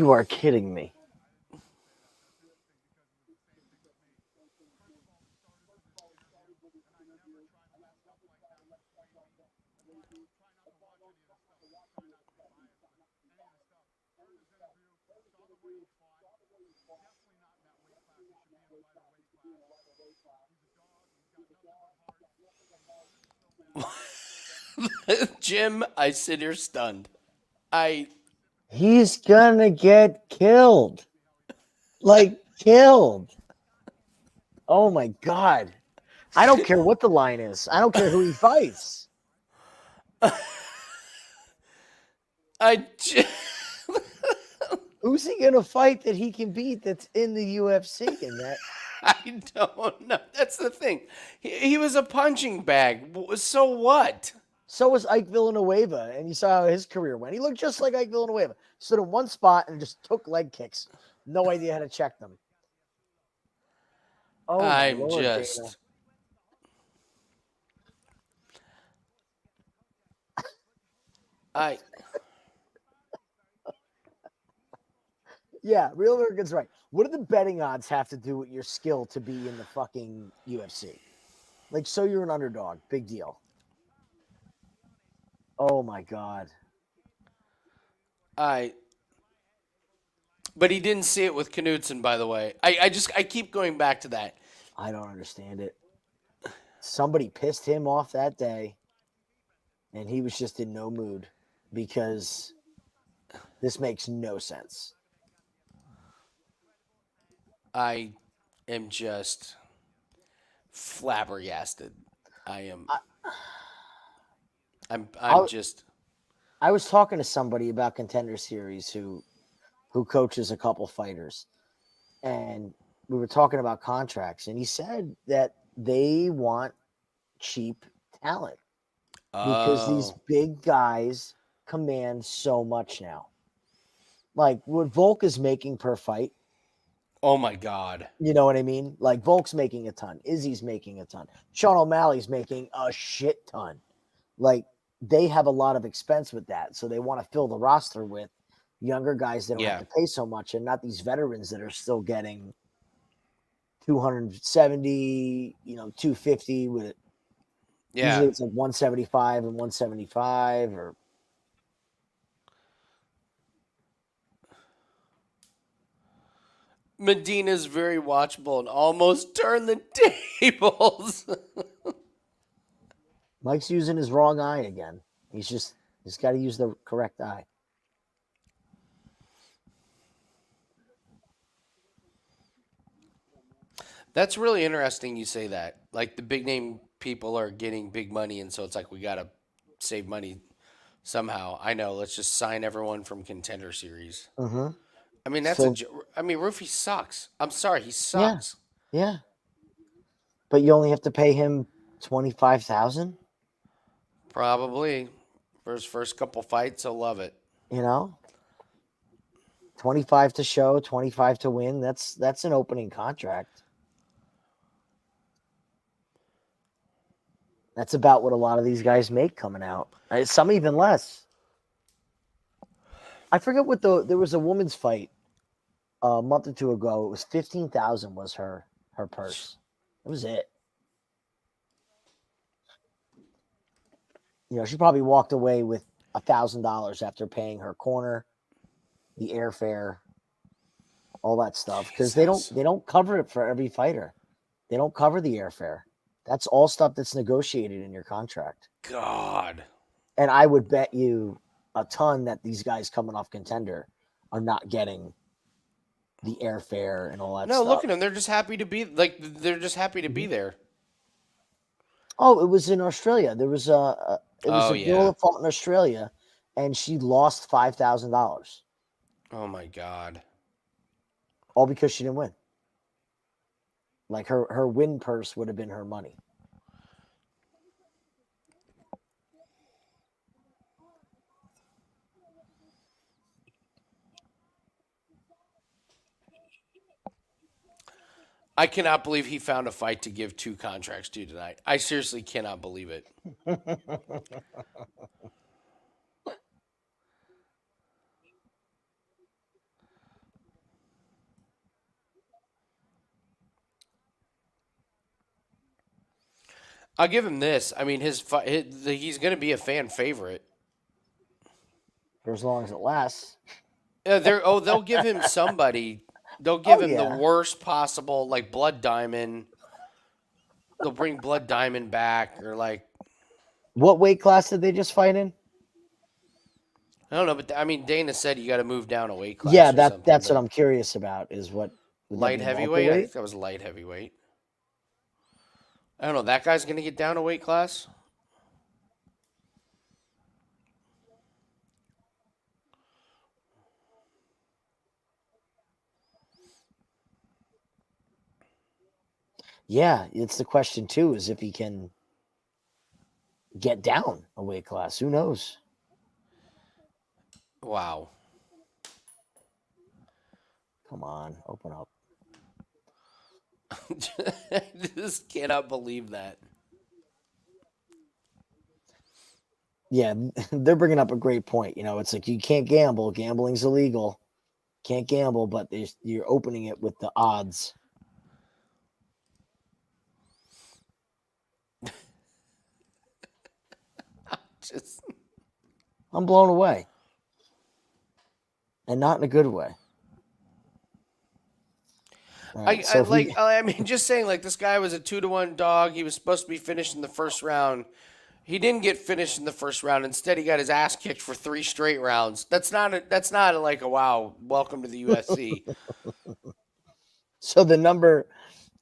You are kidding me. Jim, I sit here stunned. I He's gonna get killed. Like killed. Oh my god. I don't care what the line is. I don't care who he fights. I j- Who's he gonna fight that he can beat that's in the UFC in that? I don't know. That's the thing. He was a punching bag. So what? So was Ike Villanueva, and you saw how his career went. He looked just like Ike Villanueva. Stood in one spot and just took leg kicks. No idea how to check them. Oh my I'm lord, Dana. just I Yeah, Real American's right. What do the betting odds have to do with your skill to be in the fucking UFC? Like, so you're an underdog. Big deal. Oh my god. I but he didn't see it with Knudsen, by the way. I keep going back to that. I don't understand it. Somebody pissed him off that day, and he was just in no mood because this makes no sense. I am just flabbergasted. I am I'm I, just I was talking to somebody about Contender Series who coaches a couple fighters, and we were talking about contracts, and he said that they want cheap talent because these oh. big guys command so much now. Like what Volk is making per fight, Oh my god. you know what I mean? Like Volk's making a ton, Izzy's making a ton, Sean O'Malley's making a shit ton. Like they have a lot of expense with that, so they want to fill the roster with younger guys. They don't have Yeah. to pay so much, and not these veterans that are still getting 270, 250 with it. Usually Yeah. it's like 175 and 175 or Medina's very watchable and almost turned the tables. Mike's using his wrong eye again. He's got to use the correct eye. That's really interesting you say that. Like the big name people are getting big money and so it's like we got to save money somehow. I know, let's just sign everyone from Contender Series. Mm-hmm. I mean, So I mean, Ruffy sucks. I'm sorry, he yeah, sucks. yeah. But you only have to pay him 25,000. Probably for his first couple fights, he'll love it. You know, 25 to show, 25 to win. That's an opening contract. That's about what a lot of these guys make coming out. Some even less. I forget what there was a woman's fight a month or two ago. It was 15,000 was her purse. That was it. She probably walked away with $1,000 after paying her corner, the airfare, all that stuff because they don't Jesus. they don't cover it for every fighter. They don't cover the airfare. That's all stuff that's negotiated in your contract. God. And I would bet you a ton that these guys coming off Contender are not getting the airfare and all that No, stuff. look at them. They're just happy to be like they're just happy to be there. Oh, it was in Australia. There was Oh a girl yeah. that fought in Australia, and she lost $5,000 Oh my god. all because she didn't win. Like her win purse would have been her money. I cannot believe he found a fight to give 2 contracts to tonight. I seriously cannot believe it. I'll give him this. I mean, he's going to be a fan favorite. For as long as it lasts. They'll give him somebody. They'll give him the yeah. worst possible, like Blood Diamond. They'll bring Blood Diamond back, or like What weight class did they just fight in? I don't know, but I mean, Dana said you got to move down a weight class. Yeah, or something, that's but what I'm curious about. Is what would that light be heavyweight. I think welterweight? that was light heavyweight. I don't know. That guy's going to get down a weight class. Yeah, it's the question too. Is if he can get down a weight class. Who knows? Wow. Come on, open up. I just cannot believe that. Yeah, they're bringing up a great point. You know, it's like you can't gamble. Gambling's illegal. Can't gamble, but you're opening it with the odds. Just I'm blown away. And not in a good way. All right, I mean, just saying, like, this guy was a 2-1 dog. He was supposed to be finished in the first round. He didn't get finished in the first round. Instead, he got his ass kicked for 3 straight rounds. That's not like a wow. Welcome to the UFC. So the number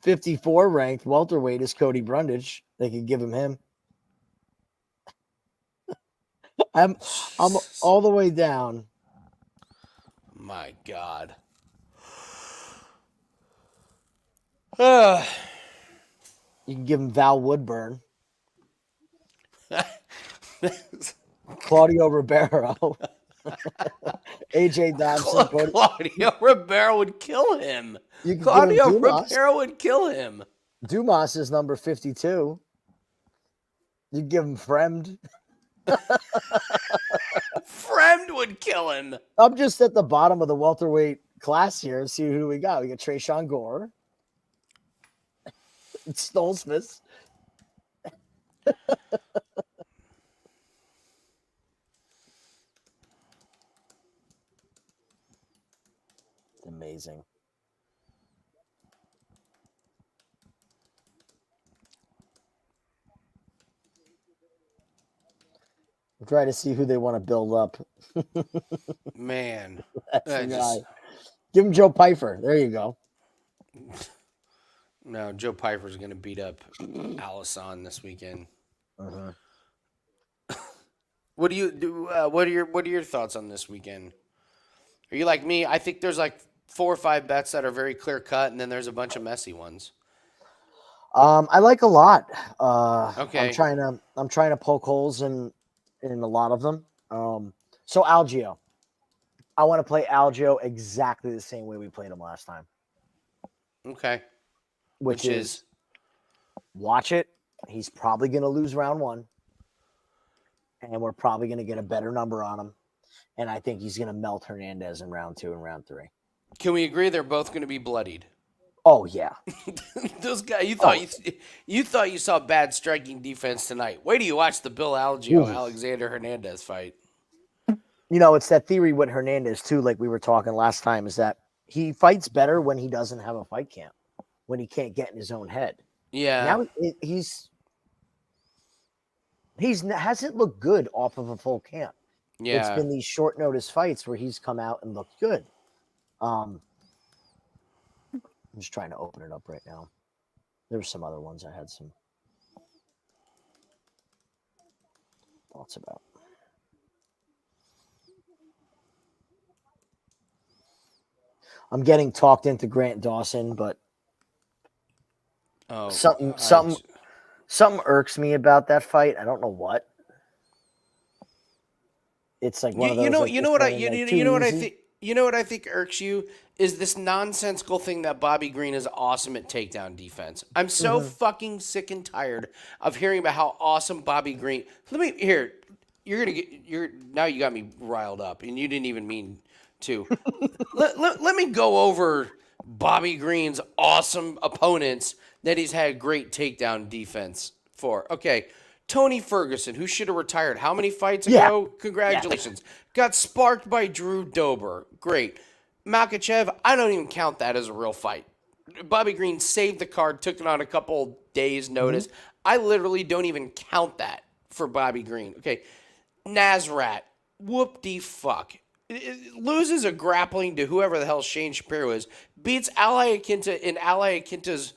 54 ranked welterweight is Cody Brundage. They could give him. I'm all the way down. My God. You can give him Val Woodburn. Claudio Ribeiro. AJ Dobson. Claudio Ribeiro would kill him. Ribeiro would kill him. Dumas is number 52. You give him Fremd. Fremd would kill him. I'm just at the bottom of the welterweight class here. See who we got. We got Trayshawn Gore. Stolzfus. Amazing. We'll try to see who they want to build up. Man. That's the guy. Give him Joe Pyfer. There you go. No, Joe Piper's going to beat up Allison this weekend. Uh-huh. What do you do? What are your thoughts on this weekend? Are you like me? I think there's like 4 or 5 bets that are very clear cut, and then there's a bunch of messy ones. I like a lot. Okay. I'm trying to poke holes in a lot of them. So Algio. I want to play Algio exactly the same way we played him last time. Okay. Which is watch it. He's probably going to lose round 1. And we're probably going to get a better number on him. And I think he's going to melt Hernandez in round 2 and round 3. Can we agree they're both going to be bloodied? Oh, yeah. Those guys, you thought you saw bad striking defense tonight. Wait till you watch the Bill Algio Alexander Hernandez fight. You know, it's that theory with Hernandez, too, like we were talking last time, is that he fights better when he doesn't have a fight camp, when he can't get in his own head. Yeah. Now he's hasn't looked good off of a full camp. Yeah. It's been these short notice fights where he's come out and looked good. I'm just trying to open it up right now. There were some other ones I had some thoughts about. I'm getting talked into Grant Dawson, but something irks me about that fight. I don't know what. It's like one of those. You know what I think irks you is this nonsensical thing that Bobby Green is awesome at takedown defense. I'm so fucking sick and tired of hearing about how awesome Bobby Green. Now you got me riled up, and you didn't even mean to. let me go over Bobby Green's awesome opponents that he's had great takedown defense 4. Okay. Tony Ferguson, who should have retired how many fights Yeah. ago? Congratulations. Got sparked by Drew Dober. Great. Makachev, I don't even count that as a real fight. Bobby Green saved the card, took it on a couple days' notice. I literally don't even count that for Bobby Green. Okay. Nasrat, whoop-de-fuck. Loses a grappling to whoever the hell Shane Shapiro is. Beats Ali Akinta in Ali Akinta's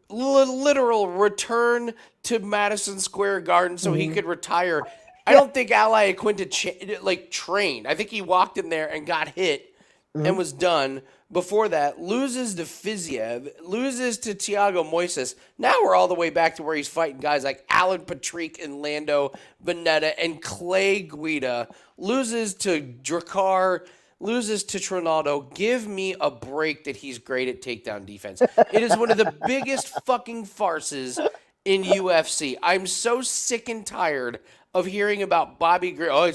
literal return to Madison Square Garden so he could retire. I don't think Ali Akinta trained. I think he walked in there and got hit and was done. Before that, loses to Fiziev, loses to Thiago Moises. Now we're all the way back to where he's fighting guys like Alan Patrick and Lando Veneta and Clay Guida. Loses to Drakkar, loses to Trinaldo. Give me a break that he's great at takedown defense. It is one of the biggest fucking farces in UFC. I'm so sick and tired of hearing about Bobby Green. Oh,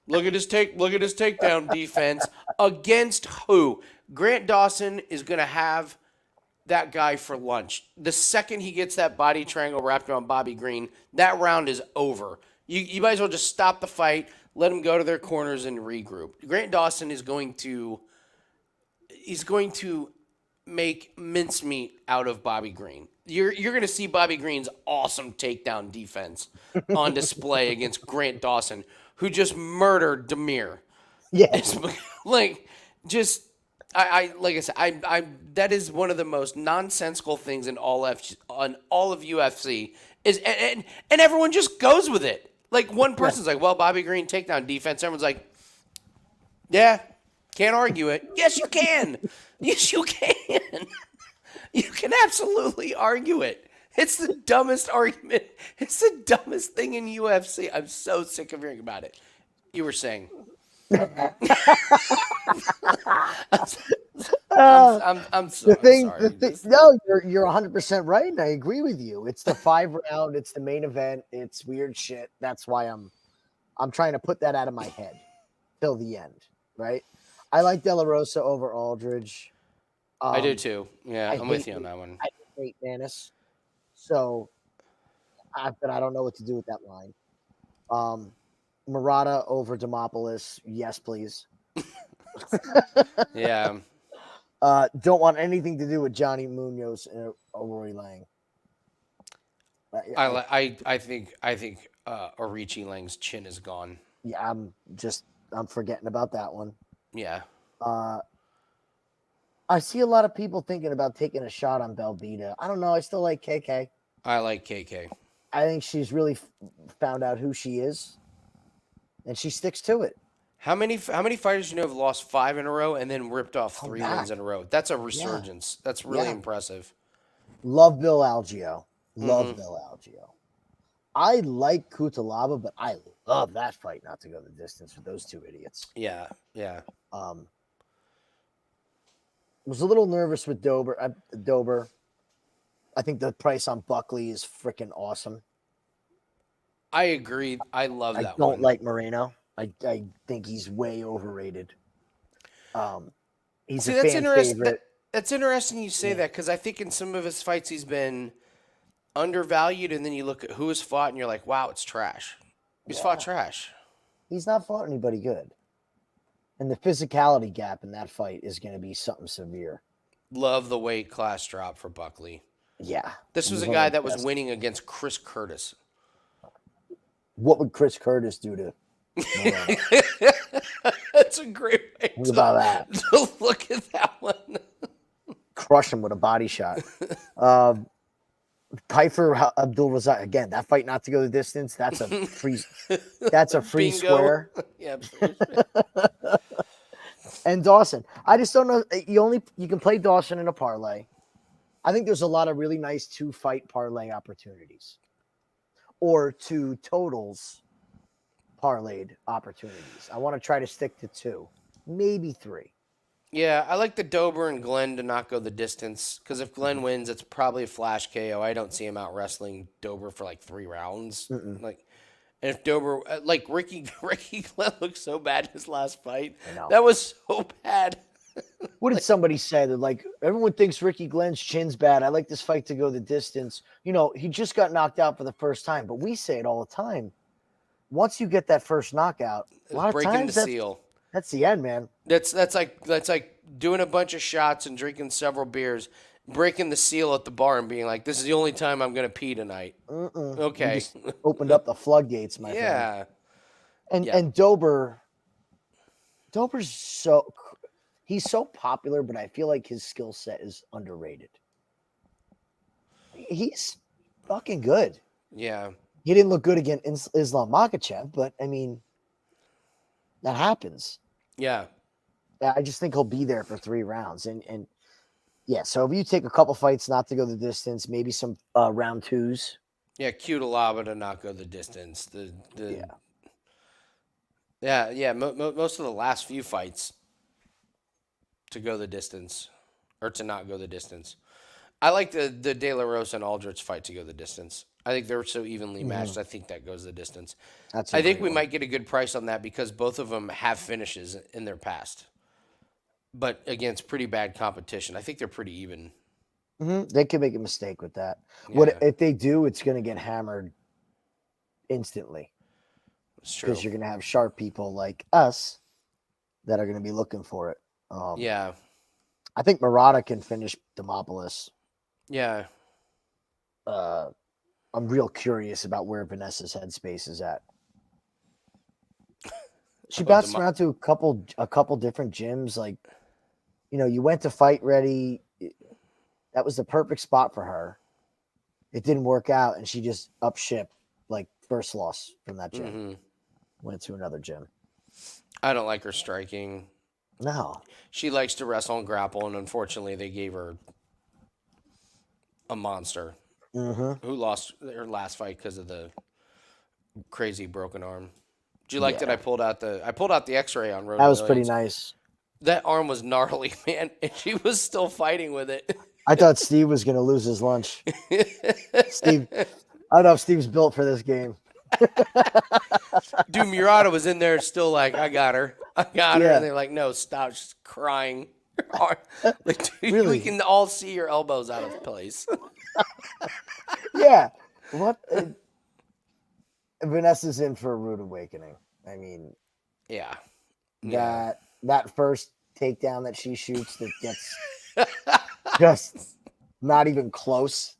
look at his takedown defense against who? Grant Dawson is going to have that guy for lunch. The second he gets that body triangle wrapped around Bobby Green, that round is over. You might as well just stop the fight, let them go to their corners and regroup. Grant Dawson is going to make mincemeat out of Bobby Green. You're going to see Bobby Green's awesome takedown defense on display against Grant Dawson, who just murdered Demir. Yeah. Like I said, that is one of the most nonsensical things in all of UFC is, and everyone just goes with it. Like one person's like, well, Bobby Green takedown defense. Everyone's like, yeah, can't argue it. Yes, you can. Yes, you can. You can absolutely argue it. It's the dumbest argument. It's the dumbest thing in UFC. I'm so sick of hearing about it. You were saying. I'm so sorry. No, you're 100% right, and I agree with you. It's the 5 round. It's the main event. It's weird shit. That's why I'm trying to put that out of my head till the end, right? I like De La Rosa over Aldridge. I do too. Yeah, I'm with you on that one. I hate Manis, but I don't know what to do with that line. Murata over Demopoulos, yes, please. Yeah. Don't want anything to do with Johnny Munoz and Rory Lang. I think Orichi Lang's chin is gone. Yeah, I'm forgetting about that one. Yeah. I see a lot of people thinking about taking a shot on Belbita. I don't know. I still like KK. I like KK. I think she's really found out who she is, and she sticks to it. How many fighters you know have lost 5 in a row and then ripped off 3 wins in a row? That's a resurgence. Yeah. That's really impressive. Love Bill Algeo. Love Bill Algeo. I like Kutalaba, but I love that fight not to go the distance with those two idiots. Yeah, yeah. Was a little nervous with Dober. I think the price on Buckley is freaking awesome. I agree. I love that one. I don't like Moreno. I think he's way overrated. He's a fan favorite. That's interesting you say that, because I think in some of his fights he's been undervalued, and then you look at who has fought and you're like, wow, it's trash. He's fought trash. He's not fought anybody good. And the physicality gap in that fight is going to be something severe. Love the weight class drop for Buckley. Yeah. This was a guy that was winning against Chris Curtis. What would Chris Curtis do to That's a great way to look at that one. Crush him with a body shot. Kiefer Abdul-Razak, again, that fight not to go the distance, that's a free square. Yeah. And Dawson. I just don't know. You can play Dawson in a parlay. I think there's a lot of really nice 2-fight parlay opportunities. Or 2 totals parlayed opportunities. I want to try to stick to 2, maybe 3. Yeah, I like the Dober and Glenn to not go the distance, because if Glenn wins, it's probably a flash KO. I don't see him out wrestling Dober for like 3 rounds. And if Dober, like Ricky Glenn looked so bad in his last fight. I know. That was so bad. What did somebody say? That like everyone thinks Ricky Glenn's chin's bad. I like this fight to go the distance. You know, he just got knocked out for the first time, but we say it all the time. Once you get that first knockout, a lot of Breaking the times seal. that's the end, man. That's like doing a bunch of shots and drinking several beers, breaking the seal at the bar and being like, "This is the only time I'm gonna pee tonight." You Okay. just opened up the floodgates, my friend. Yeah. And Yeah. Dober's so he's so popular, but I feel like his skill set is underrated. He's fucking good. Yeah. He didn't look good against Islam Makhachev, but I mean, that happens. Yeah. I just think he'll be there for 3 rounds. And yeah, so if you take a couple fights not to go the distance, maybe some round 2s. Yeah. Cutelaba to not go the distance. Yeah. Most of the last few fights to go the distance or to not go the distance. I like the De La Rosa and Aldrich fight to go the distance. I think they're so evenly matched. I think that goes the distance. That's I think we might get a good price on that because both of them have finishes in their past, but against pretty bad competition. I think they're pretty even. They could make a mistake with that. Yeah. What if they do? It's going to get hammered instantly It's true. because you're going to have sharp people like us that are going to be looking for it. Yeah. I think Murata can finish Demopoulos. Yeah. I'm real curious about where Vanessa's headspace is at. She About bounced around to a couple different gyms. Like, you know, you went to Fight Ready. That was the perfect spot for her. It didn't work out, and she just up ship, like first loss from that gym. Mm-hmm. Went to another gym. I don't like her striking. No. She likes to wrestle and grapple, and unfortunately, they gave her a monster who lost her last fight because of the crazy broken arm. Did you like that I pulled out the X-ray on Road That was to pretty Millions? nice. That arm was gnarly, man, and she was still fighting with it. I thought Steve was going to lose his lunch. Steve, I don't know if Steve's built for this game. Dude, Murata was in there still like, I got her. Yeah. And they're like, no, stop. She's crying. Like, dude, Really? we can all see your elbows out of place. Yeah. What? Vanessa's in for a rude awakening. I mean, Yeah. that first takedown that she shoots that gets just not even close,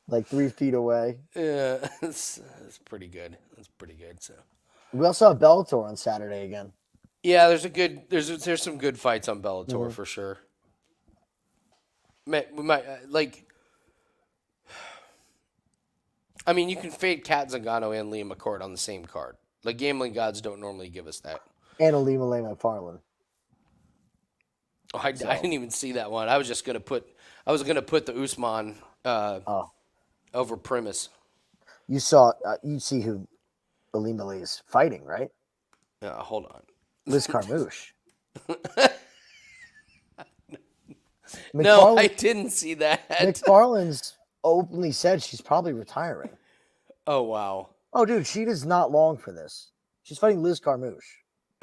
like 3 feet away. Yeah, it's pretty good. It's pretty good. So We also have Bellator on Saturday again. yeah, there's some good fights on Bellator for sure. We might like. I mean, you can fade Kat Zingano and Liam McCord on the same card. Like gambling gods don't normally give us that. And Alima McFarlane. Oh, I didn't even see that one. I was gonna put the Usman over Primus. You saw, you see who Alima Lee is fighting, right? Hold on. Liz Carmouche. No, I didn't see that. McFarlane's openly said she's probably retiring. Oh wow. Oh, dude, she is not long for this. She's fighting Liz Carmouche.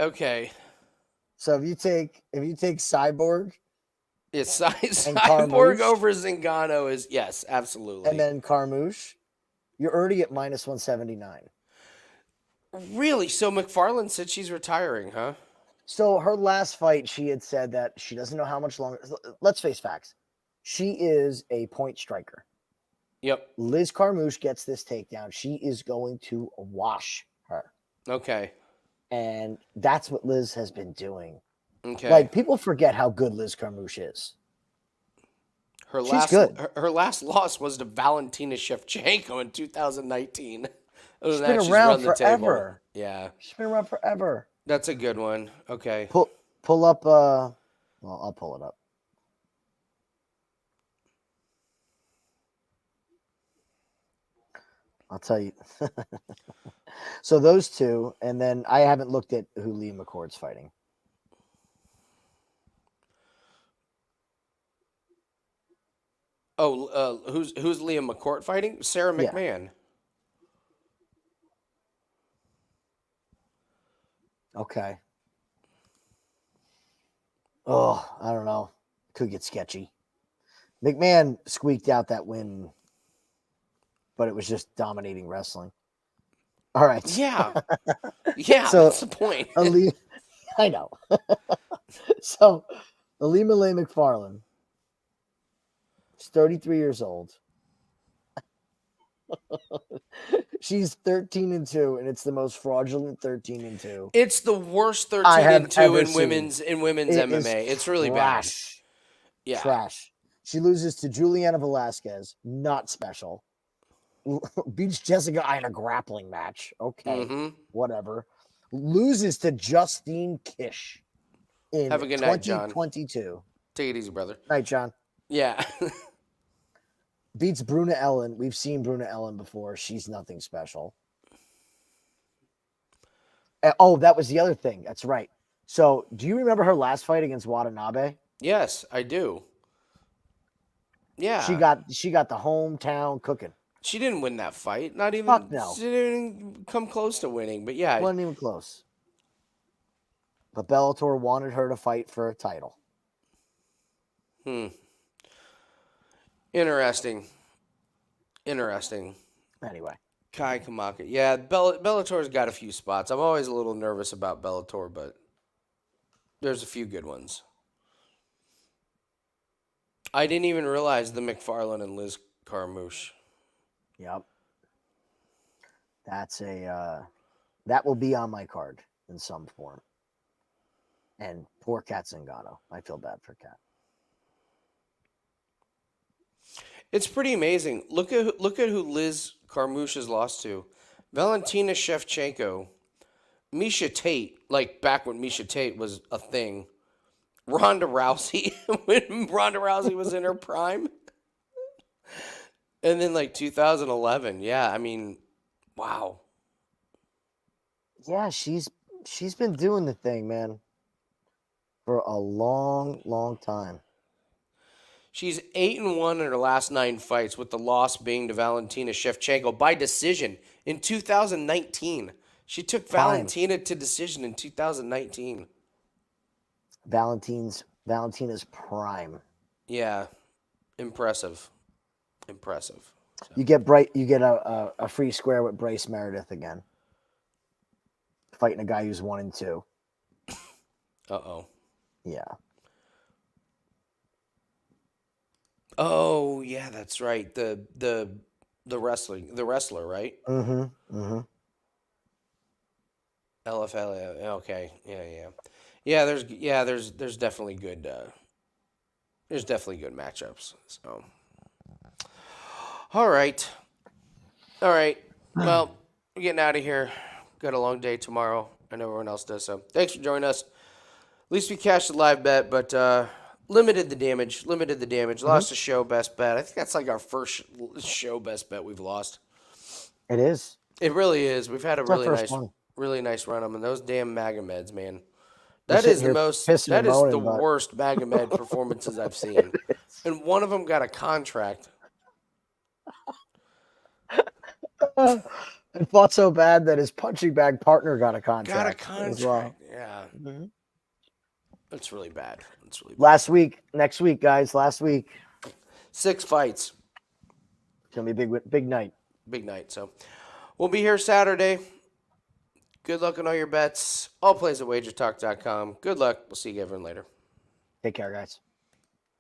Okay. So if you take Cyborg, It's And Cyborg Carmouche? over Zingano is yes, absolutely. and then Carmouche, you're already at minus 179. Really? So McFarlane said she's retiring, huh? So her last fight, she had said that she doesn't know how much longer. Let's face facts. She is a point striker. Yep. Liz Carmouche gets this takedown. She is going to wash her. Okay. And that's what Liz has been doing. Okay. Like, people forget how good Liz Carmouche is. She's good. Her last loss was to Valentina Shevchenko in 2019. Other She's than that, been around run the table. forever. Yeah. She's been around forever. That's a good one. Okay. Pull up. Well, I'll pull it up. I'll tell you. So those two, and then I haven't looked at who Liam McCord's fighting. Oh, who's Liam McCourt fighting? Sarah Yeah. McMahon. Okay. Oh, I don't know. Could get sketchy. McMahon squeaked out that win, but it was just dominating wrestling. All right. Yeah. Yeah, So, that's the point. Ali, I know. So, Alima Leigh McFarland is 33 years old. She's 13-2, and it's the most fraudulent 13-2 It's the worst I 13 have and 2 ever in seen. women's It is MMA. It's really bad. trash. Yeah. Trash. She loses to Juliana Velasquez. Not special. Beats Jessica in a grappling match. Okay, Mm-hmm. whatever. Loses to Justine Kish in Have a good night, John. 2022. Take it easy, brother. Night, John. Yeah. Beats Bruna Ellen. We've seen Bruna Ellen before. She's nothing special. Oh, that was the other thing. That's right. So, do you remember her last fight against Watanabe? Yes, I do. Yeah. She got the hometown cooking. She didn't win that fight. Not even. Fuck no. She didn't come close to winning. But yeah. Wasn't even close. But Bellator wanted her to fight for a title. Interesting. Anyway. Kai Kamaka. Yeah, Bellator's got a few spots. I'm always a little nervous about Bellator, but there's a few good ones. I didn't even realize the McFarlane and Liz Carmouche. Yep. That's that will be on my card in some form. And poor Kat Zingano. I feel bad for Kat. It's pretty amazing. Look at who Liz Carmouche has lost to. Valentina Shevchenko, Misha Tate, like back when Misha Tate was a thing. Ronda Rousey, when Ronda Rousey was in her prime. And then like 2011. Yeah, I mean, wow. Yeah, she's been doing the thing, man, for a long, long time. She's 8-1 in her last 9 fights, with the loss being to Valentina Shevchenko by decision in 2019. She took Valentina to decision in 2019. Valentina's prime. Yeah, impressive. So. You get a free square with Bryce Meredith again, fighting a guy who's 1-2. Yeah. Oh yeah, that's right. The wrestler, right? Mm-hmm. LFL. Okay. Yeah. There's definitely good. There's definitely good matchups. So. All right. Well, we're getting out of here. Got a long day tomorrow. I know everyone else does. So thanks for joining us. At least we cashed the live bet, but limited the damage. Lost a show best bet. I think that's like our first show best bet we've lost. It is. It really is. We've had a really nice run on them. And those damn Magomeds, man. That is the worst Magomed performances I've seen. And one of them got a contract. And fought so bad that his punching bag partner got a contract. As well. Yeah. Mm-hmm. That's really bad. Next week, guys. Last week. 6 fights. It's going to be a big night. Big night. So we'll be here Saturday. Good luck on all your bets. All plays at wagertalk.com. Good luck. We'll see you everyone later. Take care, guys.